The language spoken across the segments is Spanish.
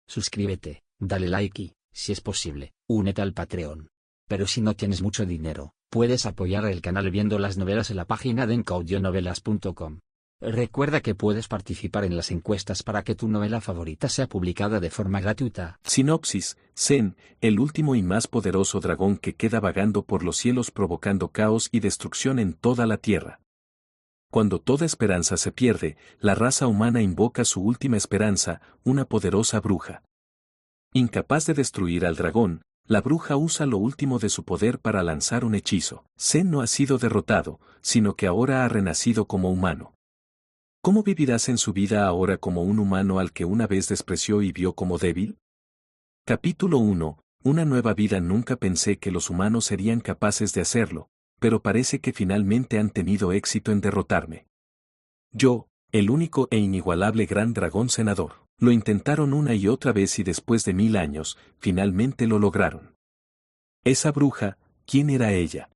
suscríbete, dale like y, si es posible, únete al Patreon. Pero si no tienes mucho dinero, puedes apoyar el canal viendo las novelas en la página de encaudionovelas.com. Recuerda que puedes participar en las encuestas para que tu novela favorita sea publicada de forma gratuita. Sinopsis: Zen, el último y más poderoso dragón que queda vagando por los cielos provocando caos y destrucción en toda la tierra. Cuando toda esperanza se pierde, la raza humana invoca su última esperanza, una poderosa bruja. Incapaz de destruir al dragón, la bruja usa lo último de su poder para lanzar un hechizo. Zen no ha sido derrotado, sino que ahora ha renacido como humano. ¿Cómo vivirás en su vida ahora como un humano al que una vez despreció y vio como débil? Capítulo 1. Una nueva vida. Nunca pensé que los humanos serían capaces de hacerlo, pero parece que finalmente han tenido éxito en derrotarme. Yo, el único e inigualable gran dragón senador. Lo intentaron una y otra vez y después de 1000 años, finalmente lo lograron. Esa bruja, ¿quién era ella?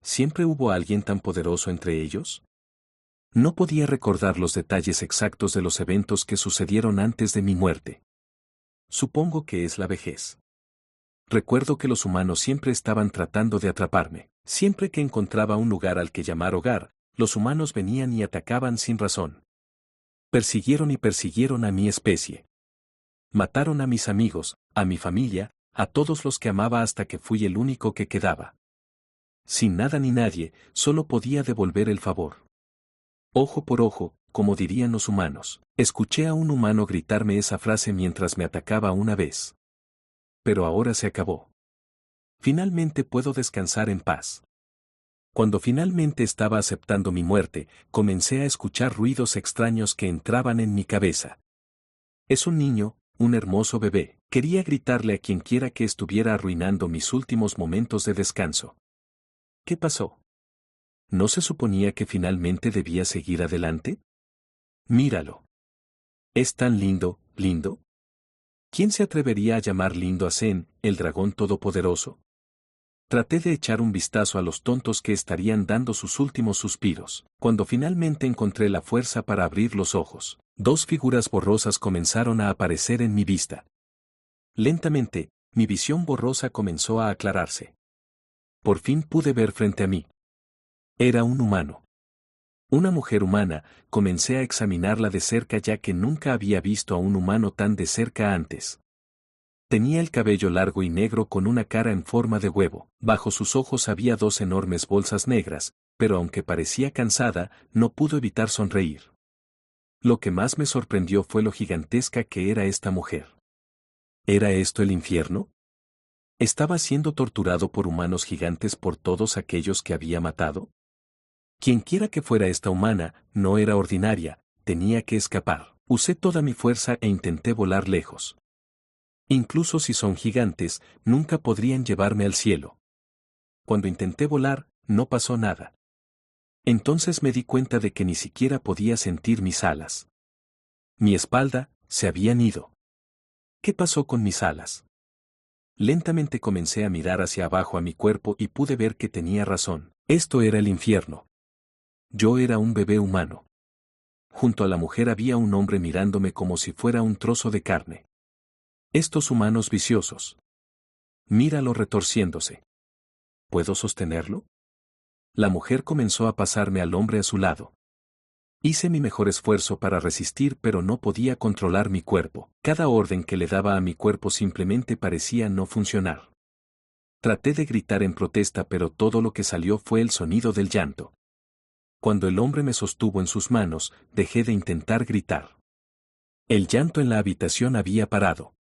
¿Siempre hubo alguien tan poderoso entre ellos? No podía recordar los detalles exactos de los eventos que sucedieron antes de mi muerte. Supongo que es la vejez. Recuerdo que los humanos siempre estaban tratando de atraparme. Siempre que encontraba un lugar al que llamar hogar, los humanos venían y atacaban sin razón. Persiguieron y persiguieron a mi especie. Mataron a mis amigos, a mi familia, a todos los que amaba hasta que fui el único que quedaba. Sin nada ni nadie, solo podía devolver el favor. Ojo por ojo, como dirían los humanos. Escuché a un humano gritarme esa frase mientras me atacaba una vez. Pero ahora se acabó. Finalmente puedo descansar en paz. Cuando finalmente estaba aceptando mi muerte, comencé a escuchar ruidos extraños que entraban en mi cabeza. Es un niño, un hermoso bebé. Quería gritarle a quien quiera que estuviera arruinando mis últimos momentos de descanso. ¿Qué pasó? ¿No se suponía que finalmente debía seguir adelante? Míralo. Es tan lindo, lindo. ¿Quién se atrevería a llamar lindo a Zen, el dragón todopoderoso? Traté de echar un vistazo a los tontos que estarían dando sus últimos suspiros. Cuando finalmente encontré la fuerza para abrir los ojos, dos figuras borrosas comenzaron a aparecer en mi vista. Lentamente, mi visión borrosa comenzó a aclararse. Por fin pude ver frente a mí. Era un humano. Una mujer humana. Comencé a examinarla de cerca ya que nunca había visto a un humano tan de cerca antes. Tenía el cabello largo y negro con una cara en forma de huevo. Bajo sus ojos había dos enormes bolsas negras, pero aunque parecía cansada, no pudo evitar sonreír. Lo que más me sorprendió fue lo gigantesca que era esta mujer. ¿Era esto el infierno? ¿Estaba siendo torturado por humanos gigantes por todos aquellos que había matado? Quienquiera que fuera esta humana, no era ordinaria, tenía que escapar. Usé toda mi fuerza e intenté volar lejos. Incluso si son gigantes, nunca podrían llevarme al cielo. Cuando intenté volar, no pasó nada. Entonces me di cuenta de que ni siquiera podía sentir mis alas. Mi espalda, se habían ido. ¿Qué pasó con mis alas? Lentamente comencé a mirar hacia abajo a mi cuerpo y pude ver que tenía razón. Esto era el infierno. Yo era un bebé humano. Junto a la mujer había un hombre mirándome como si fuera un trozo de carne. Estos humanos viciosos. Míralo retorciéndose. ¿Puedo sostenerlo? La mujer comenzó a pasarme al hombre a su lado. Hice mi mejor esfuerzo para resistir pero no podía controlar mi cuerpo. Cada orden que le daba a mi cuerpo simplemente parecía no funcionar. Traté de gritar en protesta pero todo lo que salió fue el sonido del llanto. Cuando el hombre me sostuvo en sus manos, dejé de intentar gritar. El llanto en la habitación había parado.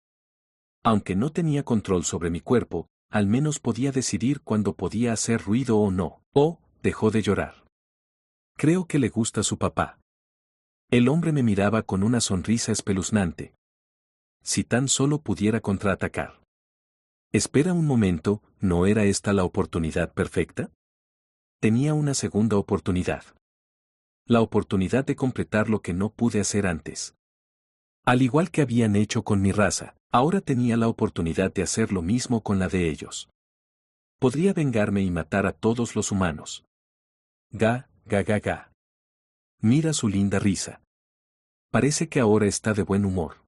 Aunque no tenía control sobre mi cuerpo, al menos podía decidir cuándo podía hacer ruido o no. Oh, dejó de llorar. Creo que le gusta su papá. El hombre me miraba con una sonrisa espeluznante. Si tan solo pudiera contraatacar. Espera un momento, ¿no era esta la oportunidad perfecta? Tenía una segunda oportunidad. La oportunidad de completar lo que no pude hacer antes. Al igual que habían hecho con mi raza, ahora tenía la oportunidad de hacer lo mismo con la de ellos. Podría vengarme y matar a todos los humanos. Ga, ga, ga, ga. Mira su linda risa. Parece que ahora está de buen humor.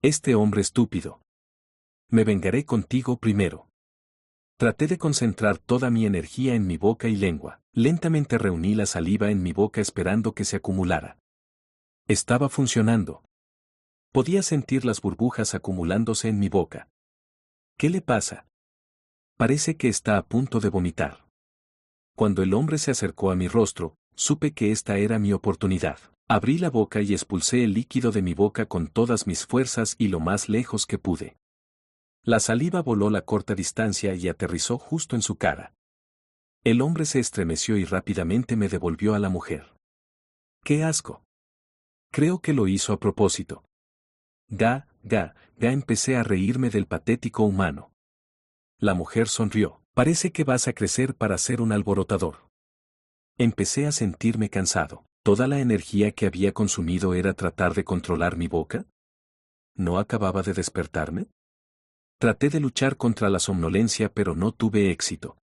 Este hombre estúpido. Me vengaré contigo primero. Traté de concentrar toda mi energía en mi boca y lengua. Lentamente reuní la saliva en mi boca esperando que se acumulara. Estaba funcionando. Podía sentir las burbujas acumulándose en mi boca. ¿Qué le pasa? Parece que está a punto de vomitar. Cuando el hombre se acercó a mi rostro, supe que esta era mi oportunidad. Abrí la boca y expulsé el líquido de mi boca con todas mis fuerzas y lo más lejos que pude. La saliva voló la corta distancia y aterrizó justo en su cara. El hombre se estremeció y rápidamente me devolvió a la mujer. ¡Qué asco! Creo que lo hizo a propósito. Empecé a reírme del patético humano. La mujer sonrió. Parece que vas a crecer para ser un alborotador. Empecé a sentirme cansado. ¿Toda la energía que había consumido era tratar de controlar mi boca? ¿No acababa de despertarme? Traté de luchar contra la somnolencia pero no tuve éxito.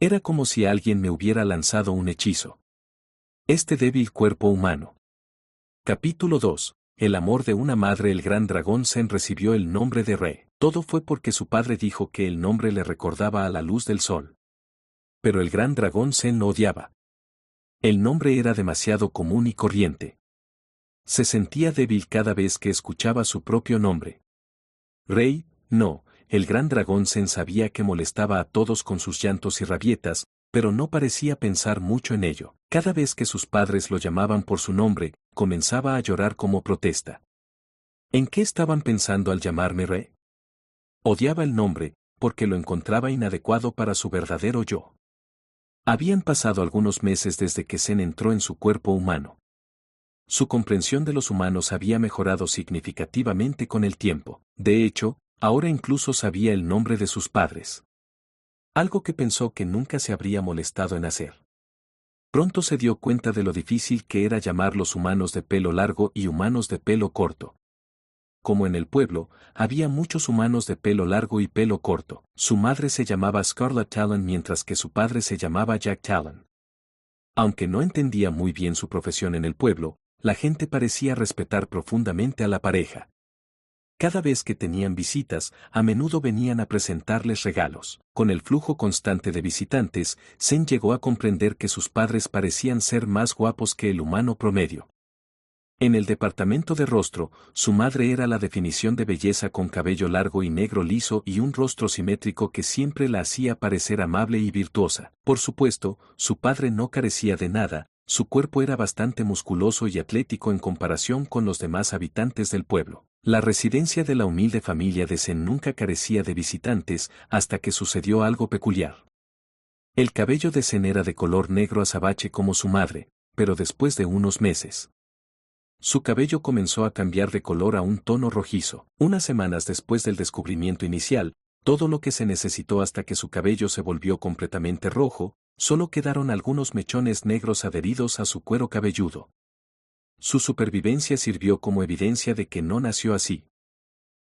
Era como si alguien me hubiera lanzado un hechizo. Este débil cuerpo humano. Capítulo 2. El amor de una madre. El gran dragón Zen recibió el nombre de Re. Todo fue porque su padre dijo que el nombre le recordaba a la luz del sol. Pero el gran dragón Zen lo odiaba. El nombre era demasiado común y corriente. Se sentía débil cada vez que escuchaba su propio nombre. Rey, no, el gran dragón Zen sabía que molestaba a todos con sus llantos y rabietas, pero no parecía pensar mucho en ello. Cada vez que sus padres lo llamaban por su nombre, comenzaba a llorar como protesta. ¿En qué estaban pensando al llamarme Re? Odiaba el nombre, porque lo encontraba inadecuado para su verdadero yo. Habían pasado algunos meses desde que Zen entró en su cuerpo humano. Su comprensión de los humanos había mejorado significativamente con el tiempo. De hecho, ahora incluso sabía el nombre de sus padres. Algo que pensó que nunca se habría molestado en hacer. Pronto se dio cuenta de lo difícil que era llamar los humanos de pelo largo y humanos de pelo corto. Como en el pueblo, había muchos humanos de pelo largo y pelo corto. Su madre se llamaba Scarlet Talon mientras que su padre se llamaba Jack Talon. Aunque no entendía muy bien su profesión en el pueblo, la gente parecía respetar profundamente a la pareja. Cada vez que tenían visitas, a menudo venían a presentarles regalos. Con el flujo constante de visitantes, Zen llegó a comprender que sus padres parecían ser más guapos que el humano promedio. En el departamento de rostro, su madre era la definición de belleza con cabello largo y negro liso y un rostro simétrico que siempre la hacía parecer amable y virtuosa. Por supuesto, su padre no carecía de nada, su cuerpo era bastante musculoso y atlético en comparación con los demás habitantes del pueblo. La residencia de la humilde familia de Zen nunca carecía de visitantes hasta que sucedió algo peculiar. El cabello de Zen era de color negro azabache como su madre, pero después de unos meses, su cabello comenzó a cambiar de color a un tono rojizo. Unas semanas después del descubrimiento inicial, todo lo que se necesitó hasta que su cabello se volvió completamente rojo, solo quedaron algunos mechones negros adheridos a su cuero cabelludo. Su supervivencia sirvió como evidencia de que no nació así.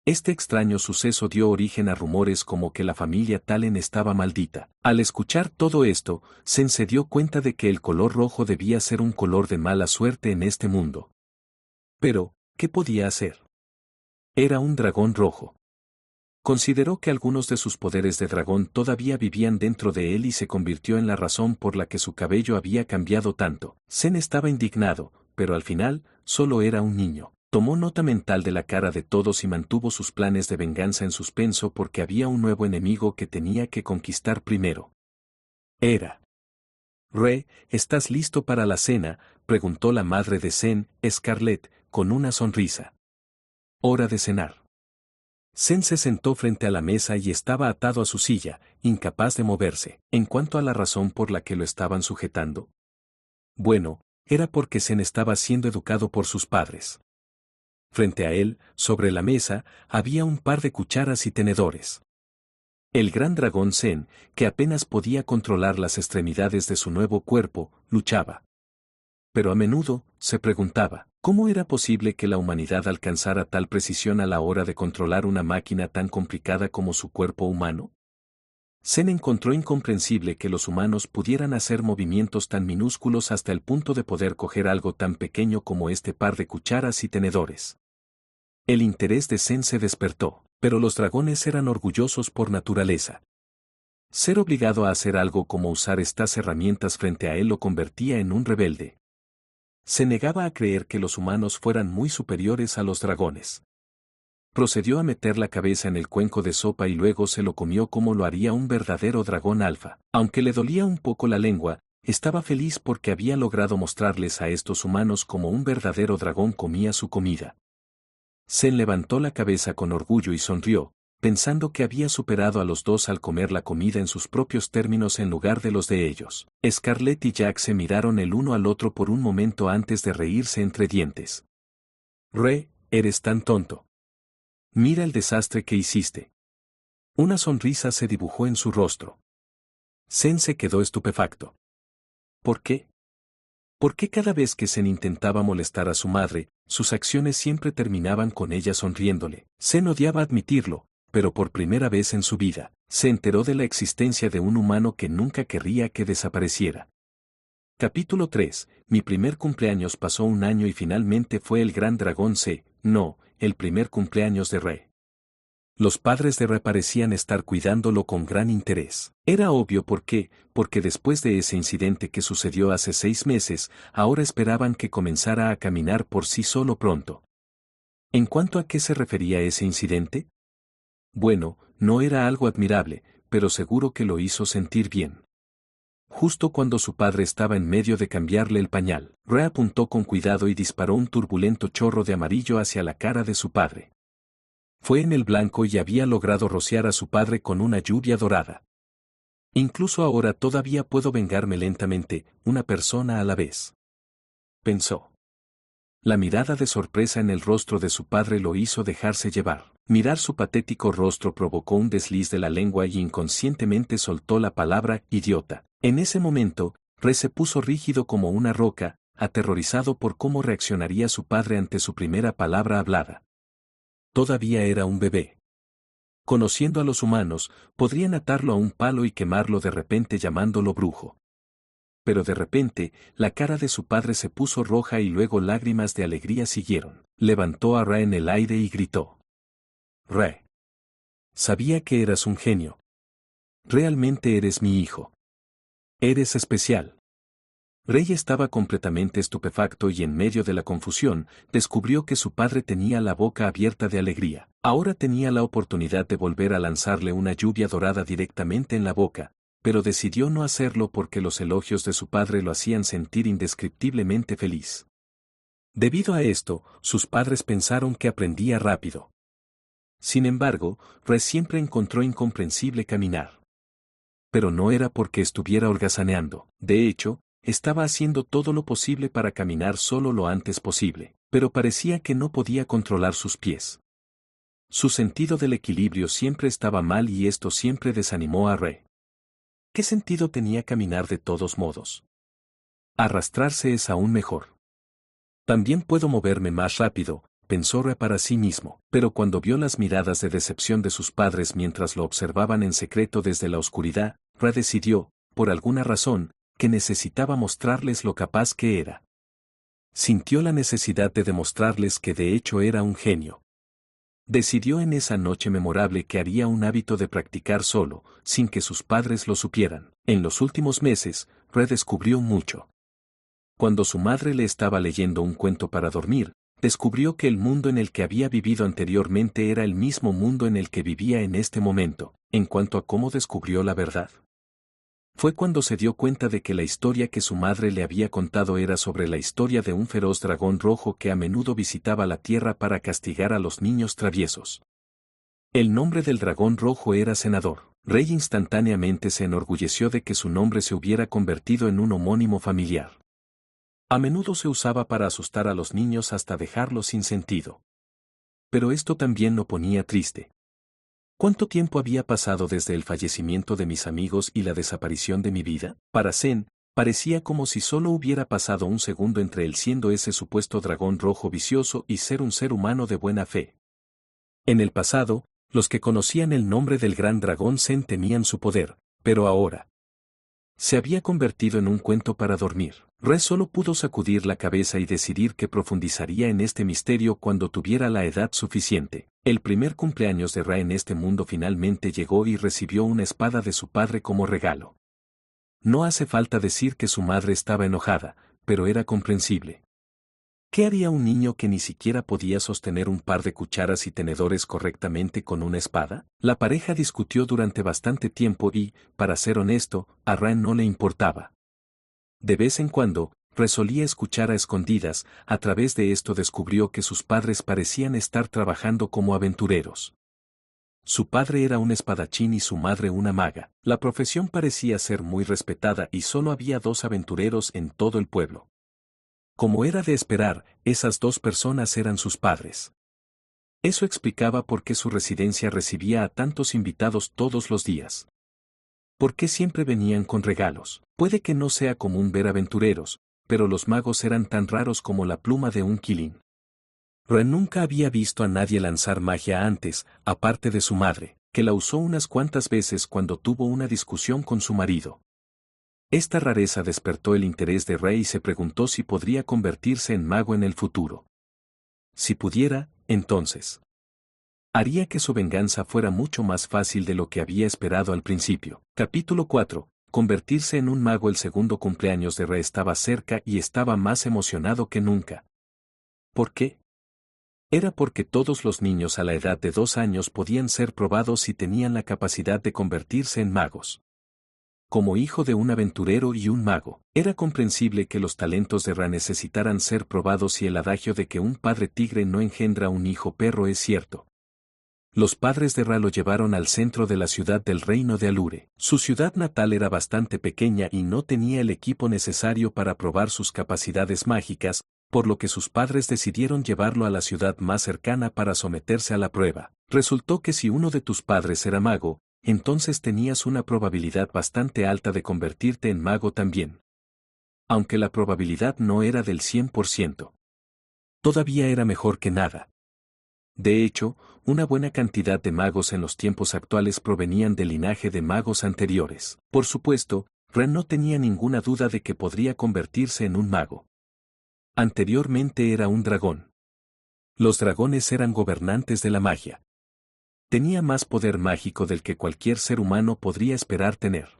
Este extraño suceso dio origen a rumores como que la familia Talon estaba maldita. Al escuchar todo esto, Zen se dio cuenta de que el color rojo debía ser un color de mala suerte en este mundo. Pero, ¿qué podía hacer? Era un dragón rojo. Consideró que algunos de sus poderes de dragón todavía vivían dentro de él y se convirtió en la razón por la que su cabello había cambiado tanto. Zen estaba indignado, pero al final, solo era un niño. Tomó nota mental de la cara de todos y mantuvo sus planes de venganza en suspenso porque había un nuevo enemigo que tenía que conquistar primero. Era. Re, ¿estás listo para la cena?, preguntó la madre de Zen, Scarlett, con una sonrisa. Hora de cenar. Zen se sentó frente a la mesa y estaba atado a su silla, incapaz de moverse. En cuanto a la razón por la que lo estaban sujetando, bueno, era porque Zen estaba siendo educado por sus padres. Frente a él, sobre la mesa, había un par de cucharas y tenedores. El gran dragón Zen, que apenas podía controlar las extremidades de su nuevo cuerpo, luchaba. Pero a menudo, se preguntaba, ¿cómo era posible que la humanidad alcanzara tal precisión a la hora de controlar una máquina tan complicada como su cuerpo humano? Zen encontró incomprensible que los humanos pudieran hacer movimientos tan minúsculos hasta el punto de poder coger algo tan pequeño como este par de cucharas y tenedores. El interés de Zen se despertó, pero los dragones eran orgullosos por naturaleza. Ser obligado a hacer algo como usar estas herramientas frente a él lo convertía en un rebelde. Se negaba a creer que los humanos fueran muy superiores a los dragones. Procedió a meter la cabeza en el cuenco de sopa y luego se lo comió como lo haría un verdadero dragón alfa. Aunque le dolía un poco la lengua, estaba feliz porque había logrado mostrarles a estos humanos cómo un verdadero dragón comía su comida. Zen levantó la cabeza con orgullo y sonrió, pensando que había superado a los dos al comer la comida en sus propios términos en lugar de los de ellos. Scarlett y Jack se miraron el uno al otro por un momento antes de reírse entre dientes. Re, eres tan tonto. Mira el desastre que hiciste. Una sonrisa se dibujó en su rostro. Zen se quedó estupefacto. ¿Por qué? ¿Por qué cada vez que Zen intentaba molestar a su madre, sus acciones siempre terminaban con ella sonriéndole? Zen odiaba admitirlo, pero por primera vez en su vida, se enteró de la existencia de un humano que nunca querría que desapareciera. Capítulo 3. Mi primer cumpleaños pasó un año y finalmente fue el gran dragón el primer cumpleaños de Re. Los padres de Re parecían estar cuidándolo con gran interés. Era obvio porque después de ese incidente que sucedió hace 6 meses, ahora esperaban que comenzara a caminar por sí solo pronto. ¿En cuanto a qué se refería ese incidente? Bueno, no era algo admirable, pero seguro que lo hizo sentir bien. Justo cuando su padre estaba en medio de cambiarle el pañal, Re apuntó con cuidado y disparó un turbulento chorro de amarillo hacia la cara de su padre. Fue en el blanco y había logrado rociar a su padre con una lluvia dorada. Incluso ahora todavía puedo vengarme lentamente, una persona a la vez. Pensó. La mirada de sorpresa en el rostro de su padre lo hizo dejarse llevar. Mirar su patético rostro provocó un desliz de la lengua y inconscientemente soltó la palabra idiota. En ese momento, Re se puso rígido como una roca, aterrorizado por cómo reaccionaría su padre ante su primera palabra hablada. Todavía era un bebé. Conociendo a los humanos, podrían atarlo a un palo y quemarlo de repente llamándolo brujo. Pero de repente, la cara de su padre se puso roja y luego lágrimas de alegría siguieron. Levantó a Re en el aire y gritó. Re. Sabía que eras un genio. Realmente eres mi hijo. Eres especial. Rey estaba completamente estupefacto y en medio de la confusión, descubrió que su padre tenía la boca abierta de alegría. Ahora tenía la oportunidad de volver a lanzarle una lluvia dorada directamente en la boca, pero decidió no hacerlo porque los elogios de su padre lo hacían sentir indescriptiblemente feliz. Debido a esto, sus padres pensaron que aprendía rápido. Sin embargo, Re siempre encontró incomprensible caminar. Pero no era porque estuviera holgazaneando. De hecho, estaba haciendo todo lo posible para caminar solo lo antes posible, pero parecía que no podía controlar sus pies. Su sentido del equilibrio siempre estaba mal y esto siempre desanimó a Re. ¿Qué sentido tenía caminar de todos modos? Arrastrarse es aún mejor. También puedo moverme más rápido, pensó Re para sí mismo, pero cuando vio las miradas de decepción de sus padres mientras lo observaban en secreto desde la oscuridad, Re decidió, por alguna razón, que necesitaba mostrarles lo capaz que era. Sintió la necesidad de demostrarles que de hecho era un genio. Decidió en esa noche memorable que haría un hábito de practicar solo, sin que sus padres lo supieran. En los últimos meses, Re descubrió mucho. Cuando su madre le estaba leyendo un cuento para dormir, descubrió que el mundo en el que había vivido anteriormente era el mismo mundo en el que vivía en este momento. En cuanto a cómo descubrió la verdad, fue cuando se dio cuenta de que la historia que su madre le había contado era sobre la historia de un feroz dragón rojo que a menudo visitaba la tierra para castigar a los niños traviesos. El nombre del dragón rojo era Senador. Rey instantáneamente se enorgulleció de que su nombre se hubiera convertido en un homónimo familiar. A menudo se usaba para asustar a los niños hasta dejarlos sin sentido. Pero esto también lo ponía triste. ¿Cuánto tiempo había pasado desde el fallecimiento de mis amigos y la desaparición de mi vida? Para Zen, parecía como si solo hubiera pasado un segundo entre él siendo ese supuesto dragón rojo vicioso y ser un ser humano de buena fe. En el pasado, los que conocían el nombre del gran dragón Zen temían su poder, pero ahora. Se había convertido en un cuento para dormir. Re solo pudo sacudir la cabeza y decidir que profundizaría en este misterio cuando tuviera la edad suficiente. El primer cumpleaños de Re en este mundo finalmente llegó y recibió una espada de su padre como regalo. No hace falta decir que su madre estaba enojada, pero era comprensible. ¿Qué haría un niño que ni siquiera podía sostener un par de cucharas y tenedores correctamente con una espada? La pareja discutió durante bastante tiempo y, para ser honesto, a Ran no le importaba. De vez en cuando, Re solía escuchar a escondidas, a través de esto descubrió que sus padres parecían estar trabajando como aventureros. Su padre era un espadachín y su madre una maga. La profesión parecía ser muy respetada y solo había 2 aventureros en todo el pueblo. Como era de esperar, esas 2 personas eran sus padres. Eso explicaba por qué su residencia recibía a tantos invitados todos los días. ¿Por qué siempre venían con regalos? Puede que no sea común ver aventureros, pero los magos eran tan raros como la pluma de un quilín. Ren nunca había visto a nadie lanzar magia antes, aparte de su madre, que la usó unas cuantas veces cuando tuvo una discusión con su marido. Esta rareza despertó el interés de Rey y se preguntó si podría convertirse en mago en el futuro. Si pudiera, entonces haría que su venganza fuera mucho más fácil de lo que había esperado al principio. Capítulo 4. Convertirse en un mago. El segundo cumpleaños de Re estaba cerca y estaba más emocionado que nunca. ¿Por qué? Era porque todos los niños a la edad de 2 años podían ser probados si tenían la capacidad de convertirse en magos. Como hijo de un aventurero y un mago, era comprensible que los talentos de Ra necesitaran ser probados y el adagio de que un padre tigre no engendra un hijo perro es cierto. Los padres de Ra lo llevaron al centro de la ciudad del reino de Alure. Su ciudad natal era bastante pequeña y no tenía el equipo necesario para probar sus capacidades mágicas, por lo que sus padres decidieron llevarlo a la ciudad más cercana para someterse a la prueba. Resultó que si uno de tus padres era mago, entonces tenías una probabilidad bastante alta de convertirte en mago también. Aunque la probabilidad no era del 100%. Todavía era mejor que nada. De hecho, una buena cantidad de magos en los tiempos actuales provenían del linaje de magos anteriores. Por supuesto, Ren no tenía ninguna duda de que podría convertirse en un mago. Anteriormente era un dragón. Los dragones eran gobernantes de la magia. Tenía más poder mágico del que cualquier ser humano podría esperar tener.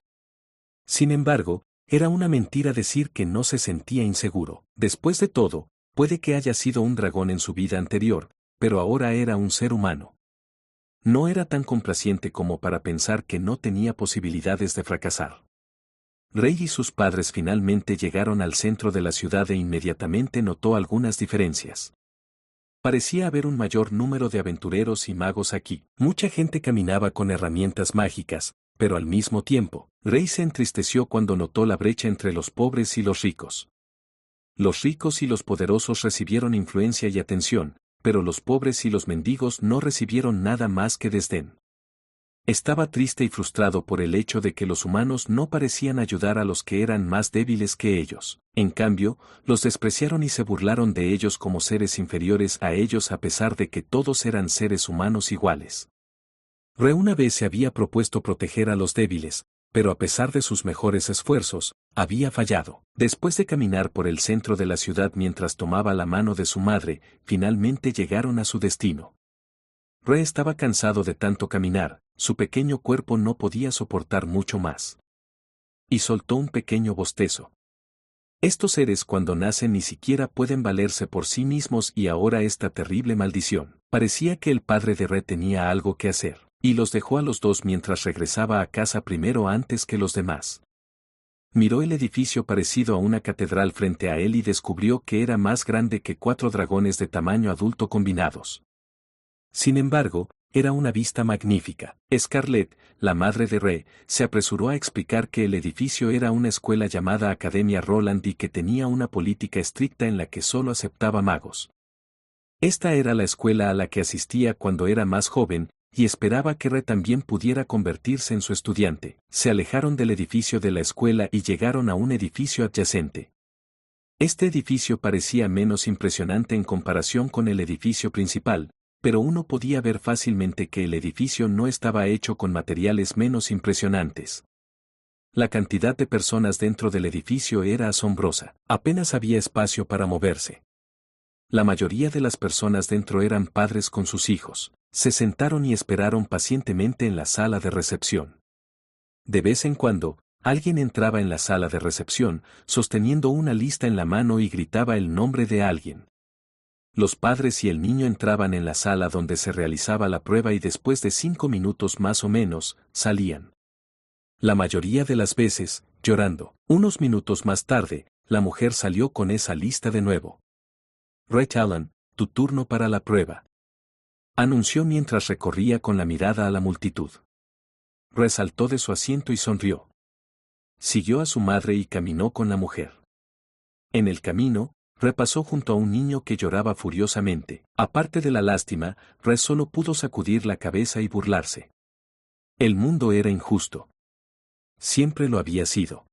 Sin embargo, era una mentira decir que no se sentía inseguro. Después de todo, puede que haya sido un dragón en su vida anterior, pero ahora era un ser humano. No era tan complaciente como para pensar que no tenía posibilidades de fracasar. Rey y sus padres finalmente llegaron al centro de la ciudad e inmediatamente notó algunas diferencias. Parecía haber un mayor número de aventureros y magos aquí. Mucha gente caminaba con herramientas mágicas, pero al mismo tiempo, Rey se entristeció cuando notó la brecha entre los pobres y los ricos. Los ricos y los poderosos recibieron influencia y atención, pero los pobres y los mendigos no recibieron nada más que desdén. Estaba triste y frustrado por el hecho de que los humanos no parecían ayudar a los que eran más débiles que ellos. En cambio, los despreciaron y se burlaron de ellos como seres inferiores a ellos a pesar de que todos eran seres humanos iguales. Re una vez se había propuesto proteger a los débiles, pero a pesar de sus mejores esfuerzos, había fallado. Después de caminar por el centro de la ciudad mientras tomaba la mano de su madre, finalmente llegaron a su destino. Re estaba cansado de tanto caminar, su pequeño cuerpo no podía soportar mucho más. Y soltó un pequeño bostezo. Estos seres cuando nacen ni siquiera pueden valerse por sí mismos y ahora esta terrible maldición. Parecía que el padre de Re tenía algo que hacer, y los dejó a los 2 mientras regresaba a casa primero antes que los demás. Miró el edificio parecido a una catedral frente a él y descubrió que era más grande que 4 dragones de tamaño adulto combinados. Sin embargo, era una vista magnífica. Scarlett, la madre de Re, se apresuró a explicar que el edificio era una escuela llamada Academia Roland y que tenía una política estricta en la que solo aceptaba magos. Esta era la escuela a la que asistía cuando era más joven, y esperaba que Re también pudiera convertirse en su estudiante. Se alejaron del edificio de la escuela y llegaron a un edificio adyacente. Este edificio parecía menos impresionante en comparación con el edificio principal, pero uno podía ver fácilmente que el edificio no estaba hecho con materiales menos impresionantes. La cantidad de personas dentro del edificio era asombrosa. Apenas había espacio para moverse. La mayoría de las personas dentro eran padres con sus hijos. Se sentaron y esperaron pacientemente en la sala de recepción. De vez en cuando, alguien entraba en la sala de recepción, sosteniendo una lista en la mano y gritaba el nombre de alguien. Los padres y el niño entraban en la sala donde se realizaba la prueba y después de 5 minutos más o menos, salían. La mayoría de las veces, llorando. Unos minutos más tarde, la mujer salió con esa lista de nuevo. Ray Allen, tu turno para la prueba. Anunció mientras recorría con la mirada a la multitud. Ray saltó de su asiento y sonrió. Siguió a su madre y caminó con la mujer. En el camino, Ray pasó junto a un niño que lloraba furiosamente. Aparte de la lástima, Ray solo pudo sacudir la cabeza y burlarse. El mundo era injusto. Siempre lo había sido.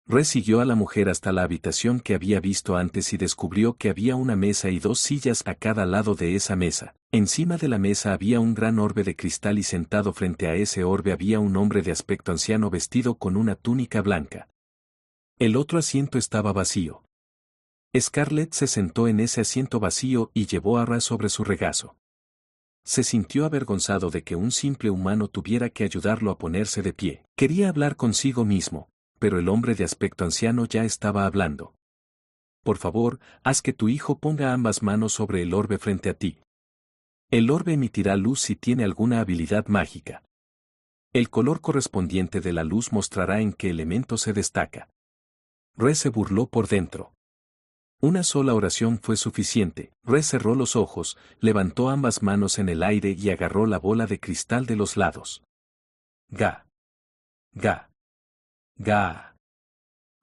Ray siguió a la mujer hasta la habitación que había visto antes y descubrió que había una mesa y 2 sillas a cada lado de esa mesa. Encima de la mesa había un gran orbe de cristal y sentado frente a ese orbe había un hombre de aspecto anciano vestido con una túnica blanca. El otro asiento estaba vacío. Scarlett se sentó en ese asiento vacío y llevó a Ray sobre su regazo. Se sintió avergonzado de que un simple humano tuviera que ayudarlo a ponerse de pie. Quería hablar consigo mismo, pero el hombre de aspecto anciano ya estaba hablando. Por favor, haz que tu hijo ponga ambas manos sobre el orbe frente a ti. El orbe emitirá luz si tiene alguna habilidad mágica. El color correspondiente de la luz mostrará en qué elemento se destaca. Ray se burló por dentro. Una sola oración fue suficiente. Ray cerró los ojos, levantó ambas manos en el aire y agarró la bola de cristal de los lados. Ga. Ga. Ga.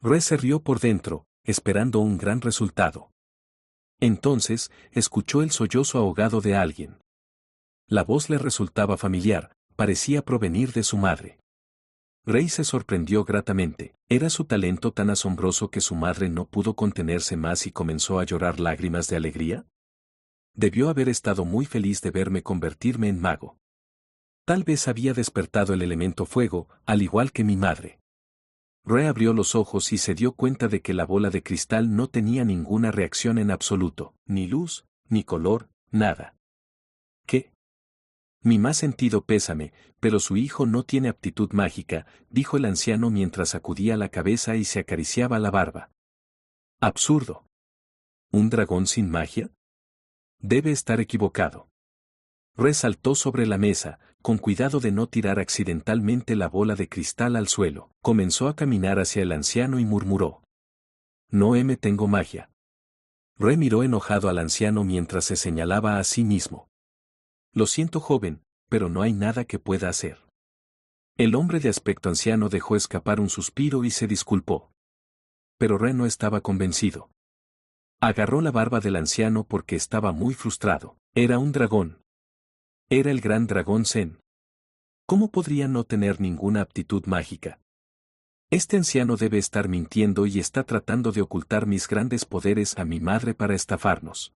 Ray se rió por dentro, esperando un gran resultado. Entonces, escuchó el sollozo ahogado de alguien. La voz le resultaba familiar, parecía provenir de su madre. Ray se sorprendió gratamente. Era su talento tan asombroso que su madre no pudo contenerse más y comenzó a llorar lágrimas de alegría. Debió haber estado muy feliz de verme convertirme en mago. Tal vez había despertado el elemento fuego, al igual que mi madre. Ray abrió los ojos y se dio cuenta de que la bola de cristal no tenía ninguna reacción en absoluto, ni luz, ni color, nada. ¿Qué? Mi más sentido pésame, pero su hijo no tiene aptitud mágica, dijo el anciano mientras sacudía la cabeza y se acariciaba la barba. Absurdo. ¿Un dragón sin magia? Debe estar equivocado. Ray saltó sobre la mesa, con cuidado de no tirar accidentalmente la bola de cristal al suelo. Comenzó a caminar hacia el anciano y murmuró. No me tengo magia. Ray miró enojado al anciano mientras se señalaba a sí mismo. Lo siento, joven, pero no hay nada que pueda hacer. El hombre de aspecto anciano dejó escapar un suspiro y se disculpó. Pero Ray no estaba convencido. Agarró la barba del anciano porque estaba muy frustrado. Era un dragón. Era el gran dragón Zen. ¿Cómo podría no tener ninguna aptitud mágica? Este anciano debe estar mintiendo y está tratando de ocultar mis grandes poderes a mi madre para estafarnos.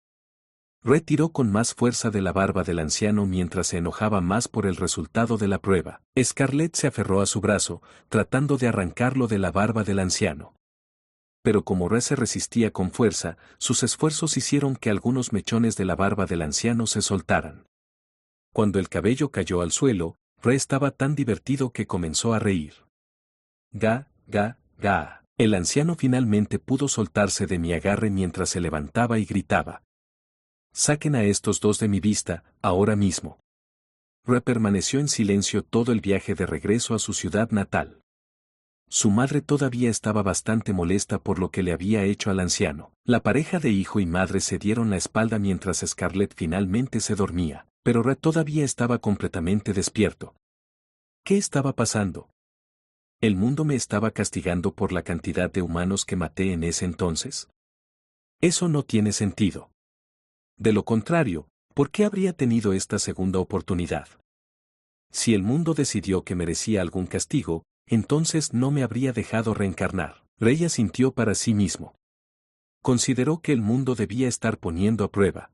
Ray tiró con más fuerza de la barba del anciano mientras se enojaba más por el resultado de la prueba. Scarlett se aferró a su brazo, tratando de arrancarlo de la barba del anciano. Pero como Ray se resistía con fuerza, sus esfuerzos hicieron que algunos mechones de la barba del anciano se soltaran. Cuando el cabello cayó al suelo, Ray estaba tan divertido que comenzó a reír. Ga, ga, ga. El anciano finalmente pudo soltarse de mi agarre mientras se levantaba y gritaba. Saquen a estos dos de mi vista, ahora mismo. Ray permaneció en silencio todo el viaje de regreso a su ciudad natal. Su madre todavía estaba bastante molesta por lo que le había hecho al anciano. La pareja de hijo y madre se dieron la espalda mientras Scarlett finalmente se dormía, pero Ray todavía estaba completamente despierto. ¿Qué estaba pasando? ¿El mundo me estaba castigando por la cantidad de humanos que maté en ese entonces? Eso no tiene sentido. De lo contrario, ¿por qué habría tenido esta segunda oportunidad? Si el mundo decidió que merecía algún castigo, entonces no me habría dejado reencarnar. Ray asintió para sí mismo. Consideró que el mundo debía estar poniendo a prueba.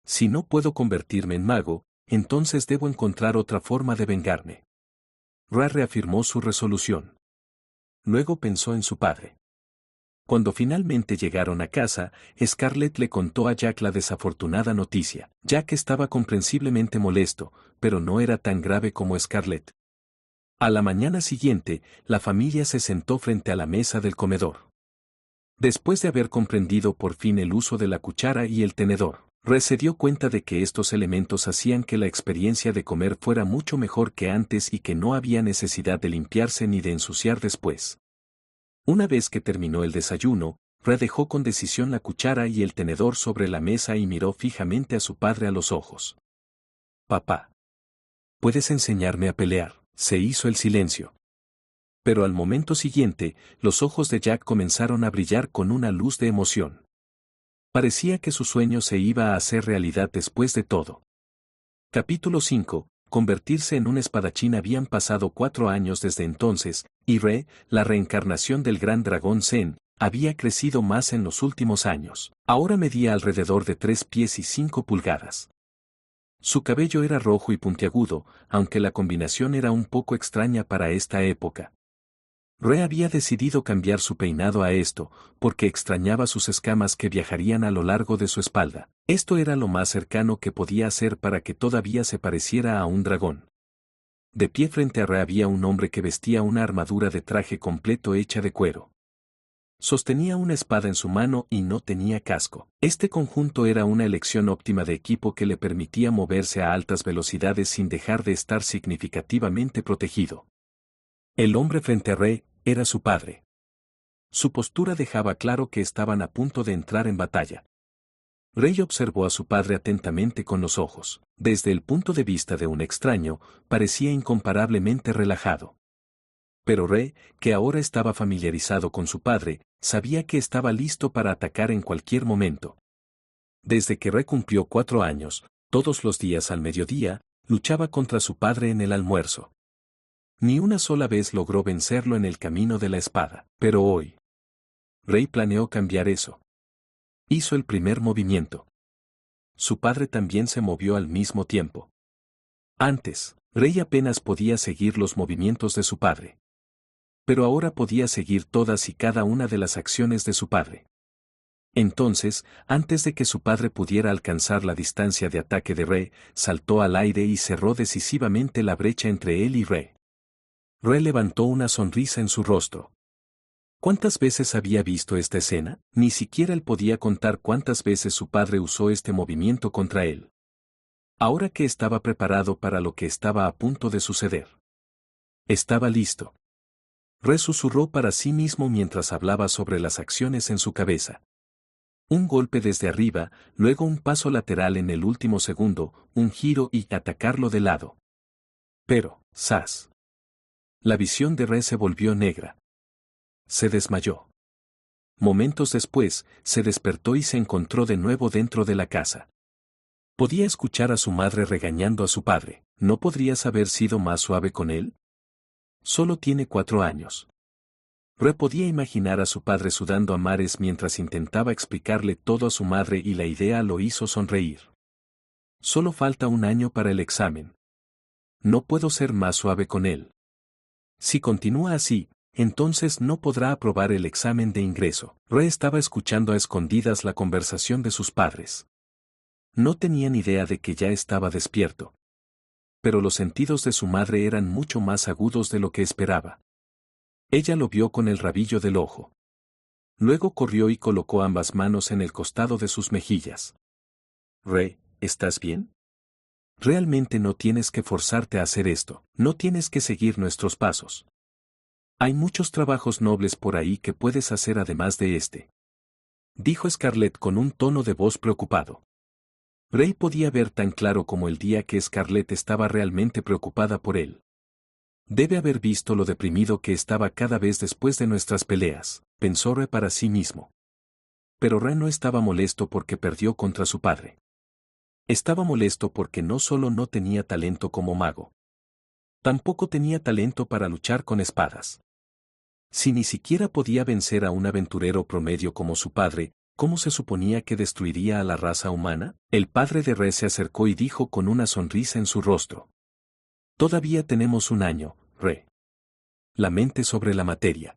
Si no puedo convertirme en mago, entonces debo encontrar otra forma de vengarme. Ray reafirmó su resolución. luego pensó en su padre. Cuando finalmente llegaron a casa, Scarlett le contó a Jack la desafortunada noticia. Jack estaba comprensiblemente molesto, pero no era tan grave como Scarlett. A la mañana siguiente, la familia se sentó frente a la mesa del comedor. Después de haber comprendido por fin el uso de la cuchara y el tenedor, Rhea se dio cuenta de que estos elementos hacían que la experiencia de comer fuera mucho mejor que antes y que no había necesidad de limpiarse ni de ensuciar después. Una vez que terminó el desayuno, Rhea dejó con decisión la cuchara y el tenedor sobre la mesa y miró fijamente a su padre a los ojos. «Papá. ¿Puedes enseñarme a pelear?», se hizo el silencio. Pero al momento siguiente, los ojos de Jack comenzaron a brillar con una luz de emoción. Parecía que su sueño se iba a hacer realidad después de todo. Capítulo 5. Convertirse en un espadachín. Habían pasado 4 años desde entonces, y Rhea, la reencarnación del gran dragón Zen, había crecido más en los últimos años. Ahora medía alrededor de 3 pies y 5 pulgadas. Su cabello era rojo y puntiagudo, aunque la combinación era un poco extraña para esta época. Rhea había decidido cambiar su peinado a esto, porque extrañaba sus escamas que viajarían a lo largo de su espalda. Esto era lo más cercano que podía hacer para que todavía se pareciera a un dragón. De pie frente a Rhea había un hombre que vestía una armadura de traje completo hecha de cuero. Sostenía una espada en su mano y no tenía casco. Este conjunto era una elección óptima de equipo que le permitía moverse a altas velocidades sin dejar de estar significativamente protegido. El hombre frente a Rhea era su padre. Su postura dejaba claro que estaban a punto de entrar en batalla. Rhea observó a su padre atentamente con los ojos. Desde el punto de vista de un extraño, parecía incomparablemente relajado. Pero Rhea, que ahora estaba familiarizado con su padre, sabía que estaba listo para atacar en cualquier momento. Desde que Rhea cumplió 4 años, todos los días al mediodía, luchaba contra su padre en el almuerzo. Ni una sola vez logró vencerlo en el camino de la espada. Pero hoy, Rhea planeó cambiar eso. Hizo el primer movimiento. Su padre también se movió al mismo tiempo. Antes, Rhea apenas podía seguir los movimientos de su padre. Pero ahora podía seguir todas y cada una de las acciones de su padre. Entonces, antes de que su padre pudiera alcanzar la distancia de ataque de Rhea, saltó al aire y cerró decisivamente la brecha entre él y Rhea. Rhea levantó una sonrisa en su rostro. ¿Cuántas veces había visto esta escena? Ni siquiera él podía contar cuántas veces su padre usó este movimiento contra él. Ahora que estaba preparado para lo que estaba a punto de suceder. Estaba listo. Rhea susurró para sí mismo mientras hablaba sobre las acciones en su cabeza. Un golpe desde arriba, luego un paso lateral en el último segundo, un giro y atacarlo de lado. Pero, ¡zas! La visión de Rhea se volvió negra. Se desmayó. Momentos después, se despertó y se encontró de nuevo dentro de la casa. Podía escuchar a su madre regañando a su padre. ¿No podrías haber sido más suave con él? Solo tiene 4 años. Rhea podía imaginar a su padre sudando a mares mientras intentaba explicarle todo a su madre y la idea lo hizo sonreír. Solo falta 1 año para el examen. No puedo ser más suave con él. Si continúa así, entonces no podrá aprobar el examen de ingreso. Rhea estaba escuchando a escondidas la conversación de sus padres. No tenían idea de que ya estaba despierto. Pero los sentidos de su madre eran mucho más agudos de lo que esperaba. Ella lo vio con el rabillo del ojo. Luego corrió y colocó ambas manos en el costado de sus mejillas. Rhea, ¿estás bien? Realmente no tienes que forzarte a hacer esto, no tienes que seguir nuestros pasos. Hay muchos trabajos nobles por ahí que puedes hacer además de este. Dijo Scarlett con un tono de voz preocupado. Rhea podía ver tan claro como el día que Scarlett estaba realmente preocupada por él. Debe haber visto lo deprimido que estaba cada vez después de nuestras peleas, pensó Rhea para sí mismo. Pero Rhea no estaba molesto porque perdió contra su padre. Estaba molesto porque no solo no tenía talento como mago. Tampoco tenía talento para luchar con espadas. Si ni siquiera podía vencer a un aventurero promedio como su padre, ¿cómo se suponía que destruiría a la raza humana? El padre de Rhea se acercó y dijo con una sonrisa en su rostro. Todavía tenemos 1 año, Rhea. La mente sobre la materia.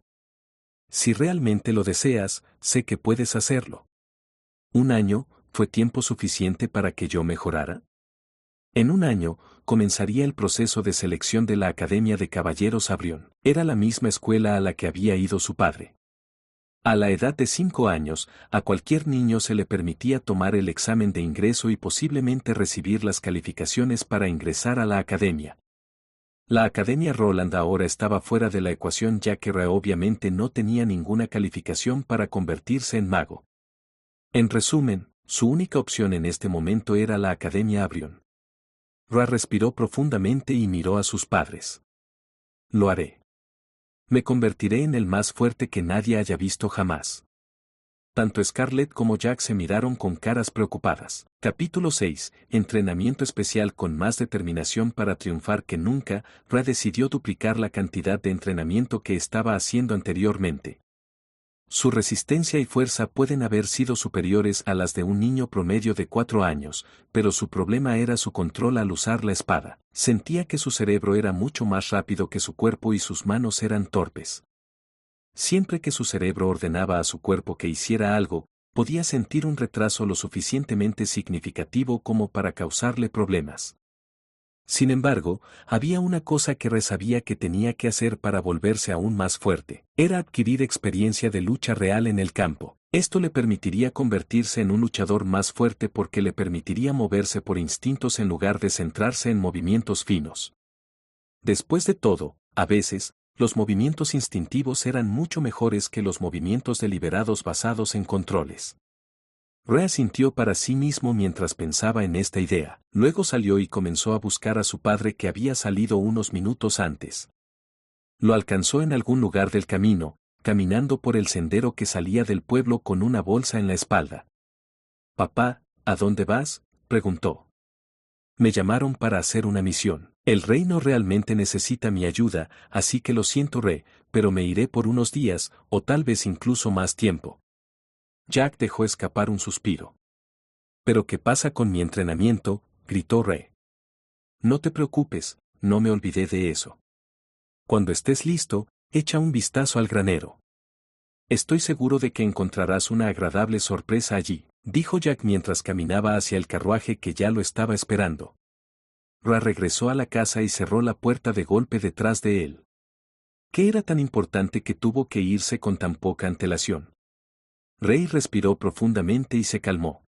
Si realmente lo deseas, sé que puedes hacerlo. ¿Un año fue tiempo suficiente para que yo mejorara? En un año, comenzaría el proceso de selección de la Academia de Caballeros Abrión. Era la misma escuela a la que había ido su padre. A la edad de 5 años, a cualquier niño se le permitía tomar el examen de ingreso y posiblemente recibir las calificaciones para ingresar a la academia. La Academia Roland ahora estaba fuera de la ecuación ya que Ra obviamente no tenía ninguna calificación para convertirse en mago. En resumen, su única opción en este momento era la Academia Abrión. Ra respiró profundamente y miró a sus padres. Lo haré. Me convertiré en el más fuerte que nadie haya visto jamás. Tanto Scarlett como Jack se miraron con caras preocupadas. Capítulo 6. Entrenamiento especial con más determinación para triunfar que nunca, Ra decidió duplicar la cantidad de entrenamiento que estaba haciendo anteriormente. Su resistencia y fuerza pueden haber sido superiores a las de un niño promedio de 4 años, pero su problema era su control al usar la espada. Sentía que su cerebro era mucho más rápido que su cuerpo y sus manos eran torpes. Siempre que su cerebro ordenaba a su cuerpo que hiciera algo, podía sentir un retraso lo suficientemente significativo como para causarle problemas. Sin embargo, había una cosa que Ra sabía que tenía que hacer para volverse aún más fuerte. Era adquirir experiencia de lucha real en el campo. Esto le permitiría convertirse en un luchador más fuerte porque le permitiría moverse por instintos en lugar de centrarse en movimientos finos. Después de todo, a veces, los movimientos instintivos eran mucho mejores que los movimientos deliberados basados en controles. Ra sintió para sí mismo mientras pensaba en esta idea. Luego salió y comenzó a buscar a su padre que había salido unos minutos antes. Lo alcanzó en algún lugar del camino, caminando por el sendero que salía del pueblo con una bolsa en la espalda. «Papá, ¿a dónde vas?», preguntó. «Me llamaron para hacer una misión. El reino realmente necesita mi ayuda, así que lo siento, Re, pero me iré por unos días, o tal vez incluso más tiempo». Jack dejó escapar un suspiro. «¿Pero qué pasa con mi entrenamiento?», gritó Re. «No te preocupes, no me olvidé de eso. Cuando estés listo, echa un vistazo al granero. Estoy seguro de que encontrarás una agradable sorpresa allí», dijo Jack mientras caminaba hacia el carruaje que ya lo estaba esperando. Ra regresó a la casa y cerró la puerta de golpe detrás de él. ¿Qué era tan importante que tuvo que irse con tan poca antelación? Rey respiró profundamente y se calmó.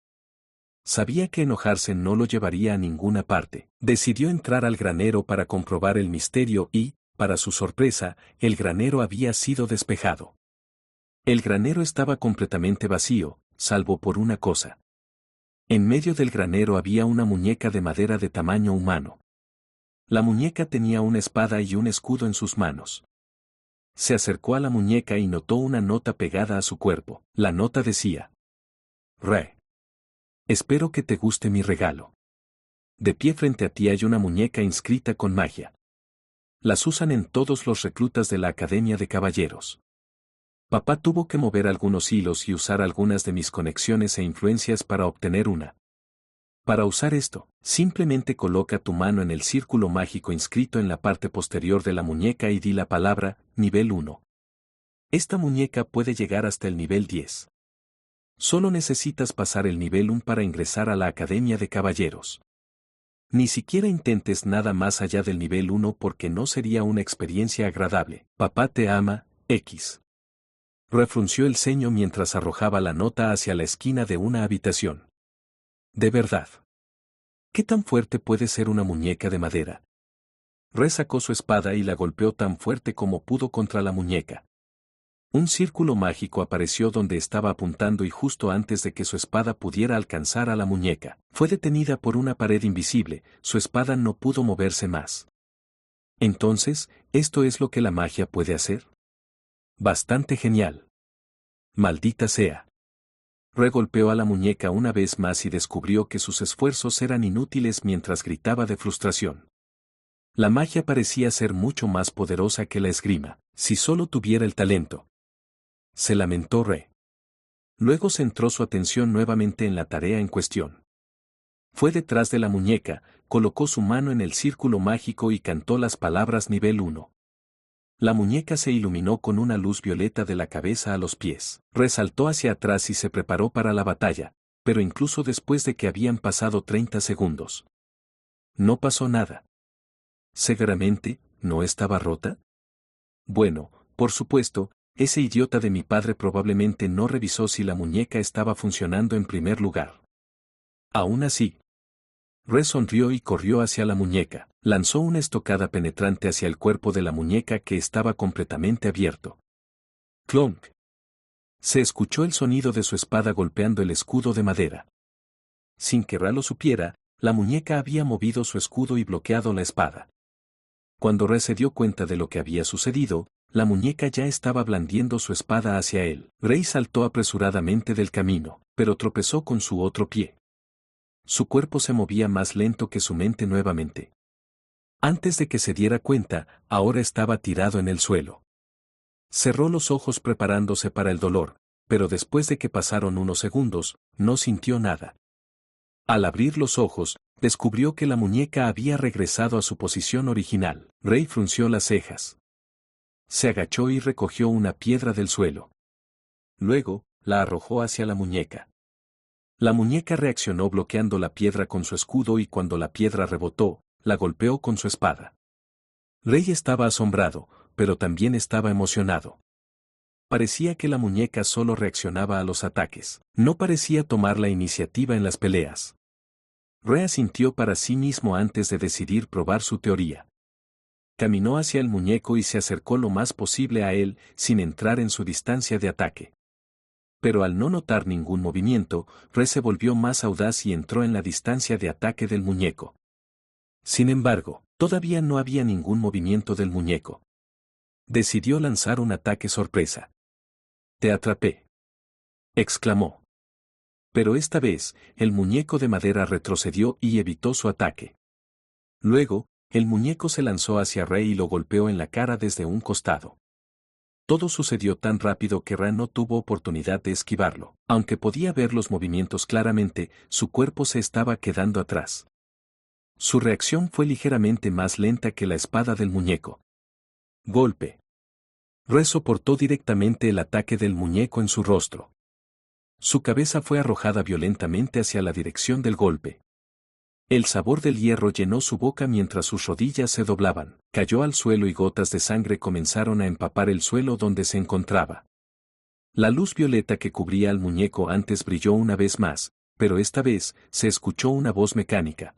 Sabía que enojarse no lo llevaría a ninguna parte. Decidió entrar al granero para comprobar el misterio y, para su sorpresa, el granero había sido despejado. El granero estaba completamente vacío, salvo por una cosa. En medio del granero había una muñeca de madera de tamaño humano. La muñeca tenía una espada y un escudo en sus manos. Se acercó a la muñeca y notó una nota pegada a su cuerpo. La nota decía: «Re. Espero que te guste mi regalo. De pie frente a ti hay una muñeca inscrita con magia. Las usan en todos los reclutas de la Academia de Caballeros. Papá tuvo que mover algunos hilos y usar algunas de mis conexiones e influencias para obtener una. Para usar esto, simplemente coloca tu mano en el círculo mágico inscrito en la parte posterior de la muñeca y di la palabra, nivel 1. Esta muñeca puede llegar hasta el nivel 10. Solo necesitas pasar el nivel 1 para ingresar a la Academia de Caballeros. Ni siquiera intentes nada más allá del nivel 1 porque no sería una experiencia agradable. Papá te ama, X». Refrunció el ceño mientras arrojaba la nota hacia la esquina de una habitación. «¿De verdad? ¿Qué tan fuerte puede ser una muñeca de madera?». Re sacó su espada y la golpeó tan fuerte como pudo contra la muñeca. Un círculo mágico apareció donde estaba apuntando y justo antes de que su espada pudiera alcanzar a la muñeca, fue detenida por una pared invisible, su espada no pudo moverse más. Entonces, ¿esto es lo que la magia puede hacer? Bastante genial. Maldita sea. Re golpeó a la muñeca una vez más y descubrió que sus esfuerzos eran inútiles mientras gritaba de frustración. La magia parecía ser mucho más poderosa que la esgrima, si solo tuviera el talento. Se lamentó Re. Luego centró su atención nuevamente en la tarea en cuestión. Fue detrás de la muñeca, colocó su mano en el círculo mágico y cantó las palabras nivel 1. La muñeca se iluminó con una luz violeta de la cabeza a los pies. Resaltó hacia atrás y se preparó para la batalla, pero incluso después de que habían pasado 30 segundos. No pasó nada. ¿Seguramente no estaba rota? Bueno, por supuesto, ese idiota de mi padre probablemente no revisó si la muñeca estaba funcionando en primer lugar. Aún así, Re sonrió y corrió hacia la muñeca. Lanzó una estocada penetrante hacia el cuerpo de la muñeca que estaba completamente abierto. ¡Clonk! Se escuchó el sonido de su espada golpeando el escudo de madera. Sin que Ra lo supiera, la muñeca había movido su escudo y bloqueado la espada. Cuando Re se dio cuenta de lo que había sucedido, la muñeca ya estaba blandiendo su espada hacia él. Rey saltó apresuradamente del camino, pero tropezó con su otro pie. Su cuerpo se movía más lento que su mente nuevamente. Antes de que se diera cuenta, ahora estaba tirado en el suelo. Cerró los ojos preparándose para el dolor, pero después de que pasaron unos segundos, no sintió nada. Al abrir los ojos, descubrió que la muñeca había regresado a su posición original. Rey frunció las cejas. Se agachó y recogió una piedra del suelo. Luego, la arrojó hacia la muñeca. La muñeca reaccionó bloqueando la piedra con su escudo y cuando la piedra rebotó, la golpeó con su espada. Rey estaba asombrado, pero también estaba emocionado. Parecía que la muñeca solo reaccionaba a los ataques. No parecía tomar la iniciativa en las peleas. Rey asintió para sí mismo antes de decidir probar su teoría. Caminó hacia el muñeco y se acercó lo más posible a él, sin entrar en su distancia de ataque. Pero al no notar ningún movimiento, Re se volvió más audaz y entró en la distancia de ataque del muñeco. Sin embargo, todavía no había ningún movimiento del muñeco. Decidió lanzar un ataque sorpresa. «Te atrapé», exclamó. Pero esta vez, el muñeco de madera retrocedió y evitó su ataque. Luego, el muñeco se lanzó hacia Rey y lo golpeó en la cara desde un costado. Todo sucedió tan rápido que Ra no tuvo oportunidad de esquivarlo. Aunque podía ver los movimientos claramente, su cuerpo se estaba quedando atrás. Su reacción fue ligeramente más lenta que la espada del muñeco. Golpe. Re soportó directamente el ataque del muñeco en su rostro. Su cabeza fue arrojada violentamente hacia la dirección del golpe. El sabor del hierro llenó su boca mientras sus rodillas se doblaban. Cayó al suelo y gotas de sangre comenzaron a empapar el suelo donde se encontraba. La luz violeta que cubría al muñeco antes brilló una vez más, pero esta vez se escuchó una voz mecánica.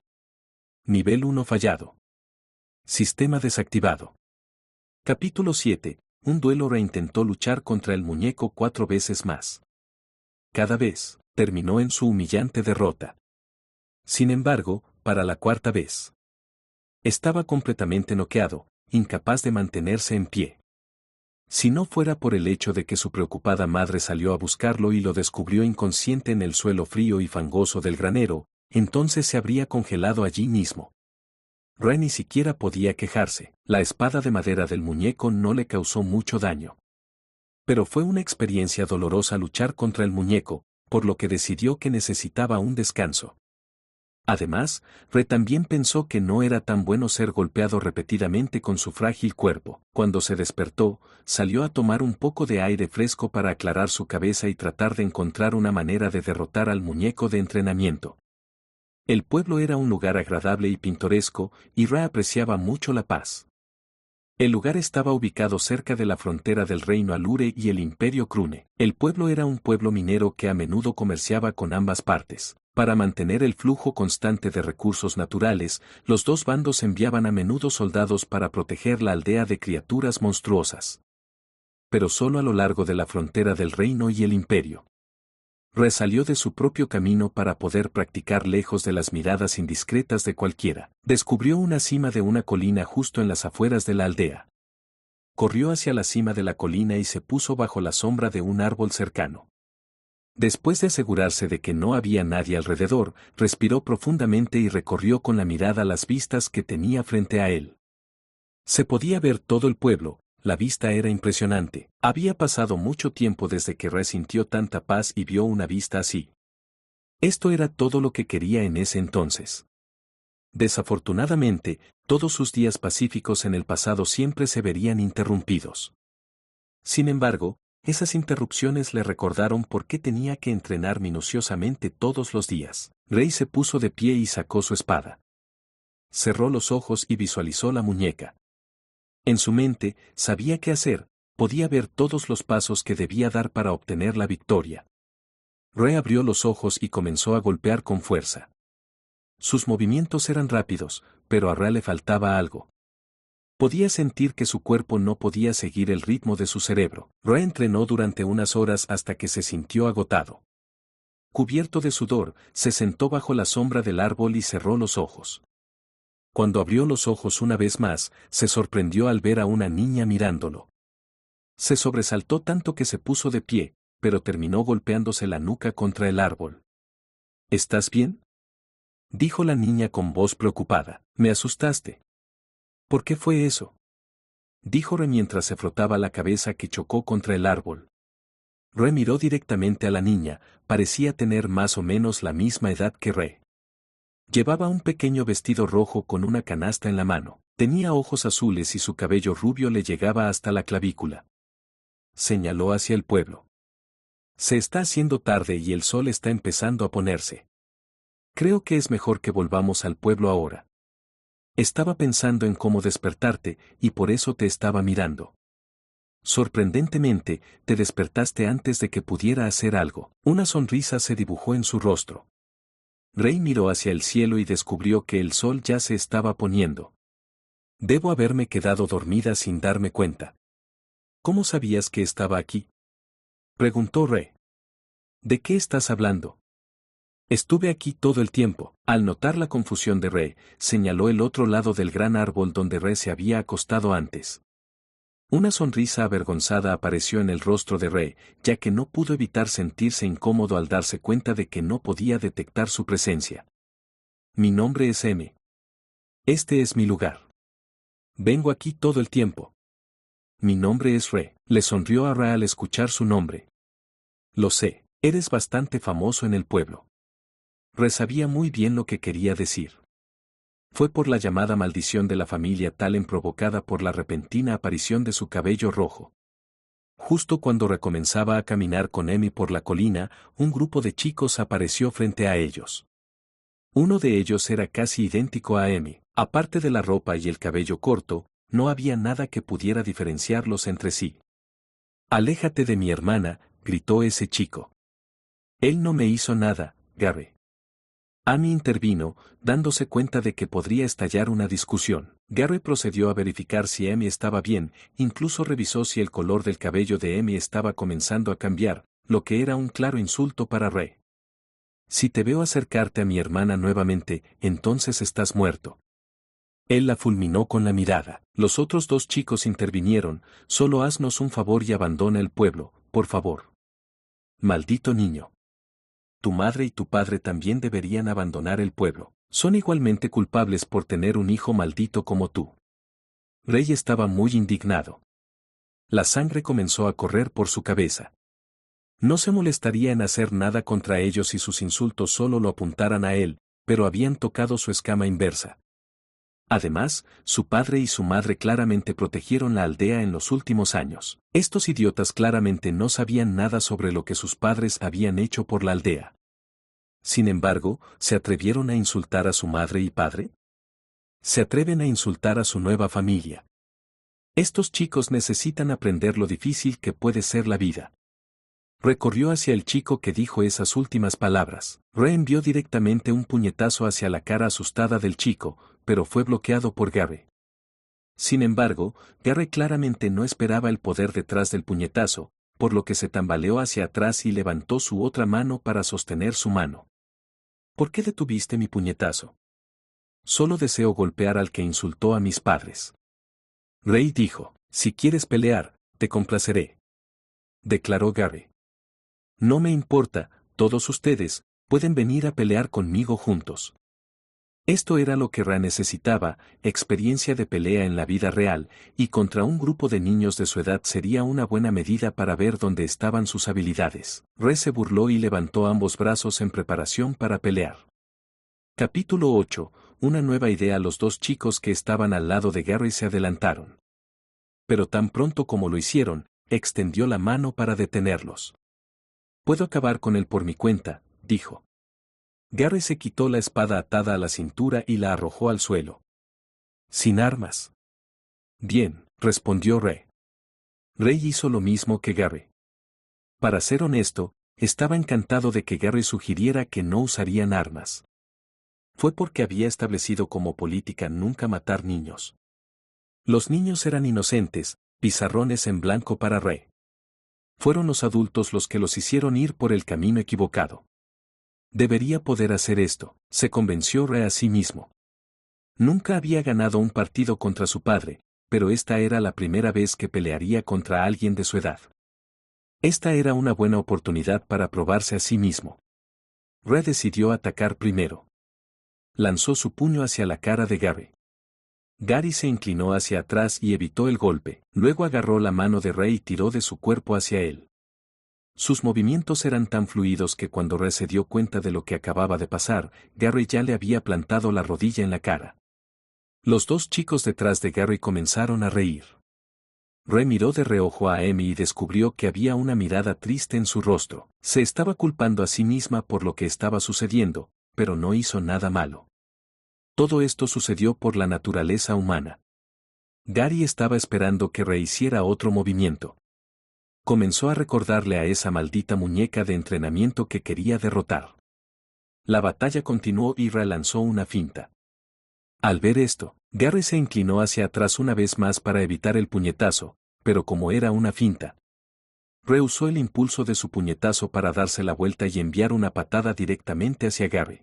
Nivel 1 fallado. Sistema desactivado. Capítulo 7. Un duelo reintentó luchar contra el muñeco 4 veces más. Cada vez, terminó en su humillante derrota. Sin embargo, para la 4ª vez. Estaba completamente noqueado, incapaz de mantenerse en pie. Si no fuera por el hecho de que su preocupada madre salió a buscarlo y lo descubrió inconsciente en el suelo frío y fangoso del granero, entonces se habría congelado allí mismo. Re ni siquiera podía quejarse. La espada de madera del muñeco no le causó mucho daño. Pero fue una experiencia dolorosa luchar contra el muñeco, por lo que decidió que necesitaba un descanso. Además, Re también pensó que no era tan bueno ser golpeado repetidamente con su frágil cuerpo. Cuando se despertó, salió a tomar un poco de aire fresco para aclarar su cabeza y tratar de encontrar una manera de derrotar al muñeco de entrenamiento. El pueblo era un lugar agradable y pintoresco, y Re apreciaba mucho la paz. El lugar estaba ubicado cerca de la frontera del reino Alure y el imperio Krune. El pueblo era un pueblo minero que a menudo comerciaba con ambas partes. Para mantener el flujo constante de recursos naturales, los dos bandos enviaban a menudo soldados para proteger la aldea de criaturas monstruosas. Pero solo a lo largo de la frontera del reino y el imperio. Re salió de su propio camino para poder practicar lejos de las miradas indiscretas de cualquiera. Descubrió una cima de una colina justo en las afueras de la aldea. Corrió hacia la cima de la colina y se puso bajo la sombra de un árbol cercano. Después de asegurarse de que no había nadie alrededor, respiró profundamente y recorrió con la mirada las vistas que tenía frente a él. Se podía ver todo el pueblo. La vista era impresionante. Había pasado mucho tiempo desde que Re sintió tanta paz y vio una vista así. Esto era todo lo que quería en ese entonces. Desafortunadamente, todos sus días pacíficos en el pasado siempre se verían interrumpidos. Sin embargo, esas interrupciones le recordaron por qué tenía que entrenar minuciosamente todos los días. Rey se puso de pie y sacó su espada. Cerró los ojos y visualizó la muñeca. En su mente, sabía qué hacer, podía ver todos los pasos que debía dar para obtener la victoria. Rey abrió los ojos y comenzó a golpear con fuerza. Sus movimientos eran rápidos, pero a Ra le faltaba algo. Podía sentir que su cuerpo no podía seguir el ritmo de su cerebro. Ra entrenó durante unas horas hasta que se sintió agotado. Cubierto de sudor, se sentó bajo la sombra del árbol y cerró los ojos. Cuando abrió los ojos una vez más, se sorprendió al ver a una niña mirándolo. Se sobresaltó tanto que se puso de pie, pero terminó golpeándose la nuca contra el árbol. ¿Estás bien?, dijo la niña con voz preocupada. Me asustaste. ¿Por qué fue eso?, dijo Re mientras se frotaba la cabeza que chocó contra el árbol. Re miró directamente a la niña, parecía tener más o menos la misma edad que Re. Llevaba un pequeño vestido rojo con una canasta en la mano, tenía ojos azules y su cabello rubio le llegaba hasta la clavícula. Señaló hacia el pueblo. Se está haciendo tarde y el sol está empezando a ponerse. Creo que es mejor que volvamos al pueblo ahora. Estaba pensando en cómo despertarte, y por eso te estaba mirando. Sorprendentemente, te despertaste antes de que pudiera hacer algo. Una sonrisa se dibujó en su rostro. Rey miró hacia el cielo y descubrió que el sol ya se estaba poniendo. Debo haberme quedado dormida sin darme cuenta. ¿Cómo sabías que estaba aquí?, preguntó Rey. ¿De qué estás hablando? Estuve aquí todo el tiempo. Al notar la confusión de Re, señaló el otro lado del gran árbol donde Re se había acostado antes. Una sonrisa avergonzada apareció en el rostro de Re, ya que no pudo evitar sentirse incómodo al darse cuenta de que no podía detectar su presencia. Mi nombre es M. Este es mi lugar. Vengo aquí todo el tiempo. Mi nombre es Re. Le sonrió a Ra al escuchar su nombre. Lo sé, eres bastante famoso en el pueblo. Re sabía muy bien lo que quería decir. Fue por la llamada maldición de la familia Talen provocada por la repentina aparición de su cabello rojo. Justo cuando recomenzaba a caminar con Emi por la colina, un grupo de chicos apareció frente a ellos. Uno de ellos era casi idéntico a Emi. Aparte de la ropa y el cabello corto, no había nada que pudiera diferenciarlos entre sí. «Aléjate de mi hermana», gritó ese chico. «Él no me hizo nada, Gary». Amy intervino, dándose cuenta de que podría estallar una discusión. Gary procedió a verificar si Amy estaba bien, incluso revisó si el color del cabello de Amy estaba comenzando a cambiar, lo que era un claro insulto para Ray. «Si te veo acercarte a mi hermana nuevamente, entonces estás muerto». Él la fulminó con la mirada. Los otros dos chicos intervinieron. «Solo haznos un favor y abandona el pueblo, por favor». «Maldito niño. Tu madre y tu padre también deberían abandonar el pueblo. Son igualmente culpables por tener un hijo maldito como tú». Rey estaba muy indignado. La sangre comenzó a correr por su cabeza. No se molestaría en hacer nada contra ellos si sus insultos solo lo apuntaran a él, pero habían tocado su escama inversa. Además, su padre y su madre claramente protegieron la aldea en los últimos años. Estos idiotas claramente no sabían nada sobre lo que sus padres habían hecho por la aldea. Sin embargo, ¿se atrevieron a insultar a su madre y padre? ¿Se atreven a insultar a su nueva familia? Estos chicos necesitan aprender lo difícil que puede ser la vida. Recorrió hacia el chico que dijo esas últimas palabras. Re envió directamente un puñetazo hacia la cara asustada del chico, pero fue bloqueado por Gary. Sin embargo, Gary claramente no esperaba el poder detrás del puñetazo, por lo que se tambaleó hacia atrás y levantó su otra mano para sostener su mano. ¿Por qué detuviste mi puñetazo? Solo deseo golpear al que insultó a mis padres. Rey dijo, si quieres pelear, te complaceré. Declaró Gary. No me importa, todos ustedes, pueden venir a pelear conmigo juntos. Esto era lo que Ra necesitaba, experiencia de pelea en la vida real, y contra un grupo de niños de su edad sería una buena medida para ver dónde estaban sus habilidades. Re se burló y levantó ambos brazos en preparación para pelear. Capítulo 8. Una nueva idea. Los dos chicos que estaban al lado de Gary se adelantaron. Pero tan pronto como lo hicieron, extendió la mano para detenerlos. «Puedo acabar con él por mi cuenta», dijo. Gary se quitó la espada atada a la cintura y la arrojó al suelo. «¿Sin armas?» «Bien», respondió Ray. Ray hizo lo mismo que Gary. Para ser honesto, estaba encantado de que Gary sugiriera que no usarían armas. Fue porque había establecido como política nunca matar niños. Los niños eran inocentes, pizarrones en blanco para Ray. Fueron los adultos los que los hicieron ir por el camino equivocado. Debería poder hacer esto, se convenció Ray a sí mismo. Nunca había ganado un partido contra su padre, pero esta era la primera vez que pelearía contra alguien de su edad. Esta era una buena oportunidad para probarse a sí mismo. Ray decidió atacar primero. Lanzó su puño hacia la cara de Gary. Gary se inclinó hacia atrás y evitó el golpe, luego agarró la mano de Ray y tiró de su cuerpo hacia él. Sus movimientos eran tan fluidos que cuando Ray se dio cuenta de lo que acababa de pasar, Gary ya le había plantado la rodilla en la cara. Los dos chicos detrás de Gary comenzaron a reír. Ray miró de reojo a Amy y descubrió que había una mirada triste en su rostro. Se estaba culpando a sí misma por lo que estaba sucediendo, pero no hizo nada malo. Todo esto sucedió por la naturaleza humana. Gary estaba esperando que Ray hiciera otro movimiento. Comenzó a recordarle a esa maldita muñeca de entrenamiento que quería derrotar. La batalla continuó y Ray lanzó una finta. Al ver esto, Gary se inclinó hacia atrás una vez más para evitar el puñetazo, pero como era una finta, Ray usó el impulso de su puñetazo para darse la vuelta y enviar una patada directamente hacia Gary.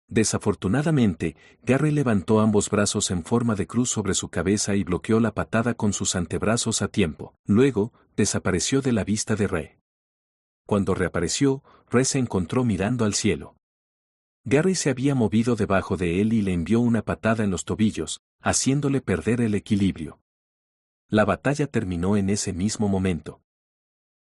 Desafortunadamente, Gary levantó ambos brazos en forma de cruz sobre su cabeza y bloqueó la patada con sus antebrazos a tiempo. Luego, desapareció de la vista de Ray. Cuando reapareció, Ray se encontró mirando al cielo. Gary se había movido debajo de él y le envió una patada en los tobillos, haciéndole perder el equilibrio. La batalla terminó en ese mismo momento.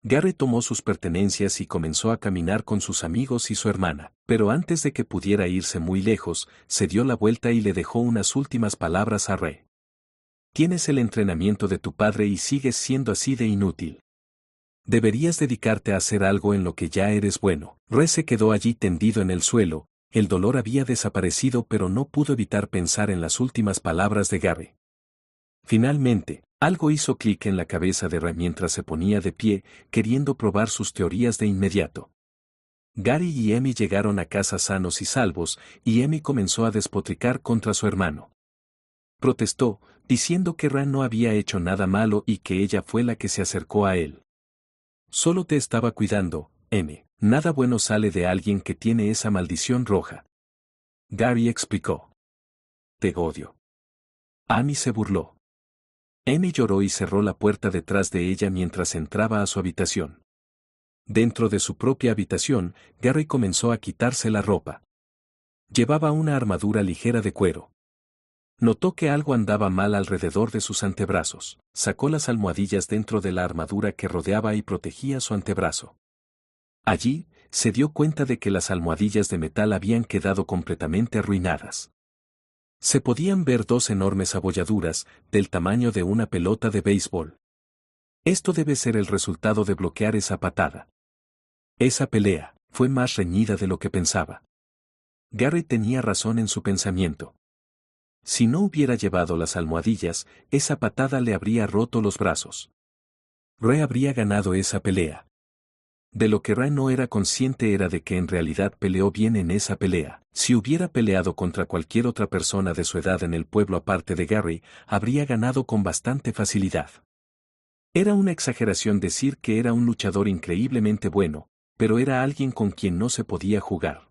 Gary tomó sus pertenencias y comenzó a caminar con sus amigos y su hermana, pero antes de que pudiera irse muy lejos, se dio la vuelta y le dejó unas últimas palabras a Ray. Tienes el entrenamiento de tu padre y sigues siendo así de inútil. Deberías dedicarte a hacer algo en lo que ya eres bueno. Ray se quedó allí tendido en el suelo. El dolor había desaparecido pero no pudo evitar pensar en las últimas palabras de Gary. Finalmente, algo hizo clic en la cabeza de Ray mientras se ponía de pie, queriendo probar sus teorías de inmediato. Gary y Amy llegaron a casa sanos y salvos, y Amy comenzó a despotricar contra su hermano. Protestó, diciendo que Ray no había hecho nada malo y que ella fue la que se acercó a él. Solo te estaba cuidando, Amy. Nada bueno sale de alguien que tiene esa maldición roja. Gary explicó. Te odio. Amy se burló. Amy lloró y cerró la puerta detrás de ella mientras entraba a su habitación. Dentro de su propia habitación, Gary comenzó a quitarse la ropa. Llevaba una armadura ligera de cuero. Notó que algo andaba mal alrededor de sus antebrazos. Sacó las almohadillas dentro de la armadura que rodeaba y protegía su antebrazo. Allí, se dio cuenta de que las almohadillas de metal habían quedado completamente arruinadas. Se podían ver dos enormes abolladuras, del tamaño de una pelota de béisbol. Esto debe ser el resultado de bloquear esa patada. Esa pelea fue más reñida de lo que pensaba. Gary tenía razón en su pensamiento. Si no hubiera llevado las almohadillas, esa patada le habría roto los brazos. Ray habría ganado esa pelea. De lo que Ray no era consciente era de que en realidad peleó bien en esa pelea. Si hubiera peleado contra cualquier otra persona de su edad en el pueblo aparte de Gary, habría ganado con bastante facilidad. Era una exageración decir que era un luchador increíblemente bueno, pero era alguien con quien no se podía jugar.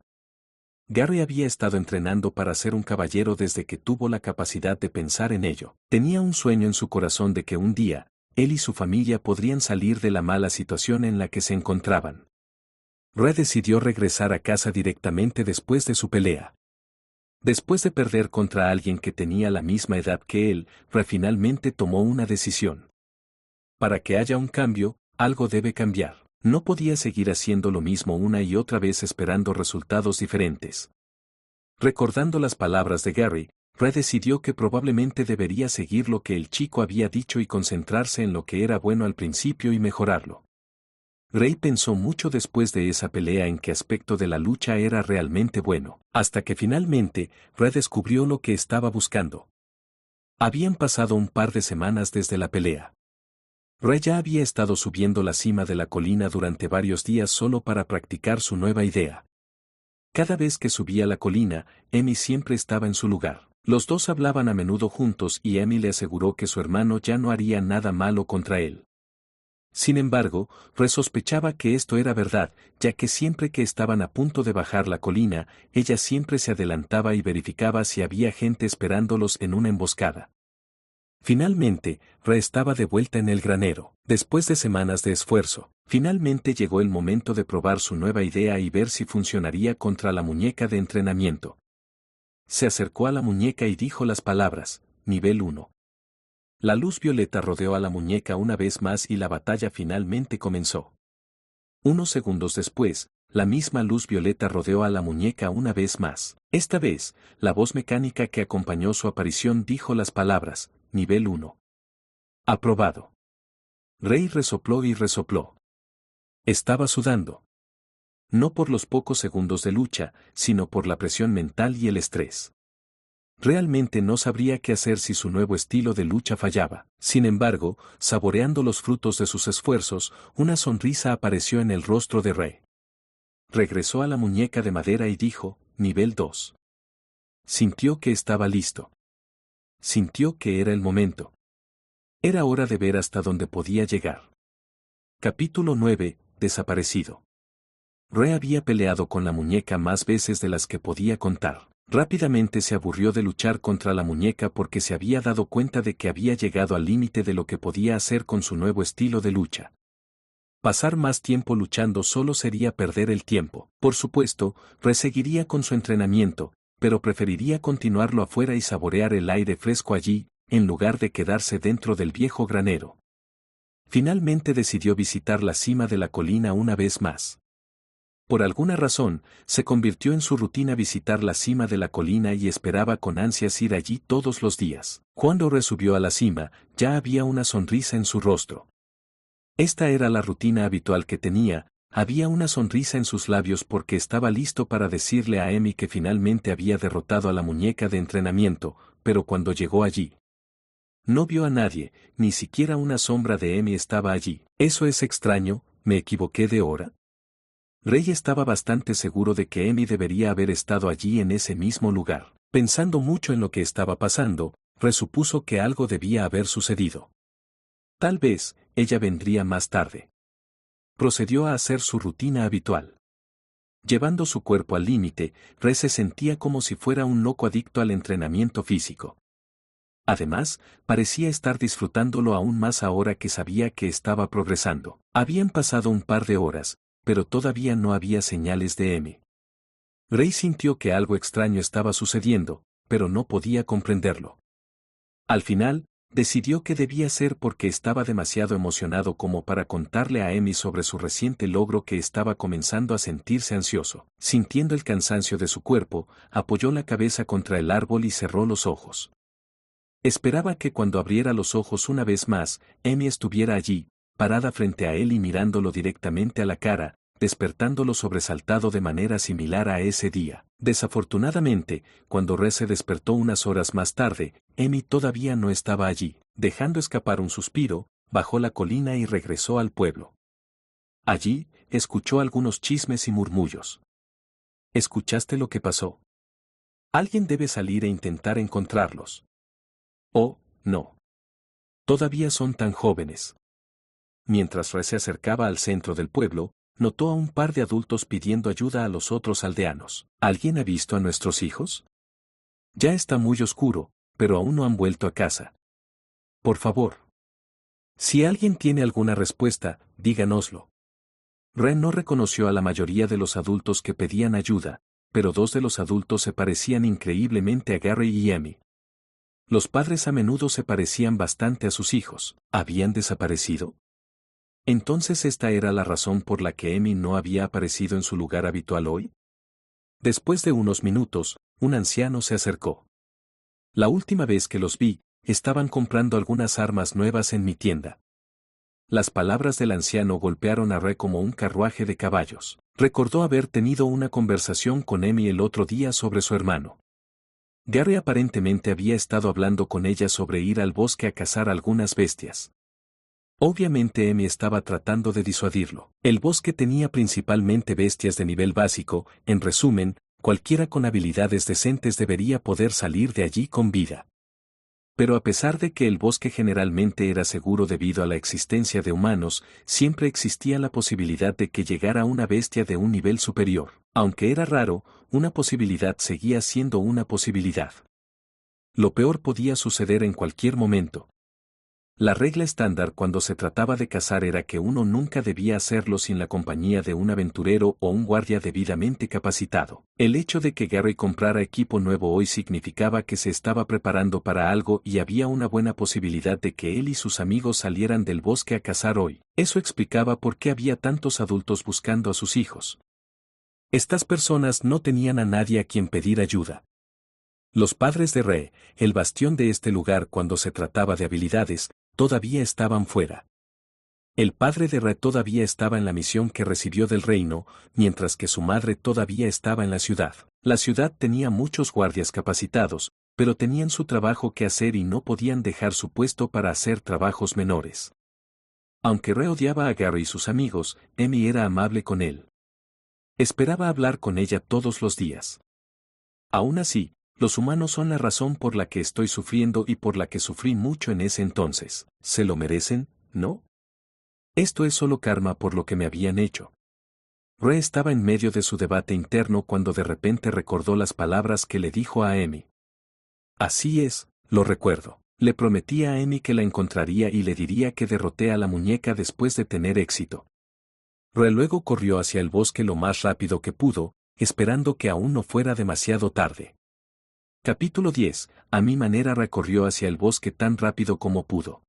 Gary había estado entrenando para ser un caballero desde que tuvo la capacidad de pensar en ello. Tenía un sueño en su corazón de que un día, él y su familia podrían salir de la mala situación en la que se encontraban. Ray decidió regresar a casa directamente después de su pelea. Después de perder contra alguien que tenía la misma edad que él, Ray finalmente tomó una decisión. Para que haya un cambio, algo debe cambiar. No podía seguir haciendo lo mismo una y otra vez esperando resultados diferentes. Recordando las palabras de Gary, Ray decidió que probablemente debería seguir lo que el chico había dicho y concentrarse en lo que era bueno al principio y mejorarlo. Ray pensó mucho después de esa pelea en qué aspecto de la lucha era realmente bueno, hasta que finalmente Ray descubrió lo que estaba buscando. Habían pasado un par de semanas desde la pelea. Ray ya había estado subiendo la cima de la colina durante varios días solo para practicar su nueva idea. Cada vez que subía la colina, Emi siempre estaba en su lugar. Los dos hablaban a menudo juntos y Emi le aseguró que su hermano ya no haría nada malo contra él. Sin embargo, Ray sospechaba que esto era verdad, ya que siempre que estaban a punto de bajar la colina, ella siempre se adelantaba y verificaba si había gente esperándolos en una emboscada. Finalmente, Ray estaba de vuelta en el granero. Después de semanas de esfuerzo, finalmente llegó el momento de probar su nueva idea y ver si funcionaría contra la muñeca de entrenamiento. Se acercó a la muñeca y dijo las palabras, nivel 1. La luz violeta rodeó a la muñeca una vez más y la batalla finalmente comenzó. Unos segundos después, la misma luz violeta rodeó a la muñeca una vez más. Esta vez, la voz mecánica que acompañó su aparición dijo las palabras, nivel 1. Aprobado. Ray resopló y resopló. Estaba sudando. No por los pocos segundos de lucha, sino por la presión mental y el estrés. Realmente no sabría qué hacer si su nuevo estilo de lucha fallaba. Sin embargo, saboreando los frutos de sus esfuerzos, una sonrisa apareció en el rostro de Ray. Regresó a la muñeca de madera y dijo, nivel 2. Sintió que estaba listo. Sintió que era el momento. Era hora de ver hasta dónde podía llegar. Capítulo 9. Desaparecido. Ray había peleado con la muñeca más veces de las que podía contar. Rápidamente se aburrió de luchar contra la muñeca porque se había dado cuenta de que había llegado al límite de lo que podía hacer con su nuevo estilo de lucha. Pasar más tiempo luchando solo sería perder el tiempo. Por supuesto, Ray seguiría con su entrenamiento, pero preferiría continuarlo afuera y saborear el aire fresco allí, en lugar de quedarse dentro del viejo granero. Finalmente decidió visitar la cima de la colina una vez más. Por alguna razón, se convirtió en su rutina visitar la cima de la colina y esperaba con ansias ir allí todos los días. Cuando Ray subió a la cima, ya había una sonrisa en su rostro. Esta era la rutina habitual que tenía, había una sonrisa en sus labios porque estaba listo para decirle a Emi que finalmente había derrotado a la muñeca de entrenamiento, pero cuando llegó allí, no vio a nadie, ni siquiera una sombra de Emi estaba allí. Eso es extraño, ¿me equivoqué de hora? Ray estaba bastante seguro de que Emi debería haber estado allí en ese mismo lugar. Pensando mucho en lo que estaba pasando, Ray supuso que algo debía haber sucedido. Tal vez, ella vendría más tarde. Procedió a hacer su rutina habitual. Llevando su cuerpo al límite, Ray se sentía como si fuera un loco adicto al entrenamiento físico. Además, parecía estar disfrutándolo aún más ahora que sabía que estaba progresando. Habían pasado un par de horas, pero todavía no había señales de Emi. Ray sintió que algo extraño estaba sucediendo, pero no podía comprenderlo. Al final, decidió que debía ser porque estaba demasiado emocionado como para contarle a Emi sobre su reciente logro que estaba comenzando a sentirse ansioso. Sintiendo el cansancio de su cuerpo, apoyó la cabeza contra el árbol y cerró los ojos. Esperaba que cuando abriera los ojos una vez más, Emi estuviera allí, parada frente a él y mirándolo directamente a la cara, despertándolo sobresaltado de manera similar a ese día. Desafortunadamente, cuando Ray se despertó unas horas más tarde, Emi todavía no estaba allí. Dejando escapar un suspiro, bajó la colina y regresó al pueblo. Allí, escuchó algunos chismes y murmullos. ¿Escuchaste lo que pasó? Alguien debe salir e intentar encontrarlos. Oh, no. Todavía son tan jóvenes. Mientras Ray se acercaba al centro del pueblo, notó a un par de adultos pidiendo ayuda a los otros aldeanos. ¿Alguien ha visto a nuestros hijos? Ya está muy oscuro, pero aún no han vuelto a casa. Por favor. Si alguien tiene alguna respuesta, díganoslo. Ray no reconoció a la mayoría de los adultos que pedían ayuda, pero dos de los adultos se parecían increíblemente a Gary y Emi. Los padres a menudo se parecían bastante a sus hijos. ¿Habían desaparecido? Entonces esta era la razón por la que Emi no había aparecido en su lugar habitual hoy. Después de unos minutos, un anciano se acercó. La última vez que los vi, estaban comprando algunas armas nuevas en mi tienda. Las palabras del anciano golpearon a Re como un carruaje de caballos. Recordó haber tenido una conversación con Emi el otro día sobre su hermano. Gary aparentemente había estado hablando con ella sobre ir al bosque a cazar algunas bestias. Obviamente Emi estaba tratando de disuadirlo. El bosque tenía principalmente bestias de nivel básico, en resumen, cualquiera con habilidades decentes debería poder salir de allí con vida. Pero a pesar de que el bosque generalmente era seguro debido a la existencia de humanos, siempre existía la posibilidad de que llegara una bestia de un nivel superior. Aunque era raro, una posibilidad seguía siendo una posibilidad. Lo peor podía suceder en cualquier momento. La regla estándar cuando se trataba de cazar era que uno nunca debía hacerlo sin la compañía de un aventurero o un guardia debidamente capacitado. El hecho de que Gary comprara equipo nuevo hoy significaba que se estaba preparando para algo y había una buena posibilidad de que él y sus amigos salieran del bosque a cazar hoy. Eso explicaba por qué había tantos adultos buscando a sus hijos. Estas personas no tenían a nadie a quien pedir ayuda. Los padres de Re, el bastión de este lugar cuando se trataba de habilidades, todavía estaban fuera. El padre de Re todavía estaba en la misión que recibió del reino, mientras que su madre todavía estaba en la ciudad. La ciudad tenía muchos guardias capacitados, pero tenían su trabajo que hacer y no podían dejar su puesto para hacer trabajos menores. Aunque Re odiaba a Gary y sus amigos, Emi era amable con él. Esperaba hablar con ella todos los días. Aún así, los humanos son la razón por la que estoy sufriendo y por la que sufrí mucho en ese entonces. ¿Se lo merecen, no? Esto es solo karma por lo que me habían hecho. Re estaba en medio de su debate interno cuando de repente recordó las palabras que le dijo a Emi. Así es, lo recuerdo. Le prometí a Emi que la encontraría y le diría que derroté a la muñeca después de tener éxito. Re luego corrió hacia el bosque lo más rápido que pudo, esperando que aún no fuera demasiado tarde. Capítulo 10. A mi manera recorrió hacia el bosque tan rápido como pudo.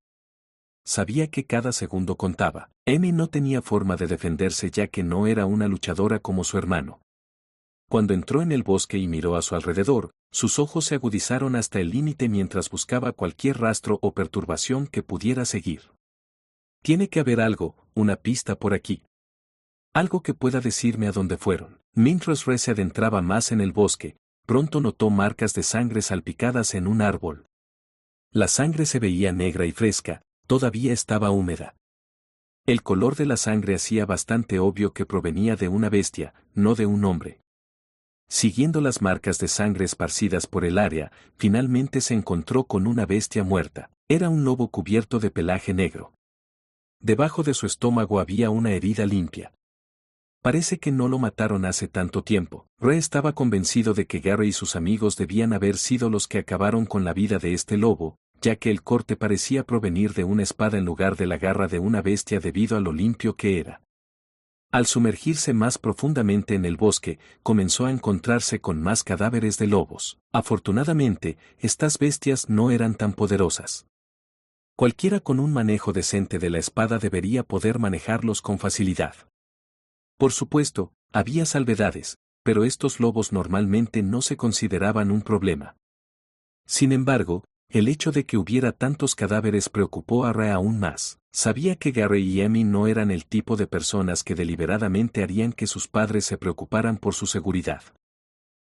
Sabía que cada segundo contaba. Emi no tenía forma de defenderse ya que no era una luchadora como su hermano. Cuando entró en el bosque y miró a su alrededor, sus ojos se agudizaron hasta el límite mientras buscaba cualquier rastro o perturbación que pudiera seguir. Tiene que haber algo, una pista por aquí. Algo que pueda decirme a dónde fueron. Mientras Re se adentraba más en el bosque, pronto notó marcas de sangre salpicadas en un árbol. La sangre se veía negra y fresca, todavía estaba húmeda. El color de la sangre hacía bastante obvio que provenía de una bestia, no de un hombre. Siguiendo las marcas de sangre esparcidas por el área, finalmente se encontró con una bestia muerta. Era un lobo cubierto de pelaje negro. Debajo de su estómago había una herida limpia. Parece que no lo mataron hace tanto tiempo. Re estaba convencido de que Gary y sus amigos debían haber sido los que acabaron con la vida de este lobo, ya que el corte parecía provenir de una espada en lugar de la garra de una bestia debido a lo limpio que era. Al sumergirse más profundamente en el bosque, comenzó a encontrarse con más cadáveres de lobos. Afortunadamente, estas bestias no eran tan poderosas. Cualquiera con un manejo decente de la espada debería poder manejarlos con facilidad. Por supuesto, había salvedades, pero estos lobos normalmente no se consideraban un problema. Sin embargo, el hecho de que hubiera tantos cadáveres preocupó a Re aún más. Sabía que Gary y Emi no eran el tipo de personas que deliberadamente harían que sus padres se preocuparan por su seguridad.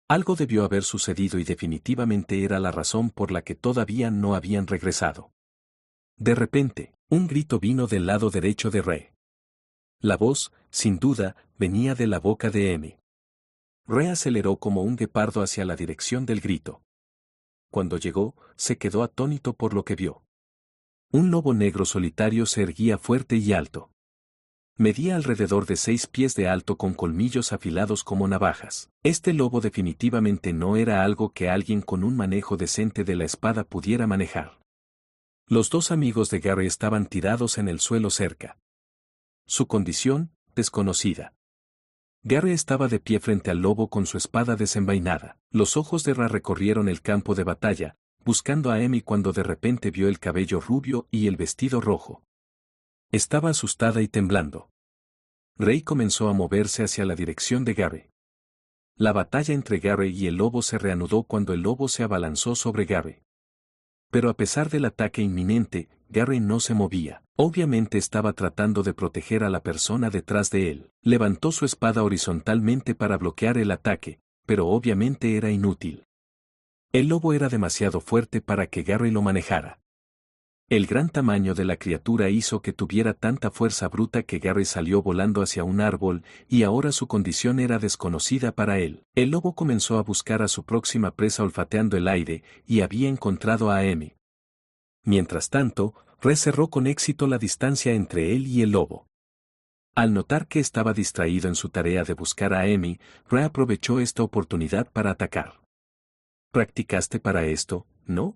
Algo debió haber sucedido y definitivamente era la razón por la que todavía no habían regresado. De repente, un grito vino del lado derecho de Re. La voz, sin duda, venía de la boca de Emi. Re aceleró como un guepardo hacia la dirección del grito. Cuando llegó, se quedó atónito por lo que vio. Un lobo negro solitario se erguía fuerte y alto. Medía alrededor de 6 pies de alto con colmillos afilados como navajas. Este lobo definitivamente no era algo que alguien con un manejo decente de la espada pudiera manejar. Los dos amigos de Gary estaban tirados en el suelo cerca. Su condición, desconocida. Gary estaba de pie frente al lobo con su espada desenvainada. Los ojos de Ra recorrieron el campo de batalla, buscando a Emi cuando de repente vio el cabello rubio y el vestido rojo. Estaba asustada y temblando. Rey comenzó a moverse hacia la dirección de Gary. La batalla entre Gary y el lobo se reanudó cuando el lobo se abalanzó sobre Gary. Pero a pesar del ataque inminente, Gary no se movía. Obviamente estaba tratando de proteger a la persona detrás de él. Levantó su espada horizontalmente para bloquear el ataque, pero obviamente era inútil. El lobo era demasiado fuerte para que Gary lo manejara. El gran tamaño de la criatura hizo que tuviera tanta fuerza bruta que Gary salió volando hacia un árbol, y ahora su condición era desconocida para él. El lobo comenzó a buscar a su próxima presa olfateando el aire, y había encontrado a Amy. Mientras tanto, Re cerró con éxito la distancia entre él y el lobo. Al notar que estaba distraído en su tarea de buscar a Amy, Re aprovechó esta oportunidad para atacar. ¿Practicaste para esto, no?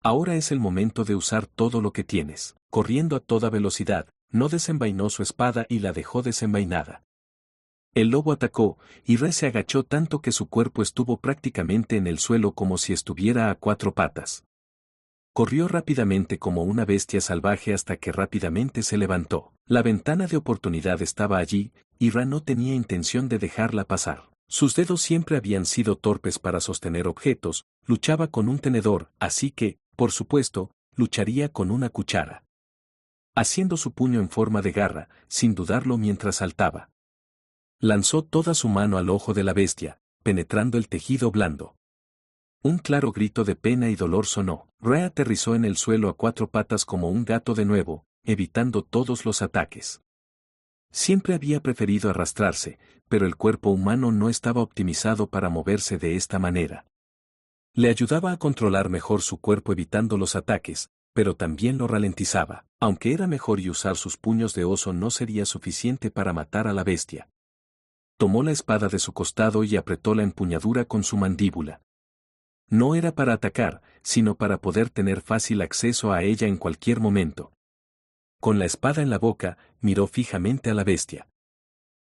Ahora es el momento de usar todo lo que tienes. Corriendo a toda velocidad, no desenvainó su espada y la dejó desenvainada. El lobo atacó, y Re se agachó tanto que su cuerpo estuvo prácticamente en el suelo como si estuviera a 4 patas. Corrió rápidamente como una bestia salvaje hasta que rápidamente se levantó. La ventana de oportunidad estaba allí, y Re no tenía intención de dejarla pasar. Sus dedos siempre habían sido torpes para sostener objetos, luchaba con un tenedor, así que, por supuesto, lucharía con una cuchara. Haciendo su puño en forma de garra, sin dudarlo mientras saltaba. Lanzó toda su mano al ojo de la bestia, penetrando el tejido blando. Un claro grito de pena y dolor sonó. Re aterrizó en el suelo a 4 patas como un gato de nuevo, evitando todos los ataques. Siempre había preferido arrastrarse, pero el cuerpo humano no estaba optimizado para moverse de esta manera. Le ayudaba a controlar mejor su cuerpo evitando los ataques, pero también lo ralentizaba. Aunque era mejor y usar sus puños de oso no sería suficiente para matar a la bestia. Tomó la espada de su costado y apretó la empuñadura con su mandíbula. No era para atacar, sino para poder tener fácil acceso a ella en cualquier momento. Con la espada en la boca, miró fijamente a la bestia.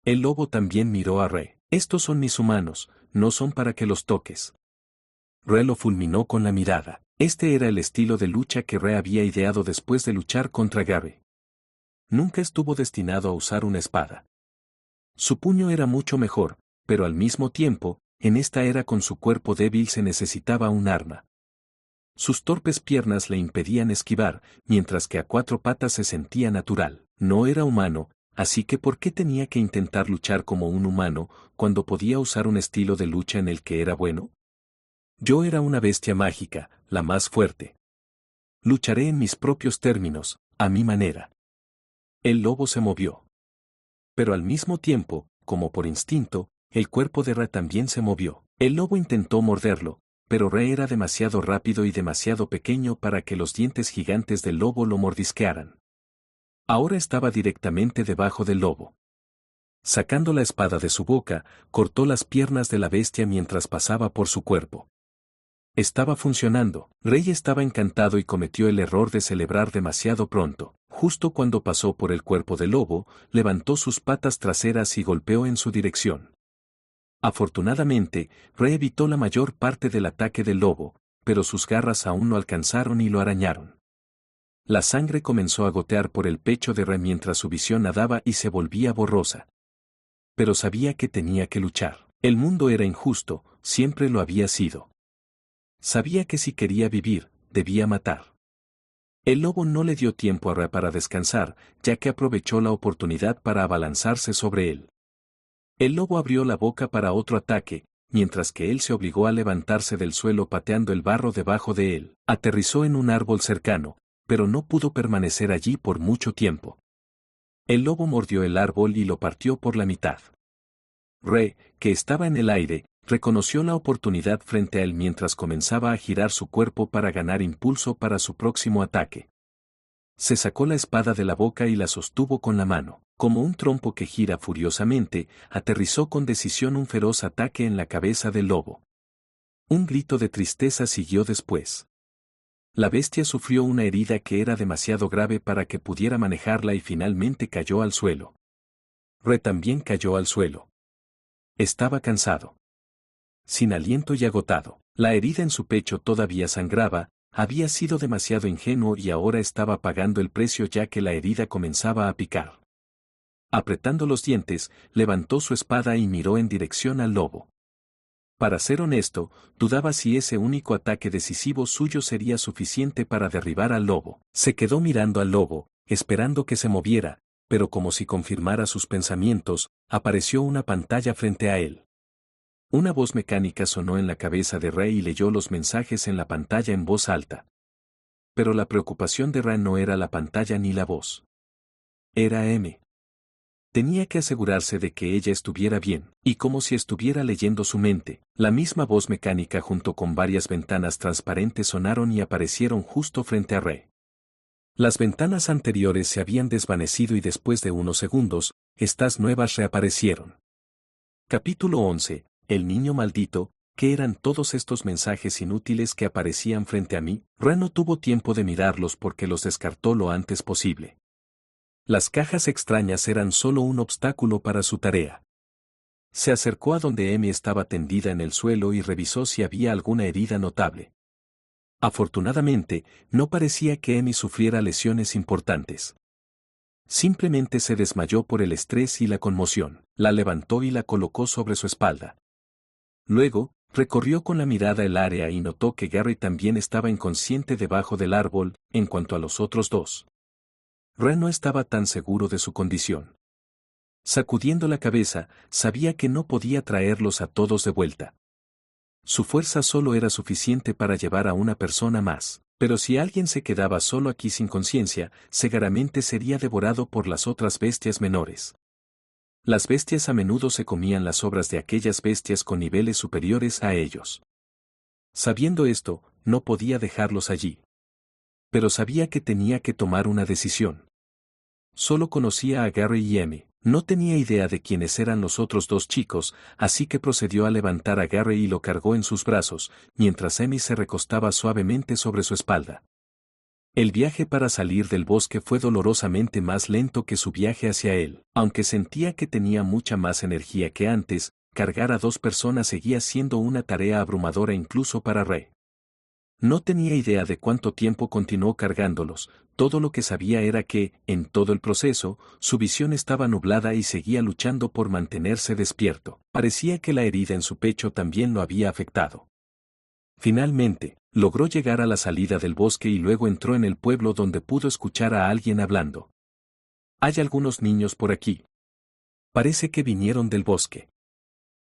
El lobo también miró a Re. Estos son mis humanos, no son para que los toques. Re lo fulminó con la mirada. Este era el estilo de lucha que Re había ideado después de luchar contra Gary. Nunca estuvo destinado a usar una espada. Su puño era mucho mejor, pero al mismo tiempo, en esta era con su cuerpo débil se necesitaba un arma. Sus torpes piernas le impedían esquivar, mientras que a 4 patas se sentía natural. No era humano, así que ¿por qué tenía que intentar luchar como un humano, cuando podía usar un estilo de lucha en el que era bueno? Yo era una bestia mágica, la más fuerte. Lucharé en mis propios términos, a mi manera. El lobo se movió. Pero al mismo tiempo, como por instinto, el cuerpo de Re también se movió. El lobo intentó morderlo, pero Re era demasiado rápido y demasiado pequeño para que los dientes gigantes del lobo lo mordisquearan. Ahora estaba directamente debajo del lobo. Sacando la espada de su boca, cortó las piernas de la bestia mientras pasaba por su cuerpo. Estaba funcionando. Rey estaba encantado y cometió el error de celebrar demasiado pronto. Justo cuando pasó por el cuerpo del lobo, levantó sus patas traseras y golpeó en su dirección. Afortunadamente, Re evitó la mayor parte del ataque del lobo, pero sus garras aún no alcanzaron y lo arañaron. La sangre comenzó a gotear por el pecho de Re mientras su visión nadaba y se volvía borrosa. Pero sabía que tenía que luchar. El mundo era injusto, siempre lo había sido. Sabía que si quería vivir, debía matar. El lobo no le dio tiempo a Re para descansar, ya que aprovechó la oportunidad para abalanzarse sobre él. El lobo abrió la boca para otro ataque, mientras que él se obligó a levantarse del suelo pateando el barro debajo de él. Aterrizó en un árbol cercano, pero no pudo permanecer allí por mucho tiempo. El lobo mordió el árbol y lo partió por la mitad. Re, que estaba en el aire, reconoció la oportunidad frente a él mientras comenzaba a girar su cuerpo para ganar impulso para su próximo ataque. Se sacó la espada de la boca y la sostuvo con la mano. Como un trompo que gira furiosamente, aterrizó con decisión un feroz ataque en la cabeza del lobo. Un grito de tristeza siguió después. La bestia sufrió una herida que era demasiado grave para que pudiera manejarla y finalmente cayó al suelo. Re también cayó al suelo. Estaba cansado. Sin aliento y agotado. La herida en su pecho todavía sangraba, había sido demasiado ingenuo y ahora estaba pagando el precio ya que la herida comenzaba a picar. Apretando los dientes, levantó su espada y miró en dirección al lobo. Para ser honesto, dudaba si ese único ataque decisivo suyo sería suficiente para derribar al lobo. Se quedó mirando al lobo, esperando que se moviera, pero como si confirmara sus pensamientos, apareció una pantalla frente a él. Una voz mecánica sonó en la cabeza de Rey y leyó los mensajes en la pantalla en voz alta. Pero la preocupación de Rey no era la pantalla ni la voz. Era M. Tenía que asegurarse de que ella estuviera bien, y como si estuviera leyendo su mente, la misma voz mecánica junto con varias ventanas transparentes sonaron y aparecieron justo frente a Rey. Las ventanas anteriores se habían desvanecido y después de unos segundos, estas nuevas reaparecieron. Capítulo 11. El niño maldito. ¿Qué eran todos estos mensajes inútiles que aparecían frente a mí? Rey no tuvo tiempo de mirarlos porque los descartó lo antes posible. Las cajas extrañas eran solo un obstáculo para su tarea. Se acercó a donde Emi estaba tendida en el suelo y revisó si había alguna herida notable. Afortunadamente, no parecía que Emi sufriera lesiones importantes. Simplemente se desmayó por el estrés y la conmoción. La levantó y la colocó sobre su espalda. Luego, recorrió con la mirada el área y notó que Gary también estaba inconsciente debajo del árbol. En cuanto a los otros dos, Rey no estaba tan seguro de su condición. Sacudiendo la cabeza, sabía que no podía traerlos a todos de vuelta. Su fuerza solo era suficiente para llevar a una persona más, pero si alguien se quedaba solo aquí sin conciencia, seguramente sería devorado por las otras bestias menores. Las bestias a menudo se comían las obras de aquellas bestias con niveles superiores a ellos. Sabiendo esto, no podía dejarlos allí. Pero sabía que tenía que tomar una decisión. Solo conocía a Gary y Emi, no tenía idea de quiénes eran los otros dos chicos, así que procedió a levantar a Gary y lo cargó en sus brazos, mientras Emi se recostaba suavemente sobre su espalda. El viaje para salir del bosque fue dolorosamente más lento que su viaje hacia él. Aunque sentía que tenía mucha más energía que antes, cargar a dos personas seguía siendo una tarea abrumadora incluso para Rey. No tenía idea de cuánto tiempo continuó cargándolos, todo lo que sabía era que, en todo el proceso, su visión estaba nublada y seguía luchando por mantenerse despierto. Parecía que la herida en su pecho también lo había afectado. Finalmente, logró llegar a la salida del bosque y luego entró en el pueblo donde pudo escuchar a alguien hablando. Hay algunos niños por aquí. Parece que vinieron del bosque.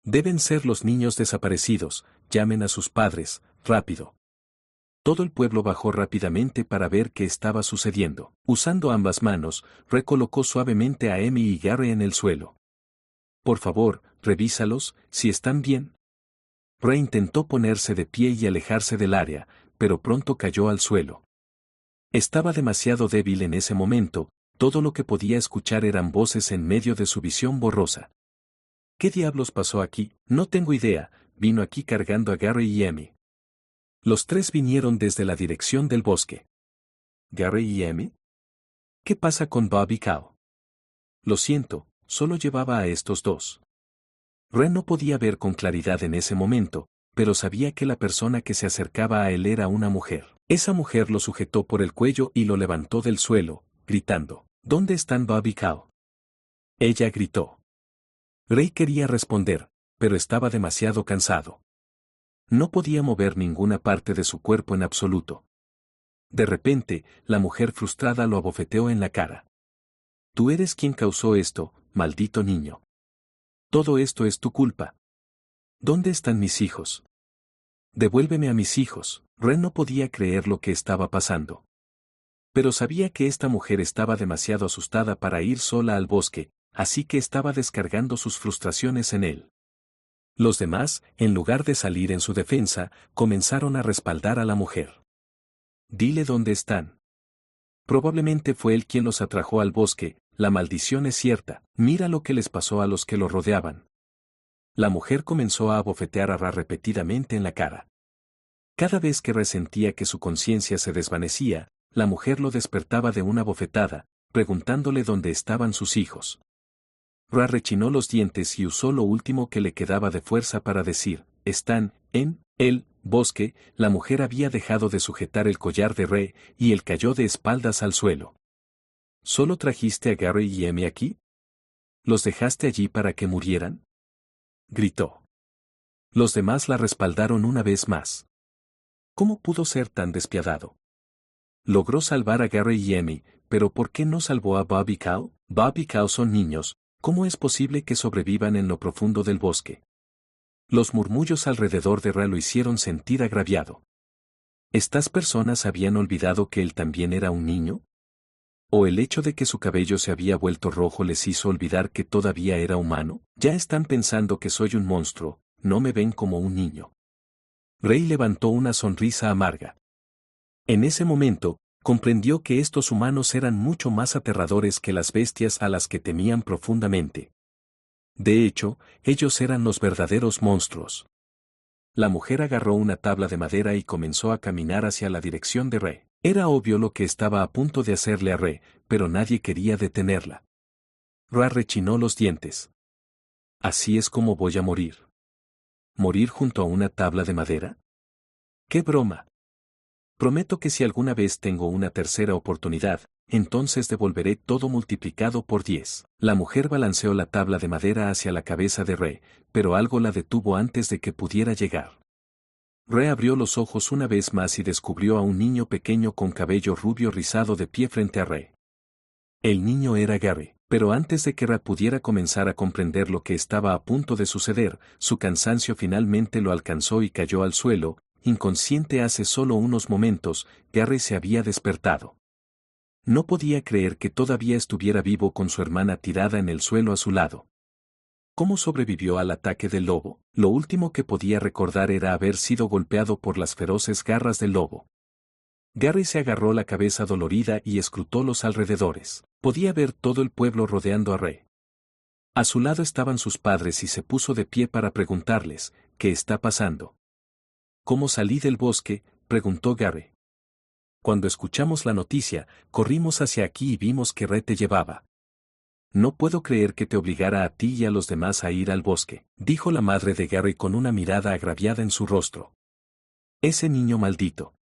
Deben ser los niños desaparecidos, llamen a sus padres, rápido. Todo el pueblo bajó rápidamente para ver qué estaba sucediendo. Usando ambas manos, recolocó suavemente a Emi y Gary en el suelo. Por favor, revísalos, si están bien. Rey intentó ponerse de pie y alejarse del área, pero pronto cayó al suelo. Estaba demasiado débil en ese momento, todo lo que podía escuchar eran voces en medio de su visión borrosa. ¿Qué diablos pasó aquí? No tengo idea, vino aquí cargando a Gary y Emi. Los tres vinieron desde la dirección del bosque. ¿Gary y Emi? ¿Qué pasa con Bob y Cal? Lo siento, solo llevaba a estos dos. Ren no podía ver con claridad en ese momento, pero sabía que la persona que se acercaba a él era una mujer. Esa mujer lo sujetó por el cuello y lo levantó del suelo, gritando, ¿dónde están Bob y Cal? Ella gritó. Rey quería responder, pero estaba demasiado cansado. No podía mover ninguna parte de su cuerpo en absoluto. De repente, la mujer frustrada lo abofeteó en la cara. Tú eres quien causó esto, maldito niño. Todo esto es tu culpa. ¿Dónde están mis hijos? Devuélveme a mis hijos. Ren no podía creer lo que estaba pasando. Pero sabía que esta mujer estaba demasiado asustada para ir sola al bosque, así que estaba descargando sus frustraciones en él. Los demás, en lugar de salir en su defensa, comenzaron a respaldar a la mujer. Dile dónde están. Probablemente fue él quien los atrajo al bosque, la maldición es cierta, mira lo que les pasó a los que lo rodeaban. La mujer comenzó a abofetear a Ra repetidamente en la cara. Cada vez que resentía que su conciencia se desvanecía, la mujer lo despertaba de una bofetada, preguntándole dónde estaban sus hijos. Ra rechinó los dientes y usó lo último que le quedaba de fuerza para decir, están, en, el, bosque. La mujer había dejado de sujetar el collar de Re, y él cayó de espaldas al suelo. ¿Solo trajiste a Gary y Emi aquí? ¿Los dejaste allí para que murieran?, gritó. Los demás la respaldaron una vez más. ¿Cómo pudo ser tan despiadado? Logró salvar a Gary y Emmy, pero ¿por qué no salvó a Bob y Cal? Bob y Cal son niños, ¿cómo es posible que sobrevivan en lo profundo del bosque? Los murmullos alrededor de Ra lo hicieron sentir agraviado. ¿Estas personas habían olvidado que él también era un niño? ¿O el hecho de que su cabello se había vuelto rojo les hizo olvidar que todavía era humano? Ya están pensando que soy un monstruo, no me ven como un niño. Rey levantó una sonrisa amarga. En ese momento, comprendió que estos humanos eran mucho más aterradores que las bestias a las que temían profundamente. De hecho, ellos eran los verdaderos monstruos. La mujer agarró una tabla de madera y comenzó a caminar hacia la dirección de Re. Era obvio lo que estaba a punto de hacerle a Re, pero nadie quería detenerla. Ra rechinó los dientes. ¿Así es como voy a morir? ¿Morir junto a una tabla de madera? ¡Qué broma! Prometo que si alguna vez tengo una tercera oportunidad, entonces devolveré todo multiplicado por 10. La mujer balanceó la tabla de madera hacia la cabeza de Re, pero algo la detuvo antes de que pudiera llegar. Re abrió los ojos una vez más y descubrió a un niño pequeño con cabello rubio rizado de pie frente a Re. El niño era Gary, pero antes de que Ra pudiera comenzar a comprender lo que estaba a punto de suceder, su cansancio finalmente lo alcanzó y cayó al suelo. Inconsciente hace solo unos momentos, Gary se había despertado. No podía creer que todavía estuviera vivo con su hermana tirada en el suelo a su lado. ¿Cómo sobrevivió al ataque del lobo? Lo último que podía recordar era haber sido golpeado por las feroces garras del lobo. Gary se agarró la cabeza dolorida y escrutó los alrededores. Podía ver todo el pueblo rodeando a Re. A su lado estaban sus padres y se puso de pie para preguntarles, ¿qué está pasando? ¿Cómo salí del bosque?, preguntó Gary. Cuando escuchamos la noticia, corrimos hacia aquí y vimos que Re te llevaba. No puedo creer que te obligara a ti y a los demás a ir al bosque, dijo la madre de Gary con una mirada agraviada en su rostro. Ese niño maldito.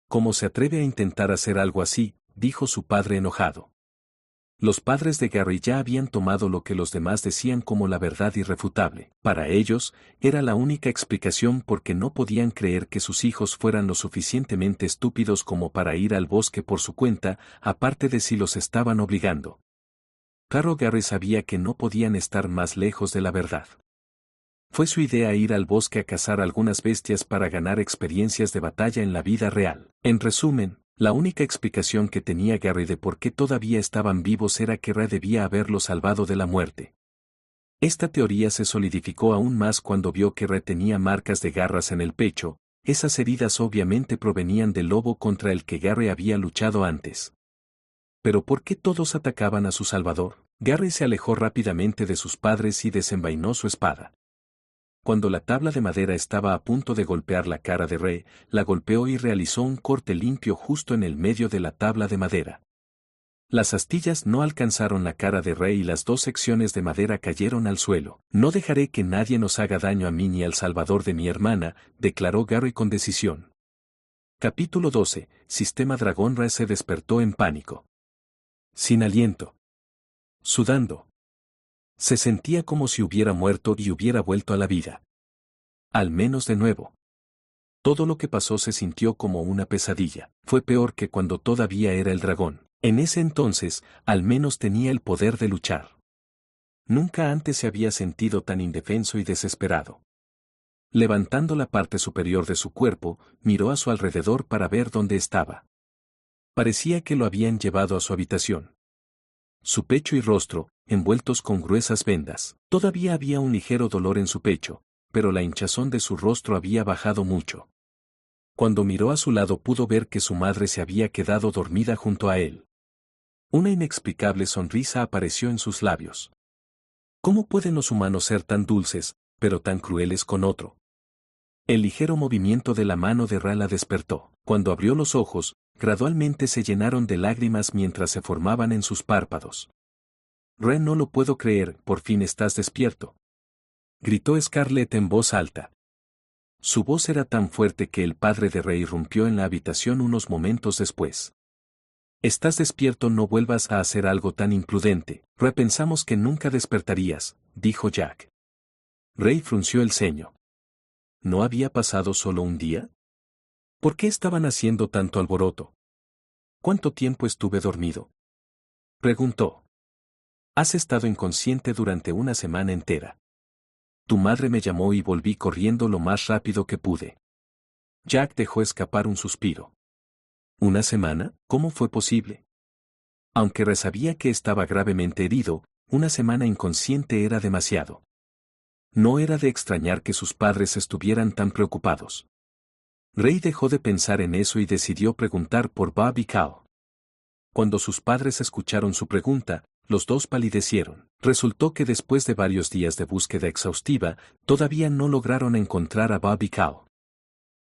¿Cómo se atreve a intentar hacer algo así?, dijo su padre enojado. Los padres de Gary ya habían tomado lo que los demás decían como la verdad irrefutable. Para ellos, era la única explicación porque no podían creer que sus hijos fueran lo suficientemente estúpidos como para ir al bosque por su cuenta, aparte de si los estaban obligando. Claro, Gary sabía que no podían estar más lejos de la verdad. Fue su idea ir al bosque a cazar algunas bestias para ganar experiencias de batalla en la vida real. En resumen, la única explicación que tenía Gary de por qué todavía estaban vivos era que Ra debía haberlo salvado de la muerte. Esta teoría se solidificó aún más cuando vio que Ra tenía marcas de garras en el pecho. Esas heridas obviamente provenían del lobo contra el que Gary había luchado antes. ¿Pero por qué todos atacaban a su salvador? Gary se alejó rápidamente de sus padres y desenvainó su espada. Cuando la tabla de madera estaba a punto de golpear la cara de Re, la golpeó y realizó un corte limpio justo en el medio de la tabla de madera. Las astillas no alcanzaron la cara de Re y las dos secciones de madera cayeron al suelo. No dejaré que nadie nos haga daño a mí ni al salvador de mi hermana, declaró Gary con decisión. Capítulo 12. Sistema Dragón. Re se despertó en pánico. Sin aliento. Sudando. Se sentía como si hubiera muerto y hubiera vuelto a la vida. Al menos de nuevo. Todo lo que pasó se sintió como una pesadilla. Fue peor que cuando todavía era el dragón. En ese entonces, al menos tenía el poder de luchar. Nunca antes se había sentido tan indefenso y desesperado. Levantando la parte superior de su cuerpo, miró a su alrededor para ver dónde estaba. Parecía que lo habían llevado a su habitación. Su pecho y rostro, envueltos con gruesas vendas. Todavía había un ligero dolor en su pecho, pero la hinchazón de su rostro había bajado mucho. Cuando miró a su lado pudo ver que su madre se había quedado dormida junto a él. Una inexplicable sonrisa apareció en sus labios. ¿Cómo pueden los humanos ser tan dulces, pero tan crueles con otro? El ligero movimiento de la mano de Ra la despertó. Cuando abrió los ojos, gradualmente se llenaron de lágrimas mientras se formaban en sus párpados. Re, no lo puedo creer, por fin estás despierto. Gritó Scarlett en voz alta. Su voz era tan fuerte que el padre de Re irrumpió en la habitación unos momentos después. Estás despierto, no vuelvas a hacer algo tan imprudente. Repensamos que nunca despertarías, dijo Jack. Ray frunció el ceño. ¿No había pasado solo un día? ¿Por qué estaban haciendo tanto alboroto? ¿Cuánto tiempo estuve dormido? Preguntó. Has estado inconsciente durante una semana entera. Tu madre me llamó y volví corriendo lo más rápido que pude. Jack dejó escapar un suspiro. ¿Una semana? ¿Cómo fue posible? Aunque Ray sabía que estaba gravemente herido, una semana inconsciente era demasiado. No era de extrañar que sus padres estuvieran tan preocupados. Ray dejó de pensar en eso y decidió preguntar por Bob y Cal. Cuando sus padres escucharon su pregunta, los dos palidecieron. Resultó que después de varios días de búsqueda exhaustiva, todavía no lograron encontrar a Bob y Cal.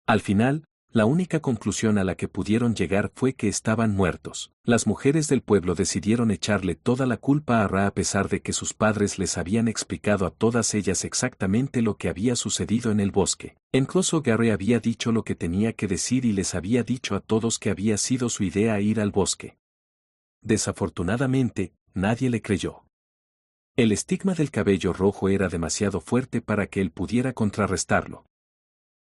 Al final, la única conclusión a la que pudieron llegar fue que estaban muertos. Las mujeres del pueblo decidieron echarle toda la culpa a Ra a pesar de que sus padres les habían explicado a todas ellas exactamente lo que había sucedido en el bosque. Incluso Gary había dicho lo que tenía que decir y les había dicho a todos que había sido su idea ir al bosque. Desafortunadamente, nadie le creyó. El estigma del cabello rojo era demasiado fuerte para que él pudiera contrarrestarlo.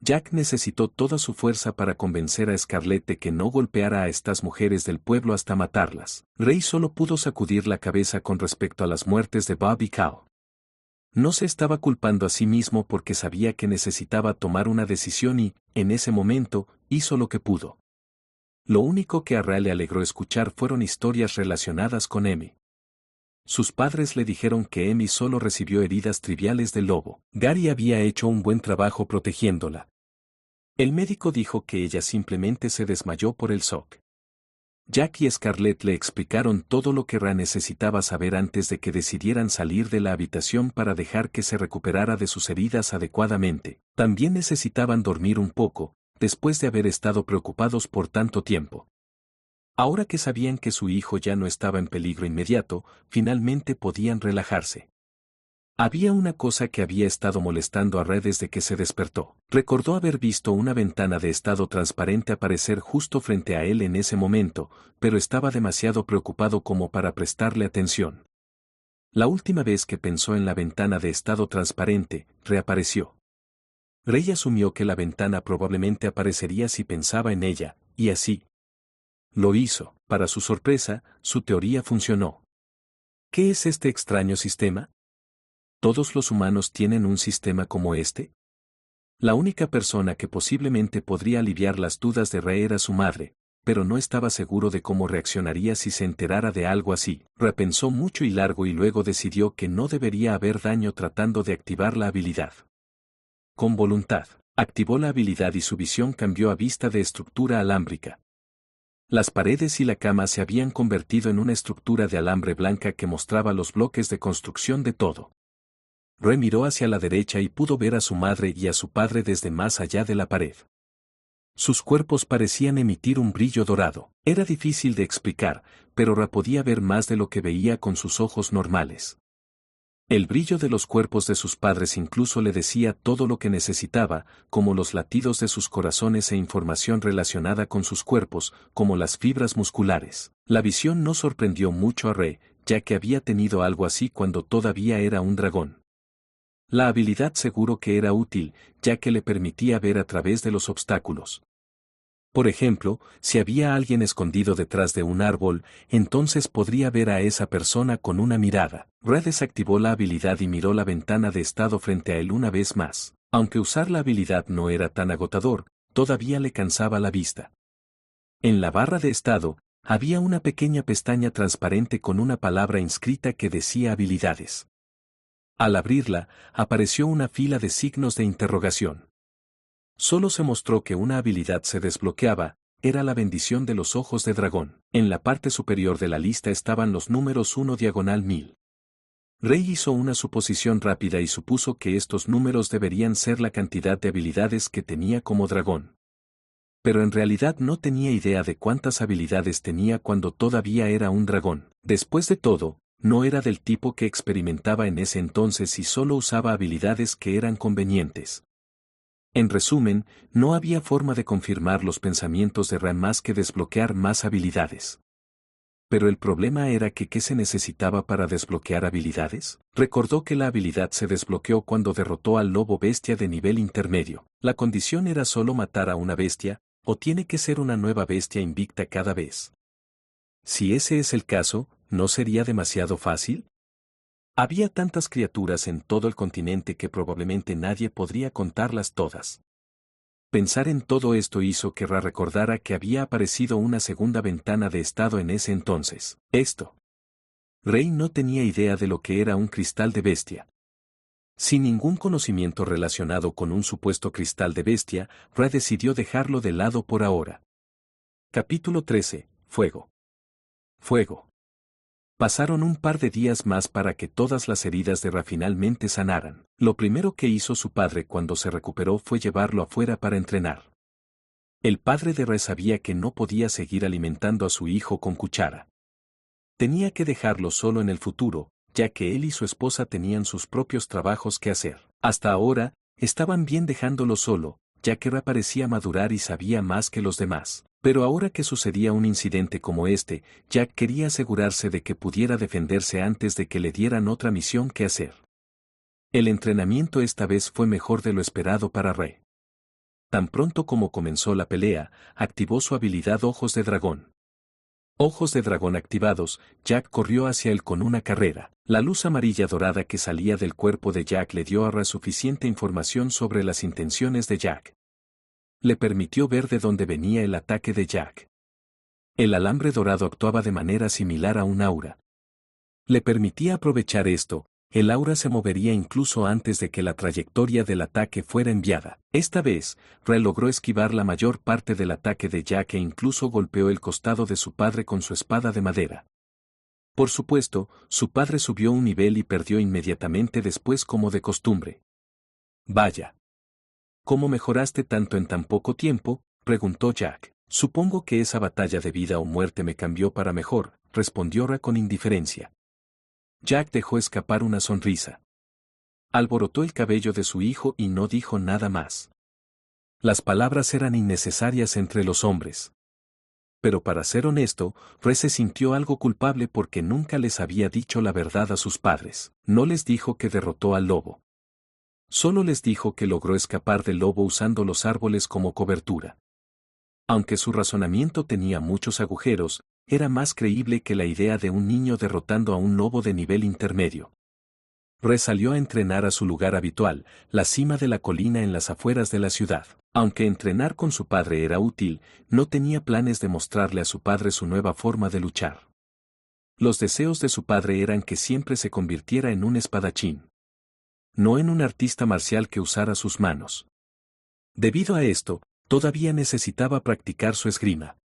Jack necesitó toda su fuerza para convencer a Scarlett de que no golpeara a estas mujeres del pueblo hasta matarlas. Ray solo pudo sacudir la cabeza con respecto a las muertes de Bob y Cal. No se estaba culpando a sí mismo porque sabía que necesitaba tomar una decisión y, en ese momento, hizo lo que pudo. Lo único que a Ray le alegró escuchar fueron historias relacionadas con Emmy. Sus padres le dijeron que Emmy solo recibió heridas triviales del lobo. Gary había hecho un buen trabajo protegiéndola. El médico dijo que ella simplemente se desmayó por el shock. Jack y Scarlett le explicaron todo lo que Ray necesitaba saber antes de que decidieran salir de la habitación para dejar que se recuperara de sus heridas adecuadamente. También necesitaban dormir un poco, después de haber estado preocupados por tanto tiempo. Ahora que sabían que su hijo ya no estaba en peligro inmediato, finalmente podían relajarse. Había una cosa que había estado molestando a Ray desde que se despertó. Recordó haber visto una ventana de estado transparente aparecer justo frente a él en ese momento, pero estaba demasiado preocupado como para prestarle atención. La última vez que pensó en la ventana de estado transparente, reapareció. Ray asumió que la ventana probablemente aparecería si pensaba en ella, y así lo hizo. Para su sorpresa, su teoría funcionó. ¿Qué es este extraño sistema? ¿Todos los humanos tienen un sistema como este? La única persona que posiblemente podría aliviar las dudas de Ray era su madre, pero no estaba seguro de cómo reaccionaría si se enterara de algo así. Repensó mucho y largo y luego decidió que no debería haber daño tratando de activar la habilidad. Con voluntad, activó la habilidad y su visión cambió a vista de estructura alámbrica. Las paredes y la cama se habían convertido en una estructura de alambre blanca que mostraba los bloques de construcción de todo. Ray miró hacia la derecha y pudo ver a su madre y a su padre desde más allá de la pared. Sus cuerpos parecían emitir un brillo dorado. Era difícil de explicar, pero Ray podía ver más de lo que veía con sus ojos normales. El brillo de los cuerpos de sus padres incluso le decía todo lo que necesitaba, como los latidos de sus corazones e información relacionada con sus cuerpos, como las fibras musculares. La visión no sorprendió mucho a Ray, ya que había tenido algo así cuando todavía era un dragón. La habilidad seguro que era útil, ya que le permitía ver a través de los obstáculos. Por ejemplo, si había alguien escondido detrás de un árbol, entonces podría ver a esa persona con una mirada. Ray desactivó la habilidad y miró la ventana de estado frente a él una vez más. Aunque usar la habilidad no era tan agotador, todavía le cansaba la vista. En la barra de estado, había una pequeña pestaña transparente con una palabra inscrita que decía habilidades. Al abrirla, apareció una fila de signos de interrogación. Solo se mostró que una habilidad se desbloqueaba, era la bendición de los ojos de dragón. En la parte superior de la lista estaban los números 1/1000. Ray hizo una suposición rápida y supuso que estos números deberían ser la cantidad de habilidades que tenía como dragón. Pero en realidad no tenía idea de cuántas habilidades tenía cuando todavía era un dragón. Después de todo, no era del tipo que experimentaba en ese entonces y solo usaba habilidades que eran convenientes. En resumen, no había forma de confirmar los pensamientos de Ray más que desbloquear más habilidades. pero el problema era que ¿qué se necesitaba para desbloquear habilidades? Recordó que la habilidad se desbloqueó cuando derrotó al lobo bestia de nivel intermedio. La condición era solo matar a una bestia, o tiene que ser una nueva bestia invicta cada vez. Si ese es el caso, ¿no sería demasiado fácil? Había tantas criaturas en todo el continente que probablemente nadie podría contarlas todas. Pensar en todo esto hizo que Ra recordara que había aparecido una segunda ventana de estado en ese entonces. Rey no tenía idea de lo que era un cristal de bestia. Sin ningún conocimiento relacionado con un supuesto cristal de bestia, Ra decidió dejarlo de lado por ahora. Capítulo 13. Fuego. Fuego. Pasaron un par de días más para que todas las heridas de Ra finalmente sanaran. Lo primero que hizo su padre cuando se recuperó fue llevarlo afuera para entrenar. El padre de Ra sabía que no podía seguir alimentando a su hijo con cuchara. Tenía que dejarlo solo en el futuro, ya que él y su esposa tenían sus propios trabajos que hacer. Hasta ahora, estaban bien dejándolo solo, ya que Ra parecía madurar y sabía más que los demás. Pero ahora que sucedía un incidente como este, Jack quería asegurarse de que pudiera defenderse antes de que le dieran otra misión que hacer. El entrenamiento esta vez fue mejor de lo esperado para Ra. Tan pronto como comenzó la pelea, activó su habilidad Ojos de Dragón. Ojos de dragón activados, Jack corrió hacia él con una carrera. La luz amarilla dorada que salía del cuerpo de Jack le dio a Ra suficiente información sobre las intenciones de Jack. Le permitió ver de dónde venía el ataque de Jack. El alambre dorado actuaba de manera similar a un aura. Le permitía aprovechar esto, el aura se movería incluso antes de que la trayectoria del ataque fuera enviada. Esta vez, Ra logró esquivar la mayor parte del ataque de Jack e incluso golpeó el costado de su padre con su espada de madera. Por supuesto, su padre subió un nivel y perdió inmediatamente después como de costumbre. Vaya. ¿Cómo mejoraste tanto en tan poco tiempo?, preguntó Jack. Supongo que esa batalla de vida o muerte me cambió para mejor, respondió Ra con indiferencia. Jack dejó escapar una sonrisa. Alborotó el cabello de su hijo y no dijo nada más. Las palabras eran innecesarias entre los hombres. Pero para ser honesto, Ra se sintió algo culpable porque nunca les había dicho la verdad a sus padres. No les dijo que derrotó al lobo. Solo les dijo que logró escapar del lobo usando los árboles como cobertura. Aunque su razonamiento tenía muchos agujeros, era más creíble que la idea de un niño derrotando a un lobo de nivel intermedio. Ra salió a entrenar a su lugar habitual, la cima de la colina en las afueras de la ciudad. Aunque entrenar con su padre era útil, no tenía planes de mostrarle a su padre su nueva forma de luchar. Los deseos de su padre eran que siempre se convirtiera en un espadachín. No en un artista marcial que usara sus manos. Debido a esto, todavía necesitaba practicar su esgrima.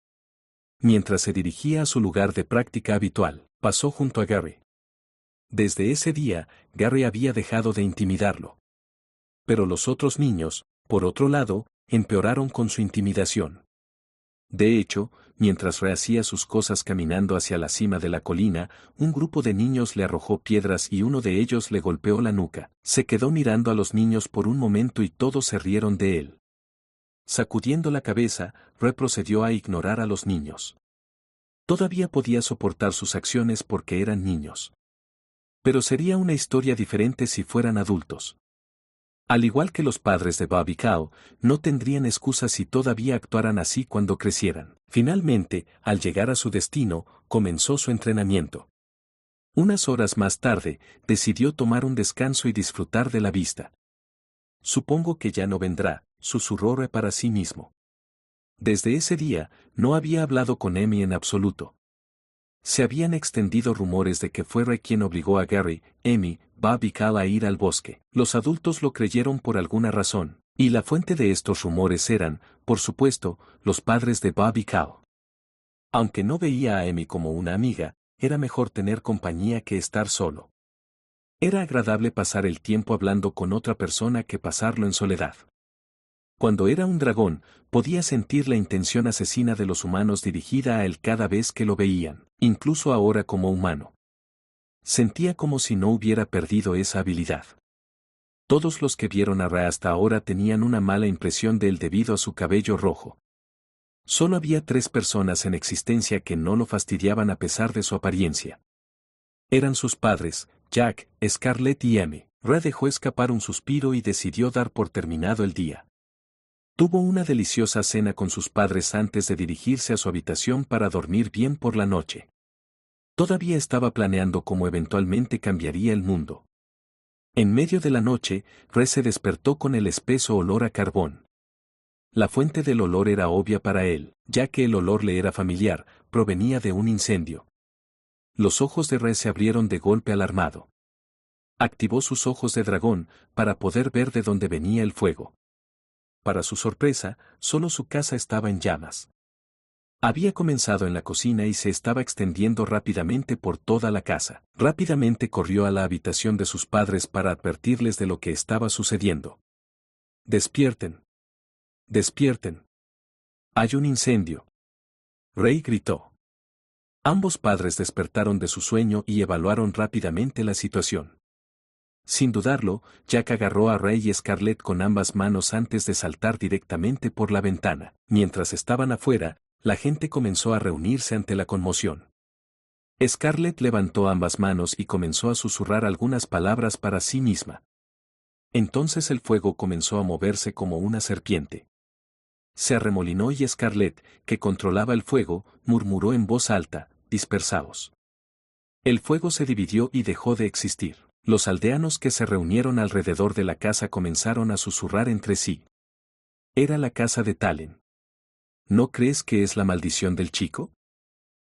Mientras se dirigía a su lugar de práctica habitual, pasó junto a Gary. Desde ese día, Gary había dejado de intimidarlo. Pero los otros niños, por otro lado, empeoraron con su intimidación. De hecho, mientras rehacía sus cosas caminando hacia la cima de la colina, un grupo de niños le arrojó piedras y uno de ellos le golpeó la nuca. Se quedó mirando a los niños por un momento y todos se rieron de él. Sacudiendo la cabeza, Ra procedió a ignorar a los niños. Todavía podía soportar sus acciones porque eran niños. Pero sería una historia diferente si fueran adultos. Al igual que los padres de Bobby Cow, no tendrían excusa si todavía actuaran así cuando crecieran. Finalmente, al llegar a su destino, comenzó su entrenamiento. Unas horas más tarde, decidió tomar un descanso y disfrutar de la vista. Supongo que ya no vendrá, susurró Ra para sí mismo. Desde ese día, no había hablado con Amy en absoluto. Se habían extendido rumores de que fue Ra quien obligó a Gary, Amy, Bob y Cal a ir al bosque. Los adultos lo creyeron por alguna razón, y la fuente de estos rumores eran, por supuesto, los padres de Bob y Cal. Aunque no veía a Amy como una amiga, era mejor tener compañía que estar solo. Era agradable pasar el tiempo hablando con otra persona que pasarlo en soledad. Cuando era un dragón, podía sentir la intención asesina de los humanos dirigida a él cada vez que lo veían, incluso ahora como humano. Sentía como si no hubiera perdido esa habilidad. Todos los que vieron a Ra hasta ahora tenían una mala impresión de él debido a su cabello rojo. Solo había 3 personas en existencia que no lo fastidiaban a pesar de su apariencia. Eran sus padres, Jack, Scarlett y M. Re dejó escapar un suspiro y decidió dar por terminado el día. Tuvo una deliciosa cena con sus padres antes de dirigirse a su habitación para dormir bien por la noche. Todavía estaba planeando cómo eventualmente cambiaría el mundo. En medio de la noche, Re se despertó con el espeso olor a carbón. La fuente del olor era obvia para él, ya que el olor le era familiar, provenía de un incendio. Los ojos de Re se abrieron de golpe alarmado. Activó sus ojos de dragón, para poder ver de dónde venía el fuego. Para su sorpresa, solo su casa estaba en llamas. Había comenzado en la cocina y se estaba extendiendo rápidamente por toda la casa. Rápidamente corrió a la habitación de sus padres para advertirles de lo que estaba sucediendo. ¡Despierten! ¡Despierten! ¡Hay un incendio! Rey gritó. Ambos padres despertaron de su sueño y evaluaron rápidamente la situación. Sin dudarlo, Jack agarró a Rey y Scarlett con ambas manos antes de saltar directamente por la ventana. Mientras estaban afuera, la gente comenzó a reunirse ante la conmoción. Scarlett levantó ambas manos y comenzó a susurrar algunas palabras para sí misma. Entonces el fuego comenzó a moverse como una serpiente. Se arremolinó y Scarlett, que controlaba el fuego, murmuró en voz alta, «Dispersaos». El fuego se dividió y dejó de existir. Los aldeanos que se reunieron alrededor de la casa comenzaron a susurrar entre sí. Era la casa de Talen. ¿No crees que es la maldición del chico?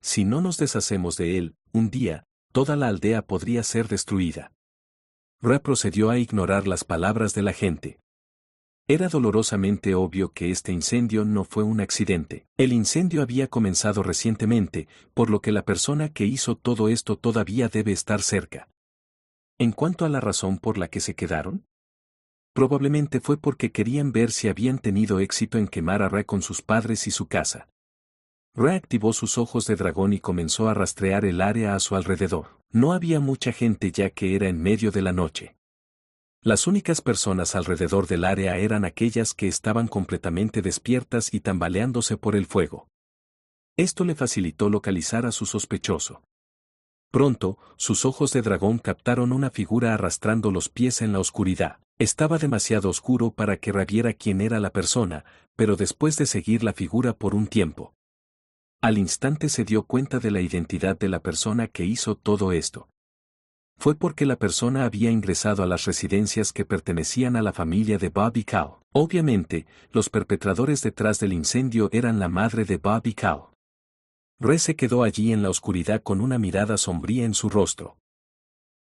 Si no nos deshacemos de él, un día, toda la aldea podría ser destruida. Ra procedió a ignorar las palabras de la gente. Era dolorosamente obvio que este incendio no fue un accidente. El incendio había comenzado recientemente, por lo que la persona que hizo todo esto todavía debe estar cerca. En cuanto a la razón por la que se quedaron, probablemente fue porque querían ver si habían tenido éxito en quemar a Ra con sus padres y su casa. Ra activó sus ojos de dragón y comenzó a rastrear el área a su alrededor. No había mucha gente ya que era en medio de la noche. Las únicas personas alrededor del área eran aquellas que estaban completamente despiertas y tambaleándose por el fuego. Esto le facilitó localizar a su sospechoso. Pronto, sus ojos de dragón captaron una figura arrastrando los pies en la oscuridad. Estaba demasiado oscuro para que Ra viera quién era la persona, pero después de seguir la figura por un tiempo, al instante se dio cuenta de la identidad de la persona que hizo todo esto. Fue porque la persona había ingresado a las residencias que pertenecían a la familia de Bob y Cal. Obviamente, los perpetradores detrás del incendio eran la madre de Bob y Cal. Re se quedó allí en la oscuridad con una mirada sombría en su rostro.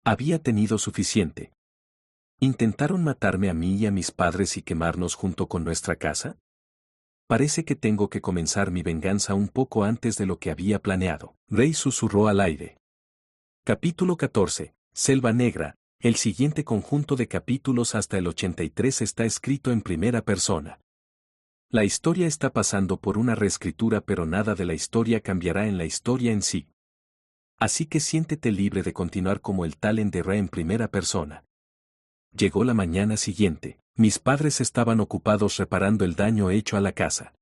Había tenido suficiente. ¿Intentaron matarme a mí y a mis padres y quemarnos junto con nuestra casa? Parece que tengo que comenzar mi venganza un poco antes de lo que había planeado. Rey susurró al aire. Capítulo 14. Selva Negra. El siguiente conjunto de capítulos hasta el 83 está escrito en primera persona. La historia está pasando por una reescritura, pero nada de la historia cambiará en la historia en sí. Así que siéntete libre de continuar como el Talen de Ra en primera persona. Llegó la mañana siguiente. Mis padres estaban ocupados reparando el daño hecho a la casa.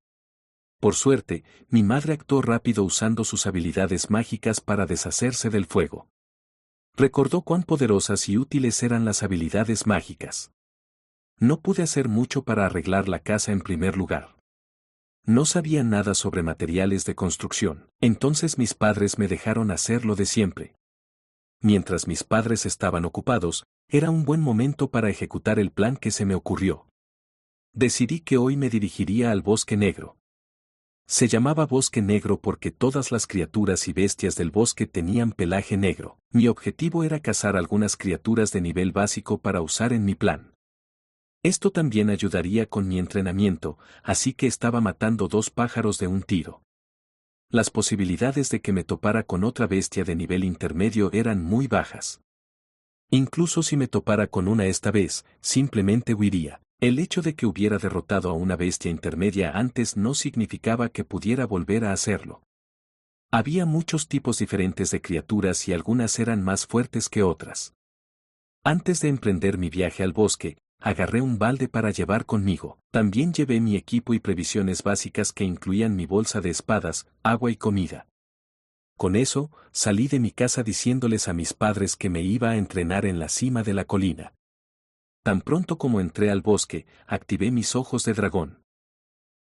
Por suerte, mi madre actuó rápido usando sus habilidades mágicas para deshacerse del fuego. Recordó cuán poderosas y útiles eran las habilidades mágicas. No pude hacer mucho para arreglar la casa en primer lugar. No sabía nada sobre materiales de construcción, entonces mis padres me dejaron hacer lo de siempre. Mientras mis padres estaban ocupados, era un buen momento para ejecutar el plan que se me ocurrió. Decidí que hoy me dirigiría al Bosque Negro. Se llamaba Bosque Negro porque todas las criaturas y bestias del bosque tenían pelaje negro. Mi objetivo era cazar algunas criaturas de nivel básico para usar en mi plan. Esto también ayudaría con mi entrenamiento, así que estaba matando 2 pájaros de un tiro. Las posibilidades de que me topara con otra bestia de nivel intermedio eran muy bajas. Incluso si me topara con una esta vez, simplemente huiría. El hecho de que hubiera derrotado a una bestia intermedia antes no significaba que pudiera volver a hacerlo. Había muchos tipos diferentes de criaturas y algunas eran más fuertes que otras. Antes de emprender mi viaje al bosque, agarré un balde para llevar conmigo. También llevé mi equipo y previsiones básicas que incluían mi bolsa de espadas, agua y comida. Con eso, salí de mi casa diciéndoles a mis padres que me iba a entrenar en la cima de la colina. Tan pronto como entré al bosque, activé mis ojos de dragón.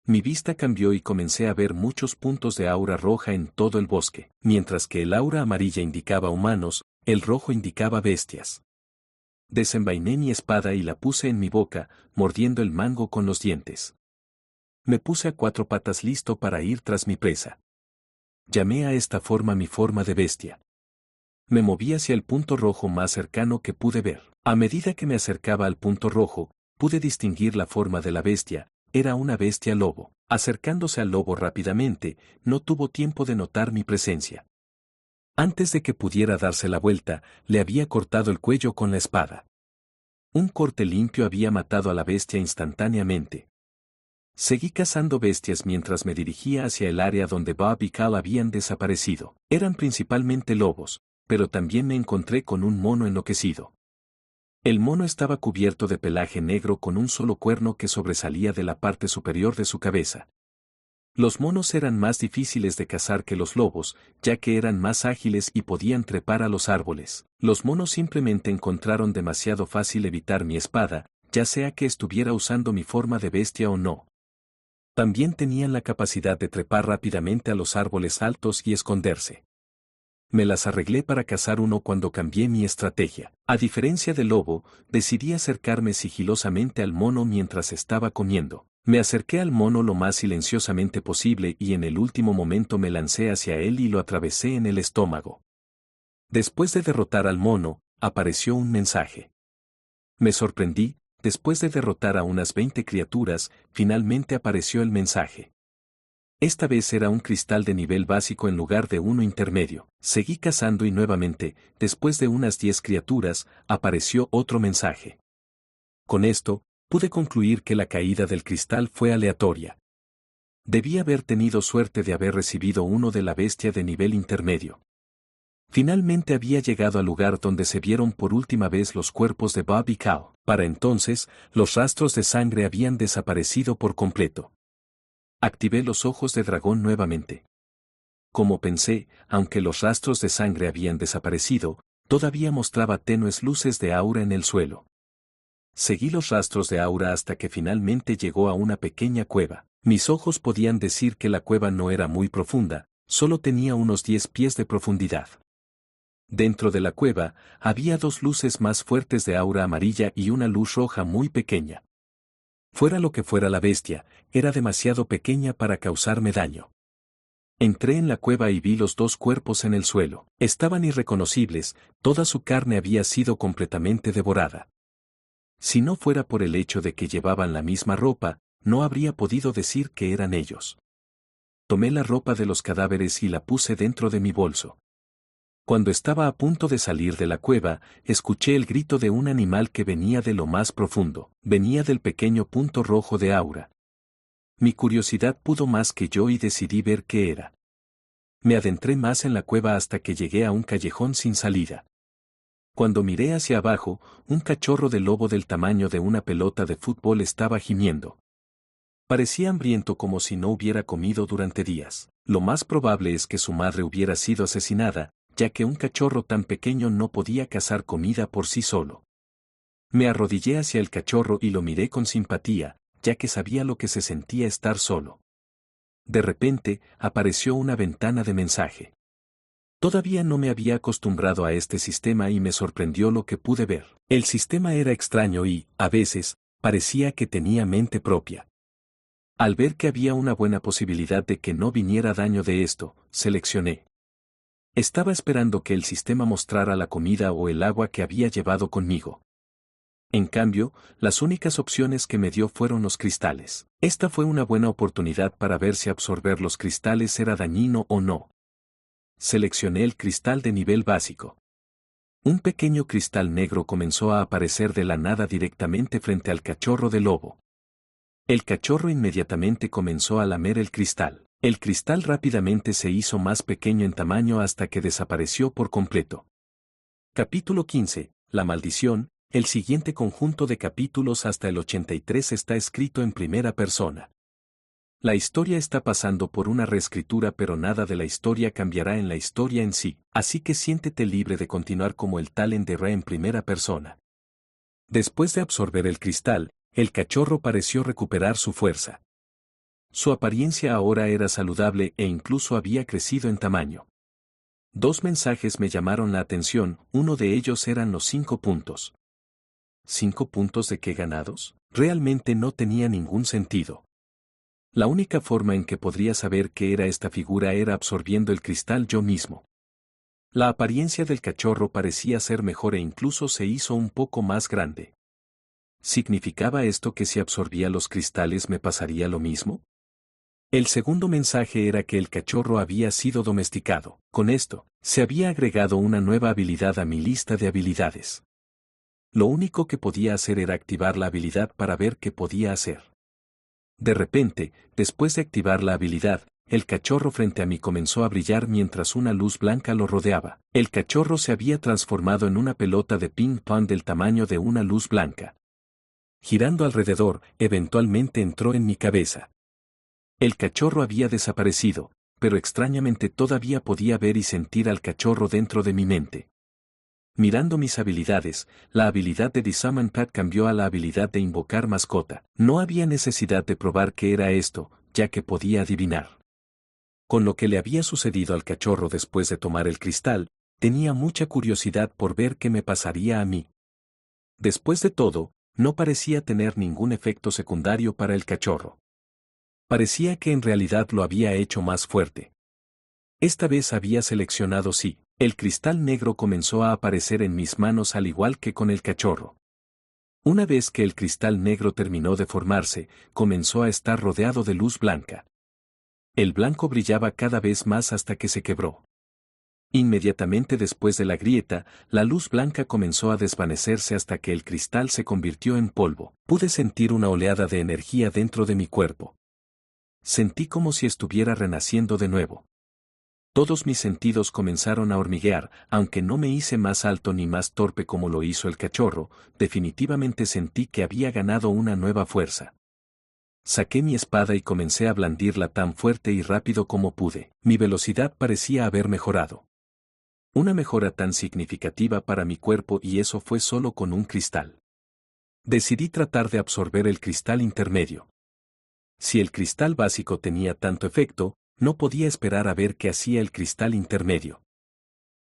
Mi vista cambió y comencé a ver muchos puntos de aura roja en todo el bosque. Mientras que el aura amarilla indicaba humanos, el rojo indicaba bestias. Desenvainé mi espada y la puse en mi boca, mordiendo el mango con los dientes. Me puse a 4 patas listo para ir tras mi presa. Llamé a esta forma mi forma de bestia. Me moví hacia el punto rojo más cercano que pude ver. A medida que me acercaba al punto rojo, pude distinguir la forma de la bestia. Era una bestia lobo. Acercándose al lobo rápidamente, no tuvo tiempo de notar mi presencia. Antes de que pudiera darse la vuelta, le había cortado el cuello con la espada. Un corte limpio había matado a la bestia instantáneamente. Seguí cazando bestias mientras me dirigía hacia el área donde Bob y Cal habían desaparecido. Eran principalmente lobos, pero también me encontré con un mono enloquecido. El mono estaba cubierto de pelaje negro con un solo cuerno que sobresalía de la parte superior de su cabeza. Los monos eran más difíciles de cazar que los lobos, ya que eran más ágiles y podían trepar a los árboles. Los monos simplemente encontraron demasiado fácil evitar mi espada, ya sea que estuviera usando mi forma de bestia o no. También tenían la capacidad de trepar rápidamente a los árboles altos y esconderse. Me las arreglé para cazar uno cuando cambié mi estrategia. A diferencia del lobo, decidí acercarme sigilosamente al mono mientras estaba comiendo. Me acerqué al mono lo más silenciosamente posible y en el último momento me lancé hacia él y lo atravesé en el estómago. Después de derrotar al mono, apareció un mensaje. Me sorprendí, después de derrotar a unas 20 criaturas, finalmente apareció el mensaje. Esta vez era un cristal de nivel básico en lugar de uno intermedio. Seguí cazando y nuevamente, después de unas 10 criaturas, apareció otro mensaje. Con esto, pude concluir que la caída del cristal fue aleatoria. Debí haber tenido suerte de haber recibido uno de la bestia de nivel intermedio. Finalmente había llegado al lugar donde se vieron por última vez los cuerpos de Bob y Cal. Para entonces, los rastros de sangre habían desaparecido por completo. Activé los ojos de dragón nuevamente. Como pensé, aunque los rastros de sangre habían desaparecido, todavía mostraba tenues luces de aura en el suelo. Seguí los rastros de aura hasta que finalmente llegó a una pequeña cueva. Mis ojos podían decir que la cueva no era muy profunda, solo tenía unos 10 pies de profundidad. Dentro de la cueva, había 2 luces más fuertes de aura amarilla y una luz roja muy pequeña. Fuera lo que fuera la bestia, era demasiado pequeña para causarme daño. Entré en la cueva y vi los 2 cuerpos en el suelo. Estaban irreconocibles, toda su carne había sido completamente devorada. Si no fuera por el hecho de que llevaban la misma ropa, no habría podido decir que eran ellos. Tomé la ropa de los cadáveres y la puse dentro de mi bolso. Cuando estaba a punto de salir de la cueva, escuché el grito de un animal que venía de lo más profundo. Venía del pequeño punto rojo de aura. Mi curiosidad pudo más que yo y decidí ver qué era. Me adentré más en la cueva hasta que llegué a un callejón sin salida. Cuando miré hacia abajo, un cachorro de lobo del tamaño de una pelota de fútbol estaba gimiendo. Parecía hambriento como si no hubiera comido durante días. Lo más probable es que su madre hubiera sido asesinada, ya que un cachorro tan pequeño no podía cazar comida por sí solo. Me arrodillé hacia el cachorro y lo miré con simpatía, ya que sabía lo que se sentía estar solo. De repente, apareció una ventana de mensaje. Todavía no me había acostumbrado a este sistema y me sorprendió lo que pude ver. El sistema era extraño y, a veces, parecía que tenía mente propia. Al ver que había una buena posibilidad de que no viniera daño de esto, seleccioné. Estaba esperando que el sistema mostrara la comida o el agua que había llevado conmigo. En cambio, las únicas opciones que me dio fueron los cristales. Esta fue una buena oportunidad para ver si absorber los cristales era dañino o no. Seleccioné el cristal de nivel básico. Un pequeño cristal negro comenzó a aparecer de la nada directamente frente al cachorro de lobo. El cachorro inmediatamente comenzó a lamer el cristal. El cristal rápidamente se hizo más pequeño en tamaño hasta que desapareció por completo. Capítulo 15. La maldición. El siguiente conjunto de capítulos hasta el 83 está escrito en primera persona. La historia está pasando por una reescritura, pero nada de la historia cambiará en la historia en sí, así que siéntete libre de continuar como el talent de Ra en primera persona. Después de absorber el cristal, el cachorro pareció recuperar su fuerza. Su apariencia ahora era saludable e incluso había crecido en tamaño. Dos mensajes me llamaron la atención, uno de ellos eran los 5 puntos. ¿5 puntos de qué ganados? Realmente no tenía ningún sentido. La única forma en que podría saber qué era esta figura era absorbiendo el cristal yo mismo. La apariencia del cachorro parecía ser mejor e incluso se hizo un poco más grande. ¿Significaba esto que si absorbía los cristales me pasaría lo mismo? El segundo mensaje era que el cachorro había sido domesticado. Con esto, se había agregado una nueva habilidad a mi lista de habilidades. Lo único que podía hacer era activar la habilidad para ver qué podía hacer. De repente, después de activar la habilidad, el cachorro frente a mí comenzó a brillar mientras una luz blanca lo rodeaba. El cachorro se había transformado en una pelota de ping-pong del tamaño de una luz blanca. Girando alrededor, eventualmente entró en mi cabeza. El cachorro había desaparecido, pero extrañamente todavía podía ver y sentir al cachorro dentro de mi mente. Mirando mis habilidades, la habilidad de Summon Pet cambió a la habilidad de invocar mascota. No había necesidad de probar qué era esto, ya que podía adivinar. Con lo que le había sucedido al cachorro después de tomar el cristal, tenía mucha curiosidad por ver qué me pasaría a mí. Después de todo, no parecía tener ningún efecto secundario para el cachorro. Parecía que en realidad lo había hecho más fuerte. Esta vez había seleccionado sí. El cristal negro comenzó a aparecer en mis manos al igual que con el cachorro. Una vez que el cristal negro terminó de formarse, comenzó a estar rodeado de luz blanca. El blanco brillaba cada vez más hasta que se quebró. Inmediatamente después de la grieta, la luz blanca comenzó a desvanecerse hasta que el cristal se convirtió en polvo. Pude sentir una oleada de energía dentro de mi cuerpo. Sentí como si estuviera renaciendo de nuevo. Todos mis sentidos comenzaron a hormiguear, aunque no me hice más alto ni más torpe como lo hizo el cachorro, definitivamente sentí que había ganado una nueva fuerza. Saqué mi espada y comencé a blandirla tan fuerte y rápido como pude. Mi velocidad parecía haber mejorado. Una mejora tan significativa para mi cuerpo y eso fue solo con un cristal. Decidí tratar de absorber el cristal intermedio. Si el cristal básico tenía tanto efecto, no podía esperar a ver qué hacía el cristal intermedio.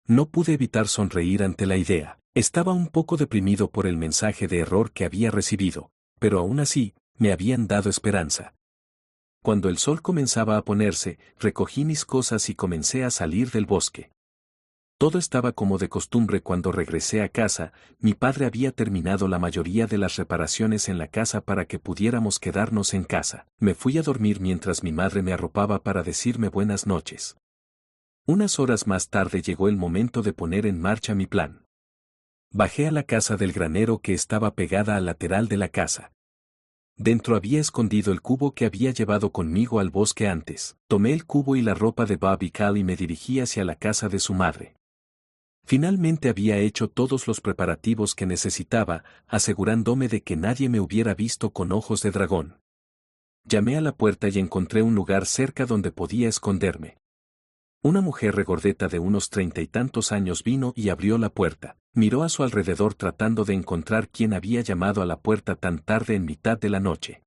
No pude evitar sonreír ante la idea. Estaba un poco deprimido por el mensaje de error que había recibido, pero aún así, me habían dado esperanza. Cuando el sol comenzaba a ponerse, recogí mis cosas y comencé a salir del bosque. Todo estaba como de costumbre cuando regresé a casa. Mi padre había terminado la mayoría de las reparaciones en la casa para que pudiéramos quedarnos en casa. Me fui a dormir mientras mi madre me arropaba para decirme buenas noches. Unas horas más tarde llegó el momento de poner en marcha mi plan. Bajé a la casa del granero que estaba pegada al lateral de la casa. Dentro había escondido el cubo que había llevado conmigo al bosque antes. Tomé el cubo y la ropa de Bob y Cal y me dirigí hacia la casa de su madre. Finalmente había hecho todos los preparativos que necesitaba, asegurándome de que nadie me hubiera visto con ojos de dragón. Llamé a la puerta y encontré un lugar cerca donde podía esconderme. Una mujer regordeta de unos 30 y tantos años vino y abrió la puerta. Miró a su alrededor tratando de encontrar quién había llamado a la puerta tan tarde en mitad de la noche.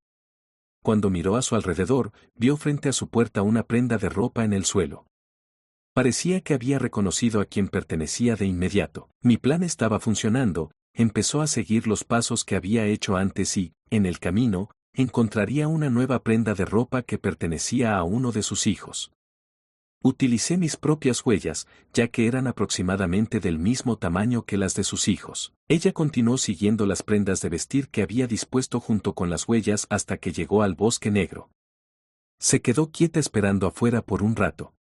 Cuando miró a su alrededor, vio frente a su puerta una prenda de ropa en el suelo. Parecía que había reconocido a quien pertenecía de inmediato. Mi plan estaba funcionando, empezó a seguir los pasos que había hecho antes y, en el camino, encontraría una nueva prenda de ropa que pertenecía a uno de sus hijos. Utilicé mis propias huellas, ya que eran aproximadamente del mismo tamaño que las de sus hijos. Ella continuó siguiendo las prendas de vestir que había dispuesto junto con las huellas hasta que llegó al bosque negro. Se quedó quieta esperando afuera por un rato.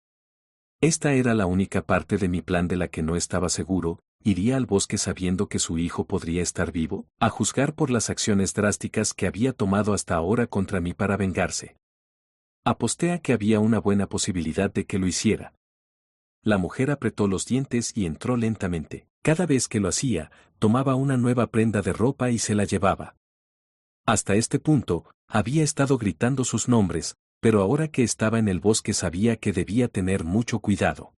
Esta era la única parte de mi plan de la que no estaba seguro. ¿Iría al bosque sabiendo que su hijo podría estar vivo? A juzgar por las acciones drásticas que había tomado hasta ahora contra mí para vengarse. Aposté a que había una buena posibilidad de que lo hiciera. La mujer apretó los dientes y entró lentamente. Cada vez que lo hacía, tomaba una nueva prenda de ropa y se la llevaba. Hasta este punto, había estado gritando sus nombres, pero ahora que estaba en el bosque sabía que debía tener mucho cuidado.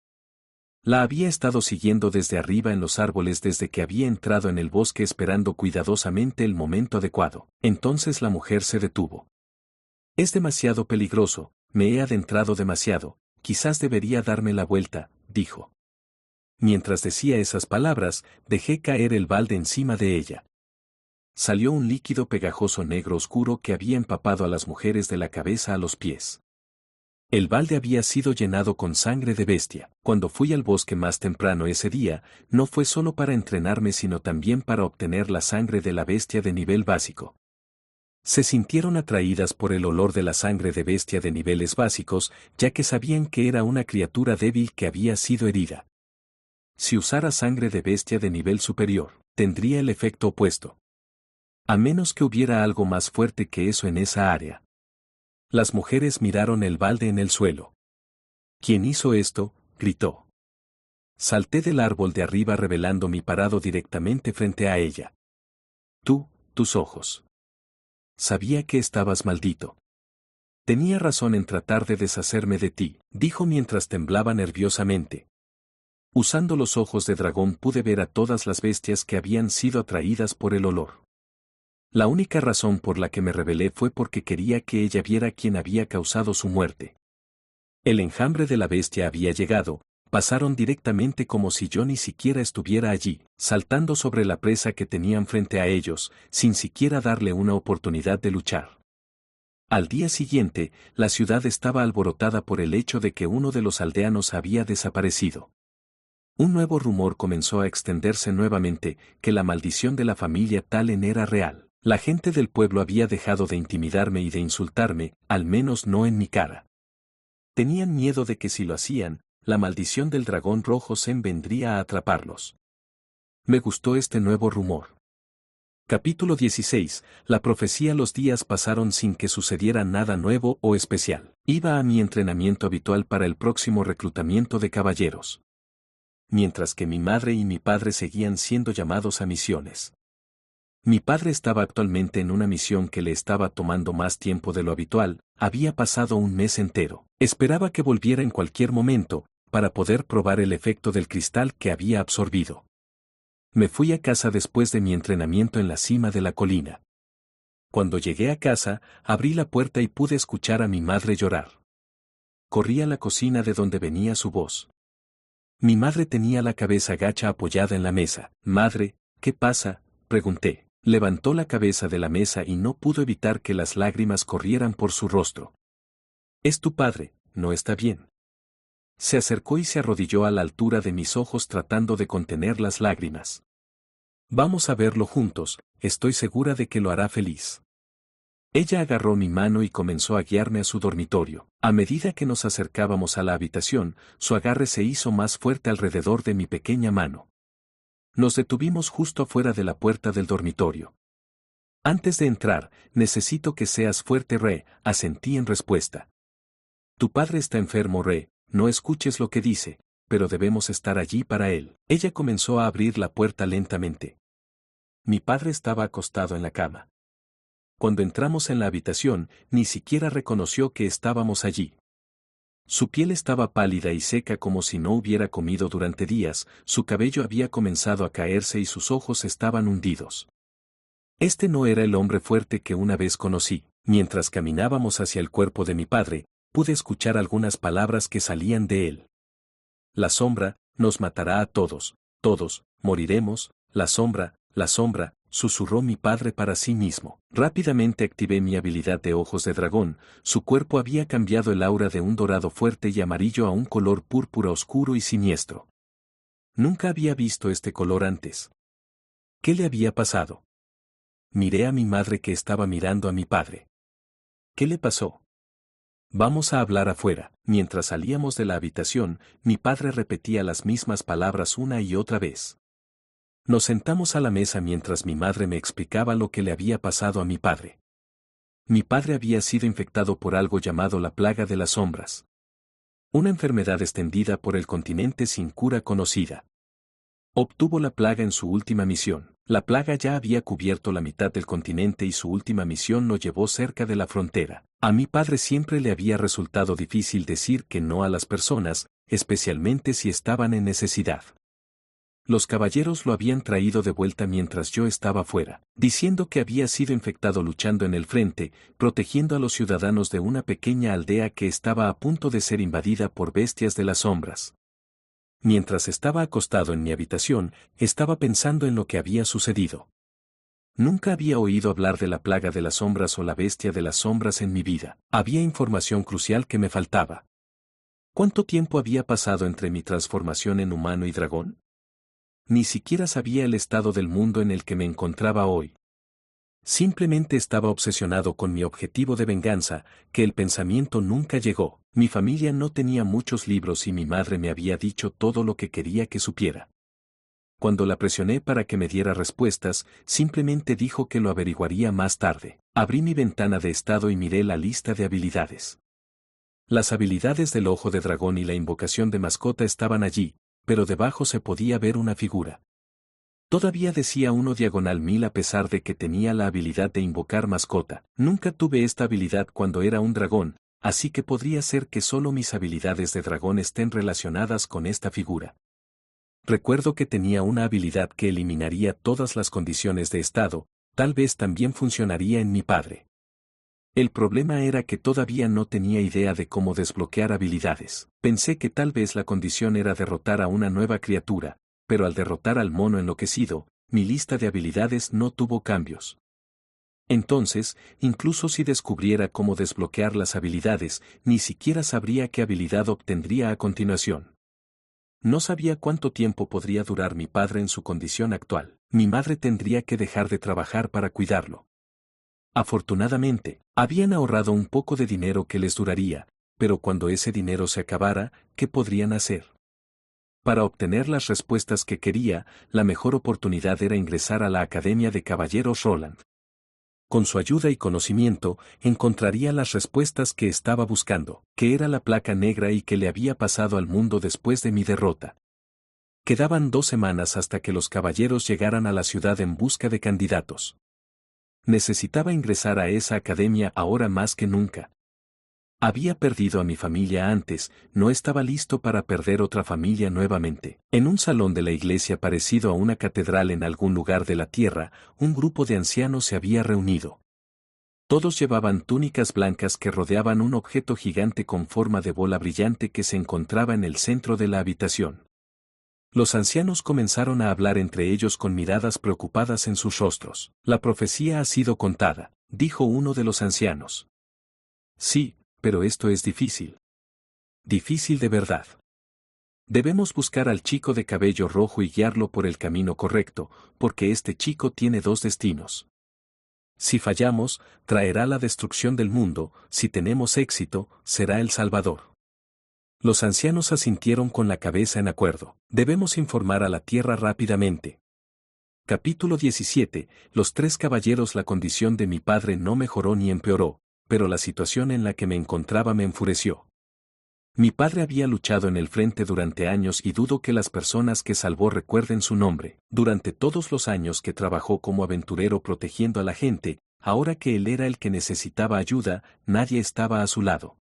La había estado siguiendo desde arriba en los árboles desde que había entrado en el bosque esperando cuidadosamente el momento adecuado. Entonces la mujer se detuvo. Es demasiado peligroso, me he adentrado demasiado, quizás debería darme la vuelta, dijo. Mientras decía esas palabras, dejé caer el balde encima de ella. Salió un líquido pegajoso negro oscuro que había empapado a las mujeres de la cabeza a los pies. El balde había sido llenado con sangre de bestia. Cuando fui al bosque más temprano ese día, no fue solo para entrenarme sino también para obtener la sangre de la bestia de nivel básico. Se sintieron atraídas por el olor de la sangre de bestia de niveles básicos, ya que sabían que era una criatura débil que había sido herida. Si usara sangre de bestia de nivel superior, tendría el efecto opuesto. A menos que hubiera algo más fuerte que eso en esa área. Las mujeres miraron el balde en el suelo. ¿Quién hizo esto?, gritó. Salté del árbol de arriba revelando mi parado directamente frente a ella. Tus ojos. Sabía que estabas maldito. Tenía razón en tratar de deshacerme de ti, dijo mientras temblaba nerviosamente. Usando los ojos de dragón pude ver a todas las bestias que habían sido atraídas por el olor. La única razón por la que me rebelé fue porque quería que ella viera quién había causado su muerte. El enjambre de la bestia había llegado, pasaron directamente como si yo ni siquiera estuviera allí, saltando sobre la presa que tenían frente a ellos, sin siquiera darle una oportunidad de luchar. Al día siguiente, la ciudad estaba alborotada por el hecho de que uno de los aldeanos había desaparecido. Un nuevo rumor comenzó a extenderse nuevamente, que la maldición de la familia Talen era real. La gente del pueblo había dejado de intimidarme y de insultarme, al menos no en mi cara. Tenían miedo de que si lo hacían, la maldición del dragón rojo Zen vendría a atraparlos. Me gustó este nuevo rumor. Capítulo 16. La profecía. Los días pasaron sin que sucediera nada nuevo o especial. Iba a mi entrenamiento habitual para el próximo reclutamiento de caballeros. Mientras que mi madre y mi padre seguían siendo llamados a misiones. Mi padre estaba actualmente en una misión que le estaba tomando más tiempo de lo habitual, había pasado un mes entero. Esperaba que volviera en cualquier momento, para poder probar el efecto del cristal que había absorbido. Me fui a casa después de mi entrenamiento en la cima de la colina. Cuando llegué a casa, abrí la puerta y pude escuchar a mi madre llorar. Corrí a la cocina de donde venía su voz. Mi madre tenía la cabeza gacha apoyada en la mesa. Madre, ¿qué pasa?, pregunté. Levantó la cabeza de la mesa y no pudo evitar que las lágrimas corrieran por su rostro. Es tu padre, no está bien. Se acercó y se arrodilló a la altura de mis ojos tratando de contener las lágrimas. Vamos a verlo juntos, estoy segura de que lo hará feliz. Ella agarró mi mano y comenzó a guiarme a su dormitorio. A medida que nos acercábamos a la habitación, su agarre se hizo más fuerte alrededor de mi pequeña mano. Nos detuvimos justo afuera de la puerta del dormitorio. Antes de entrar, necesito que seas fuerte, Re, asentí en respuesta. Tu padre está enfermo, Re, no escuches lo que dice, pero debemos estar allí para él. Ella comenzó a abrir la puerta lentamente. Mi padre estaba acostado en la cama. Cuando entramos en la habitación, ni siquiera reconoció que estábamos allí. Su piel estaba pálida y seca como si no hubiera comido durante días, su cabello había comenzado a caerse y sus ojos estaban hundidos. Este no era el hombre fuerte que una vez conocí. Mientras caminábamos hacia el cuerpo de mi padre, pude escuchar algunas palabras que salían de él. La sombra, nos matará a todos, moriremos, la sombra, susurró mi padre para sí mismo. Rápidamente activé mi habilidad de ojos de dragón, su cuerpo había cambiado el aura de un dorado fuerte y amarillo a un color púrpura oscuro y siniestro. Nunca había visto este color antes. ¿Qué le había pasado? Miré a mi madre que estaba mirando a mi padre. ¿Qué le pasó? Vamos a hablar afuera. Mientras salíamos de la habitación, mi padre repetía las mismas palabras una y otra vez. Nos sentamos a la mesa mientras mi madre me explicaba lo que le había pasado a mi padre. Mi padre había sido infectado por algo llamado la plaga de las sombras. Una enfermedad extendida por el continente sin cura conocida. Obtuvo la plaga en su última misión. La plaga ya había cubierto la mitad del continente y su última misión lo llevó cerca de la frontera. A mi padre siempre le había resultado difícil decir que no a las personas, especialmente si estaban en necesidad. Los caballeros lo habían traído de vuelta mientras yo estaba fuera, diciendo que había sido infectado luchando en el frente, protegiendo a los ciudadanos de una pequeña aldea que estaba a punto de ser invadida por bestias de las sombras. Mientras estaba acostado en mi habitación, estaba pensando en lo que había sucedido. Nunca había oído hablar de la plaga de las sombras o la bestia de las sombras en mi vida. Había información crucial que me faltaba. ¿Cuánto tiempo había pasado entre mi transformación en humano y dragón? Ni siquiera sabía el estado del mundo en el que me encontraba hoy. Simplemente estaba obsesionado con mi objetivo de venganza, que el pensamiento nunca llegó. Mi familia no tenía muchos libros y mi madre me había dicho todo lo que quería que supiera. Cuando la presioné para que me diera respuestas, simplemente dijo que lo averiguaría más tarde. Abrí mi ventana de estado y miré la lista de habilidades. Las habilidades del ojo de dragón y la invocación de mascota estaban allí, pero debajo se podía ver una figura. Todavía decía 1/1000 a pesar de que tenía la habilidad de invocar mascota. Nunca tuve esta habilidad cuando era un dragón, así que podría ser que solo mis habilidades de dragón estén relacionadas con esta figura. Recuerdo que tenía una habilidad que eliminaría todas las condiciones de estado, tal vez también funcionaría en mi padre. El problema era que todavía no tenía idea de cómo desbloquear habilidades. Pensé que tal vez la condición era derrotar a una nueva criatura, pero al derrotar al mono enloquecido, mi lista de habilidades no tuvo cambios. Entonces, incluso si descubriera cómo desbloquear las habilidades, ni siquiera sabría qué habilidad obtendría a continuación. No sabía cuánto tiempo podría durar mi padre en su condición actual. Mi madre tendría que dejar de trabajar para cuidarlo. Afortunadamente, habían ahorrado un poco de dinero que les duraría, pero cuando ese dinero se acabara, ¿qué podrían hacer? Para obtener las respuestas que quería, la mejor oportunidad era ingresar a la Academia de Caballeros Roland. Con su ayuda y conocimiento, encontraría las respuestas que estaba buscando, que era la placa negra y que le había pasado al mundo después de mi derrota. Quedaban 2 semanas hasta que los caballeros llegaran a la ciudad en busca de candidatos. Necesitaba ingresar a esa academia ahora más que nunca. Había perdido a mi familia antes, no estaba listo para perder otra familia nuevamente. En un salón de la iglesia parecido a una catedral en algún lugar de la tierra, un grupo de ancianos se había reunido. Todos llevaban túnicas blancas que rodeaban un objeto gigante con forma de bola brillante que se encontraba en el centro de la habitación. Los ancianos comenzaron a hablar entre ellos con miradas preocupadas en sus rostros. La profecía ha sido contada, dijo uno de los ancianos. Sí, pero esto es difícil. Difícil de verdad. Debemos buscar al chico de cabello rojo y guiarlo por el camino correcto, porque este chico tiene 2 destinos. Si fallamos, traerá la destrucción del mundo, si tenemos éxito, será el Salvador. Los ancianos asintieron con la cabeza en acuerdo. Debemos informar a la tierra rápidamente. Capítulo 17. Los 3 caballeros. La condición de mi padre no mejoró ni empeoró, pero la situación en la que me encontraba me enfureció. Mi padre había luchado en el frente durante años y dudo que las personas que salvó recuerden su nombre. Durante todos los años que trabajó como aventurero protegiendo a la gente, ahora que él era el que necesitaba ayuda, nadie estaba a su lado.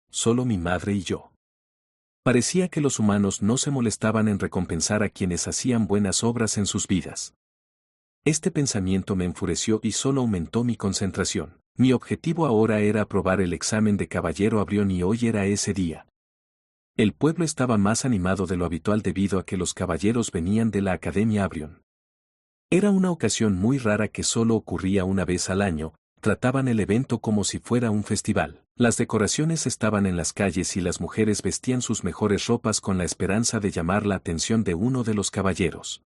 Solo mi madre y yo. Parecía que los humanos no se molestaban en recompensar a quienes hacían buenas obras en sus vidas. Este pensamiento me enfureció y solo aumentó mi concentración. Mi objetivo ahora era aprobar el examen de caballero Abrión y hoy era ese día. El pueblo estaba más animado de lo habitual debido a que los caballeros venían de la Academia Abrión. Era una ocasión muy rara que solo ocurría una vez al año, trataban el evento como si fuera un festival. Las decoraciones estaban en las calles y las mujeres vestían sus mejores ropas con la esperanza de llamar la atención de uno de los caballeros.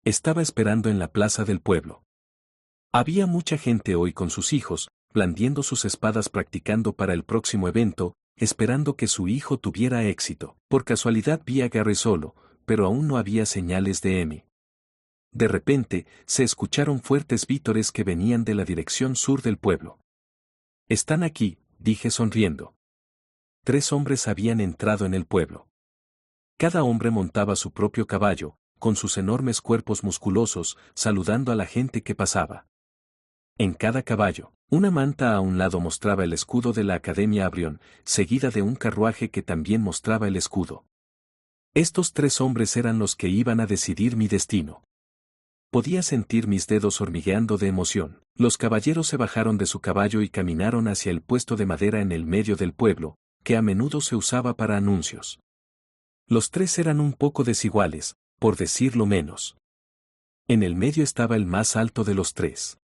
Estaba esperando en la plaza del pueblo. Había mucha gente hoy con sus hijos, blandiendo sus espadas practicando para el próximo evento, esperando que su hijo tuviera éxito. Por casualidad vi a Gary solo, pero aún no había señales de Emi. De repente, se escucharon fuertes vítores que venían de la dirección sur del pueblo. «Están aquí», dije sonriendo. 3 hombres habían entrado en el pueblo. Cada hombre montaba su propio caballo, con sus enormes cuerpos musculosos, saludando a la gente que pasaba. En cada caballo, una manta a un lado mostraba el escudo de la Academia Abrión, seguida de un carruaje que también mostraba el escudo. Estos 3 hombres eran los que iban a decidir mi destino. Podía sentir mis dedos hormigueando de emoción. Los caballeros se bajaron de su caballo y caminaron hacia el puesto de madera en el medio del pueblo, que a menudo se usaba para anuncios. Los 3 eran un poco desiguales, por decirlo menos. En el medio estaba el más alto de los 3.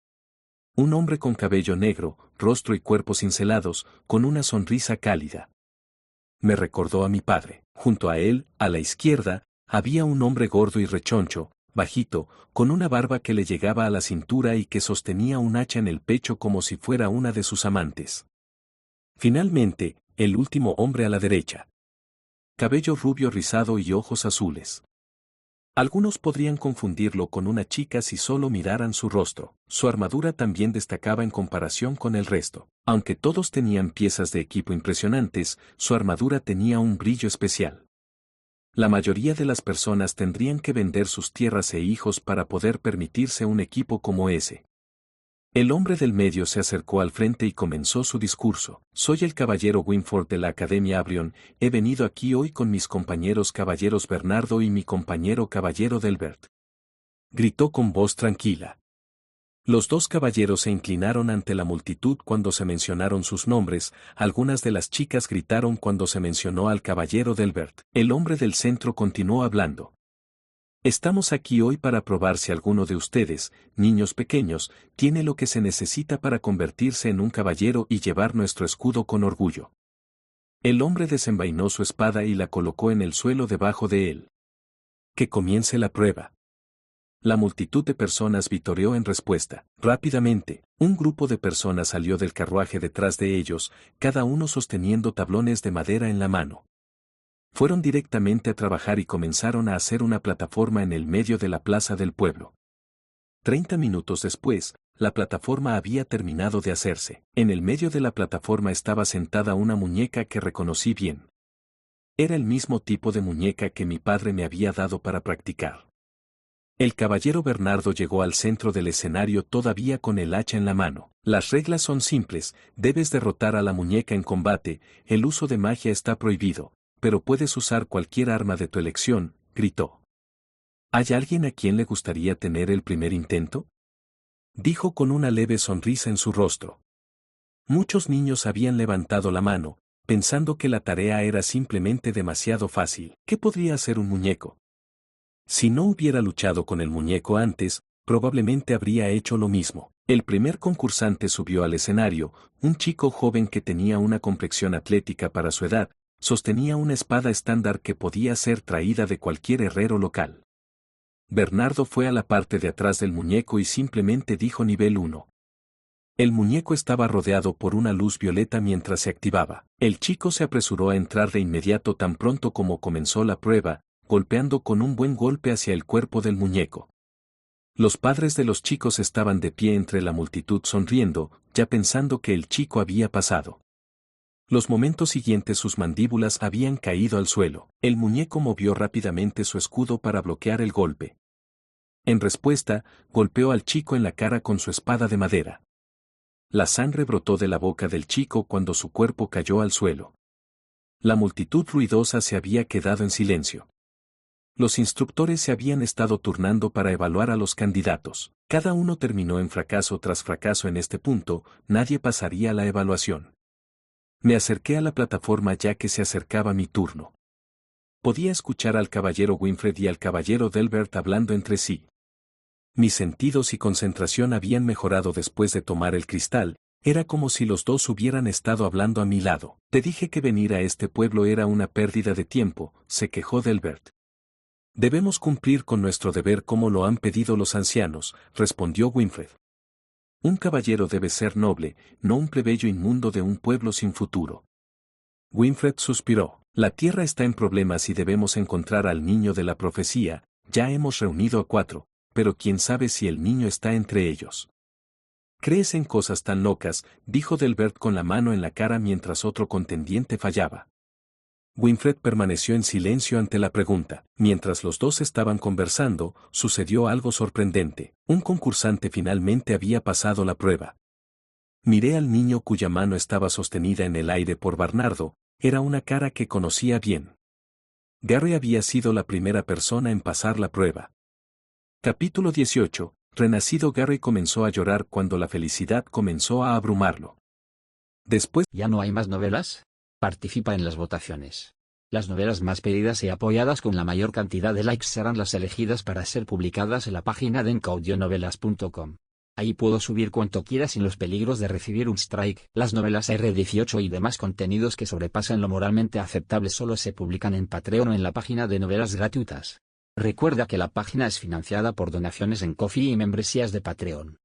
Un hombre con cabello negro, rostro y cuerpo cincelados, con una sonrisa cálida. Me recordó a mi padre. Junto a él, a la izquierda, había un hombre gordo y rechoncho, bajito, con una barba que le llegaba a la cintura y que sostenía un hacha en el pecho como si fuera una de sus amantes. Finalmente, el último hombre a la derecha. Cabello rubio rizado y ojos azules. Algunos podrían confundirlo con una chica si solo miraran su rostro. Su armadura también destacaba en comparación con el resto. Aunque todos tenían piezas de equipo impresionantes, su armadura tenía un brillo especial. La mayoría de las personas tendrían que vender sus tierras e hijos para poder permitirse un equipo como ese. El hombre del medio se acercó al frente y comenzó su discurso. Soy el caballero Winford de la Academia Abrión, he venido aquí hoy con mis compañeros caballeros Bernardo y mi compañero caballero Delbert. Gritó con voz tranquila. Los 2 caballeros se inclinaron ante la multitud cuando se mencionaron sus nombres, algunas de las chicas gritaron cuando se mencionó al caballero Delbert. El hombre del centro continuó hablando. Estamos aquí hoy para probar si alguno de ustedes, niños pequeños, tiene lo que se necesita para convertirse en un caballero y llevar nuestro escudo con orgullo. El hombre desenvainó su espada y la colocó en el suelo debajo de él. Que comience la prueba. La multitud de personas vitoreó en respuesta. Rápidamente, un grupo de personas salió del carruaje detrás de ellos, cada uno sosteniendo tablones de madera en la mano. Fueron directamente a trabajar y comenzaron a hacer una plataforma en el medio de la plaza del pueblo. 30 minutos después, la plataforma había terminado de hacerse. En el medio de la plataforma estaba sentada una muñeca que reconocí bien. Era el mismo tipo de muñeca que mi padre me había dado para practicar. El caballero Bernardo llegó al centro del escenario todavía con el hacha en la mano. Las reglas son simples, debes derrotar a la muñeca en combate, el uso de magia está prohibido. Pero puedes usar cualquier arma de tu elección, gritó. ¿Hay alguien a quien le gustaría tener el primer intento? Dijo con una leve sonrisa en su rostro. Muchos niños habían levantado la mano, pensando que la tarea era simplemente demasiado fácil. ¿Qué podría hacer un muñeco? Si no hubiera luchado con el muñeco antes, probablemente habría hecho lo mismo. El primer concursante subió al escenario, un chico joven que tenía una complexión atlética para su edad, sostenía una espada estándar que podía ser traída de cualquier herrero local. Bernardo fue a la parte de atrás del muñeco y simplemente dijo nivel 1. El muñeco estaba rodeado por una luz violeta mientras se activaba. El chico se apresuró a entrar de inmediato tan pronto como comenzó la prueba, golpeando con un buen golpe hacia el cuerpo del muñeco. Los padres de los chicos estaban de pie entre la multitud sonriendo, ya pensando que el chico había pasado. Los momentos siguientes sus mandíbulas habían caído al suelo. El muñeco movió rápidamente su escudo para bloquear el golpe. En respuesta, golpeó al chico en la cara con su espada de madera. La sangre brotó de la boca del chico cuando su cuerpo cayó al suelo. La multitud ruidosa se había quedado en silencio. Los instructores se habían estado turnando para evaluar a los candidatos. Cada uno terminó en fracaso tras fracaso en este punto, nadie pasaría la evaluación. Me acerqué a la plataforma ya que se acercaba mi turno. Podía escuchar al caballero Winfred y al caballero Delbert hablando entre sí. Mis sentidos y concentración habían mejorado después de tomar el cristal, era como si los 2 hubieran estado hablando a mi lado. Te dije que venir a este pueblo era una pérdida de tiempo, se quejó Delbert. Debemos cumplir con nuestro deber como lo han pedido los ancianos, respondió Winfred. Un caballero debe ser noble, no un plebeyo inmundo de un pueblo sin futuro. Winfred suspiró. La tierra está en problemas y debemos encontrar al niño de la profecía, ya hemos reunido a 4, pero quién sabe si el niño está entre ellos. ¿Crees en cosas tan locas?, dijo Delbert con la mano en la cara mientras otro contendiente fallaba. Winfred permaneció en silencio ante la pregunta. Mientras los dos estaban conversando, sucedió algo sorprendente. Un concursante finalmente había pasado la prueba. Miré al niño cuya mano estaba sostenida en el aire por Bernardo, era una cara que conocía bien. Gary había sido la primera persona en pasar la prueba. Capítulo 18. Renacido. Gary comenzó a llorar cuando la felicidad comenzó a abrumarlo. Después, ¿Ya no hay más novelas? Participa en las votaciones. Las novelas más pedidas y apoyadas con la mayor cantidad de likes serán las elegidas para ser publicadas en la página de encaudionovelas.com. Ahí puedo subir cuanto quiera sin los peligros de recibir un strike. Las novelas R18 y demás contenidos que sobrepasan lo moralmente aceptable solo se publican en Patreon o en la página de novelas gratuitas. Recuerda que la página es financiada por donaciones en Ko-fi y membresías de Patreon.